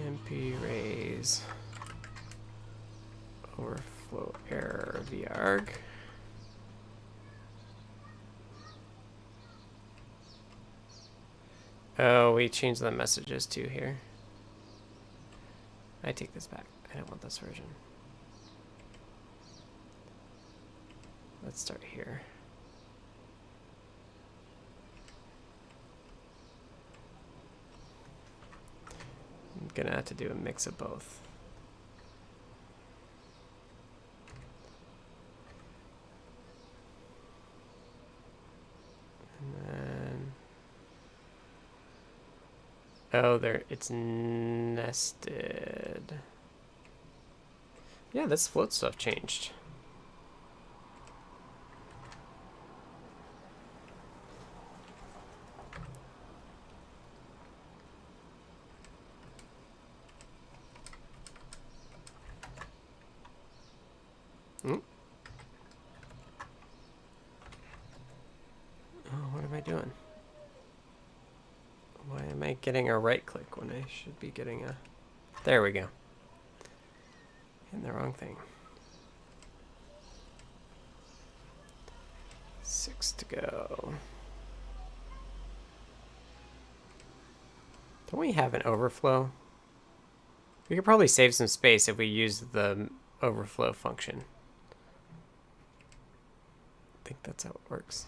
MP raise overflow error varg. Oh, we changed the messages too here. I take this back. I don't want this version. Let's start here. I'm gonna have to do a mix of both. And then, oh, there, it's nested. Yeah, this float stuff changed. Oh, what am I doing? Why am I getting a right click when I should be getting a... There we go. Hitting the wrong thing. 6 to go. Don't we have an overflow? We could probably save some space if we use the overflow function. I think that's how it works.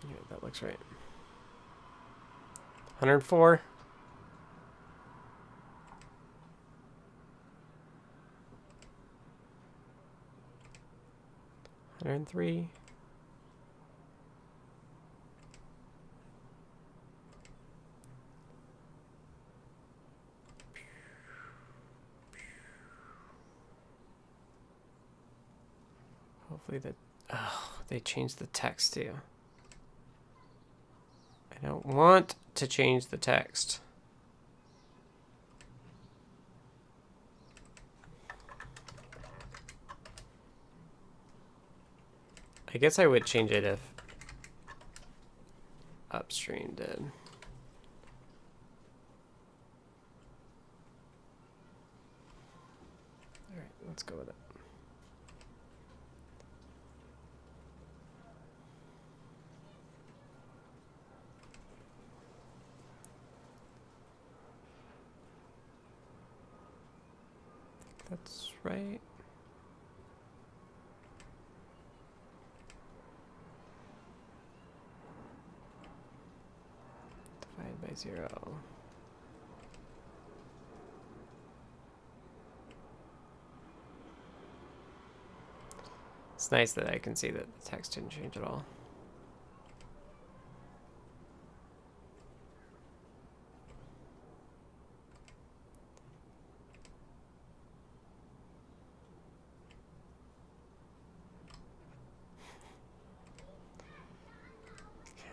Yeah, that looks right. 104. 103. Hopefully that... Oh, they changed the text too. I don't want to change the text. I guess I would change it if upstream did. All right, let's go with it. That's right. Divide by 0. It's nice that I can see that the text didn't change at all.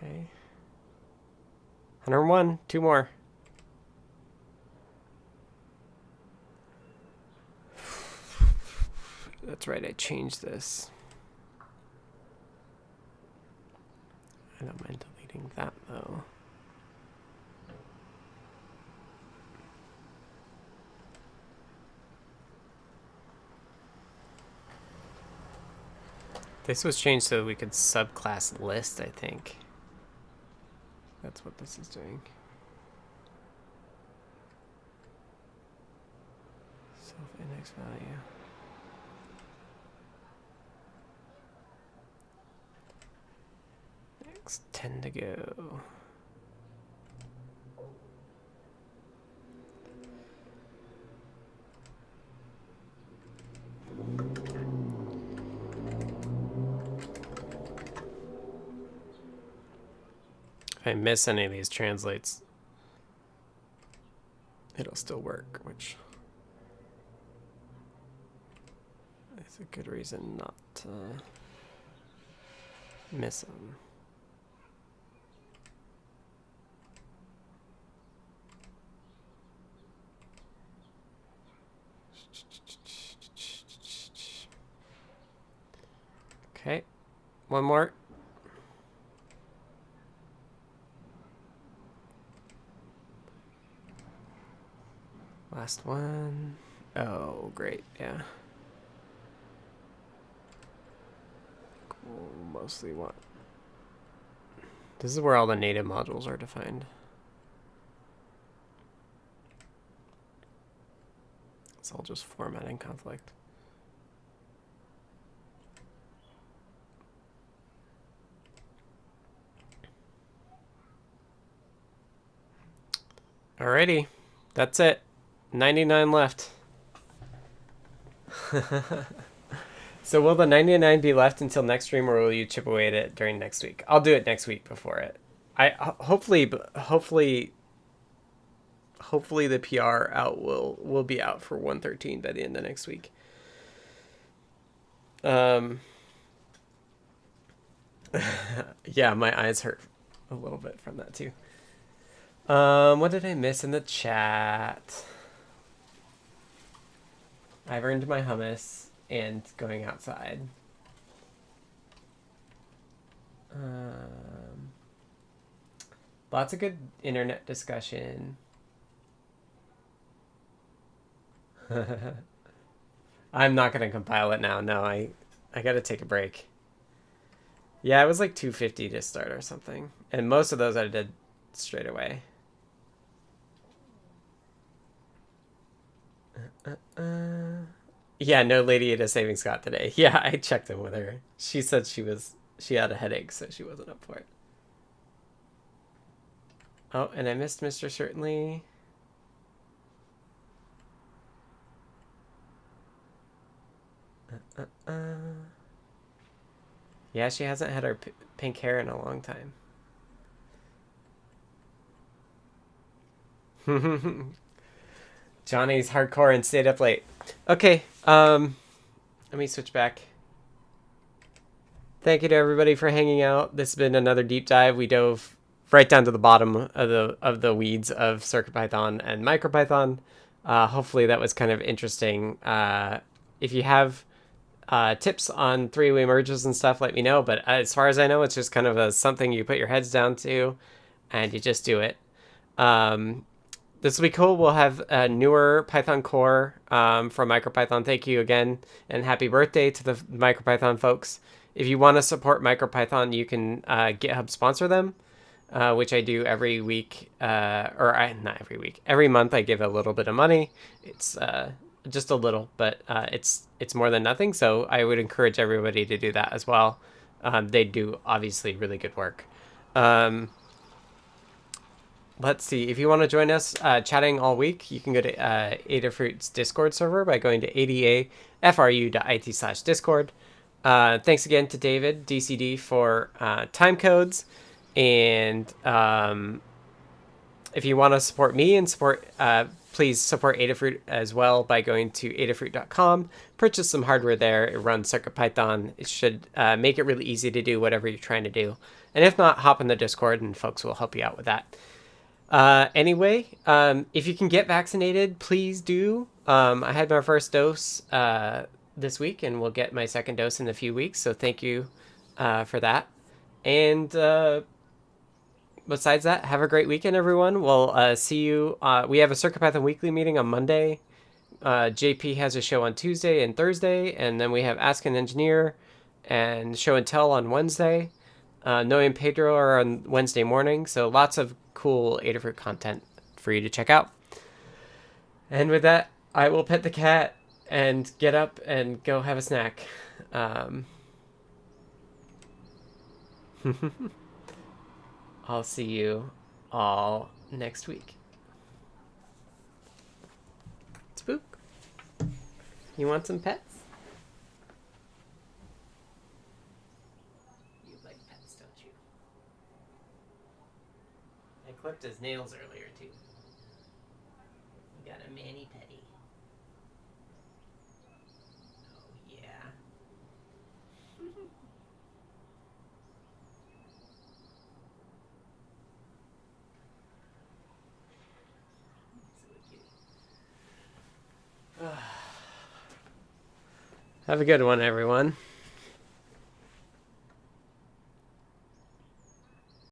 Okay. 101, 2 more. that's right. I changed this. I don't mind deleting that though. This was changed so we could subclass list, I think. That's what this is doing. Self-index value. Next 10 to go. If I miss any of these translates, it'll still work, which is a good reason not to miss them. Okay, one more. Last one. Oh, great, yeah. We'll mostly want... This is where all the native modules are defined. It's all just formatting conflict. Alrighty, that's it. 99 left. So will the 99 be left until next stream, or will you chip away at it during next week? I'll do it next week before it. Hopefully the PR out will be out for 113 by the end of next week. Yeah, my eyes hurt a little bit from that too. What did I miss in the chat? I've earned my hummus and going outside. Lots of good internet discussion. I'm not gonna compile it now. No, I gotta take a break. Yeah, it was like 250 to start or something, and most of those I did straight away. Yeah, no lady at a savings got today. Yeah, I checked in with her. She said she had a headache, so she wasn't up for it. Oh, and I missed Mr. Certainly. Yeah, she hasn't had her pink hair in a long time. Johnny's hardcore and stayed up late. Okay, let me switch back. Thank you to everybody for hanging out. This has been another deep dive. We dove right down to the bottom of the weeds of CircuitPython and Micropython. Hopefully that was kind of interesting. If you have tips on three-way merges and stuff, let me know. But as far as I know, it's just kind of something you put your heads down to, and you just do it. This will be cool. We'll have a newer Python core from Micropython. Thank you again, and happy birthday to the Micropython folks. If you want to support Micropython, you can GitHub sponsor them, which I do every week, not every week. Every month I give a little bit of money. It's just a little, but it's more than nothing. So I would encourage everybody to do that as well. They do obviously really good work. Let's see. If you want to join us chatting all week, you can go to Adafruit's Discord server by going to adafru.it/discord. Thanks again to David, DCD, for time codes. And if you want to support me and support, please support Adafruit as well by going to adafruit.com. Purchase some hardware there. It runs CircuitPython. It should make it really easy to do whatever you're trying to do. And if not, hop in the Discord and folks will help you out with that. Anyway, if you can get vaccinated, please do. I had my first dose this week, and we'll get my second dose in a few weeks. So thank you for that. And besides that, have a great weekend, everyone. We'll see you. We have a CircuitPython weekly meeting on Monday. JP has a show on Tuesday and Thursday, and then we have Ask an Engineer and Show and Tell on Wednesday. Noe and Pedro are on Wednesday morning, so lots of cool Adafruit content for you to check out. And with that, I will pet the cat and get up and go have a snack. I'll see you all next week. Spook. You want some pets? You like pets, don't you? I clipped his nails earlier, too. We got a mani-pedi. Oh, yeah. Have a good one, everyone.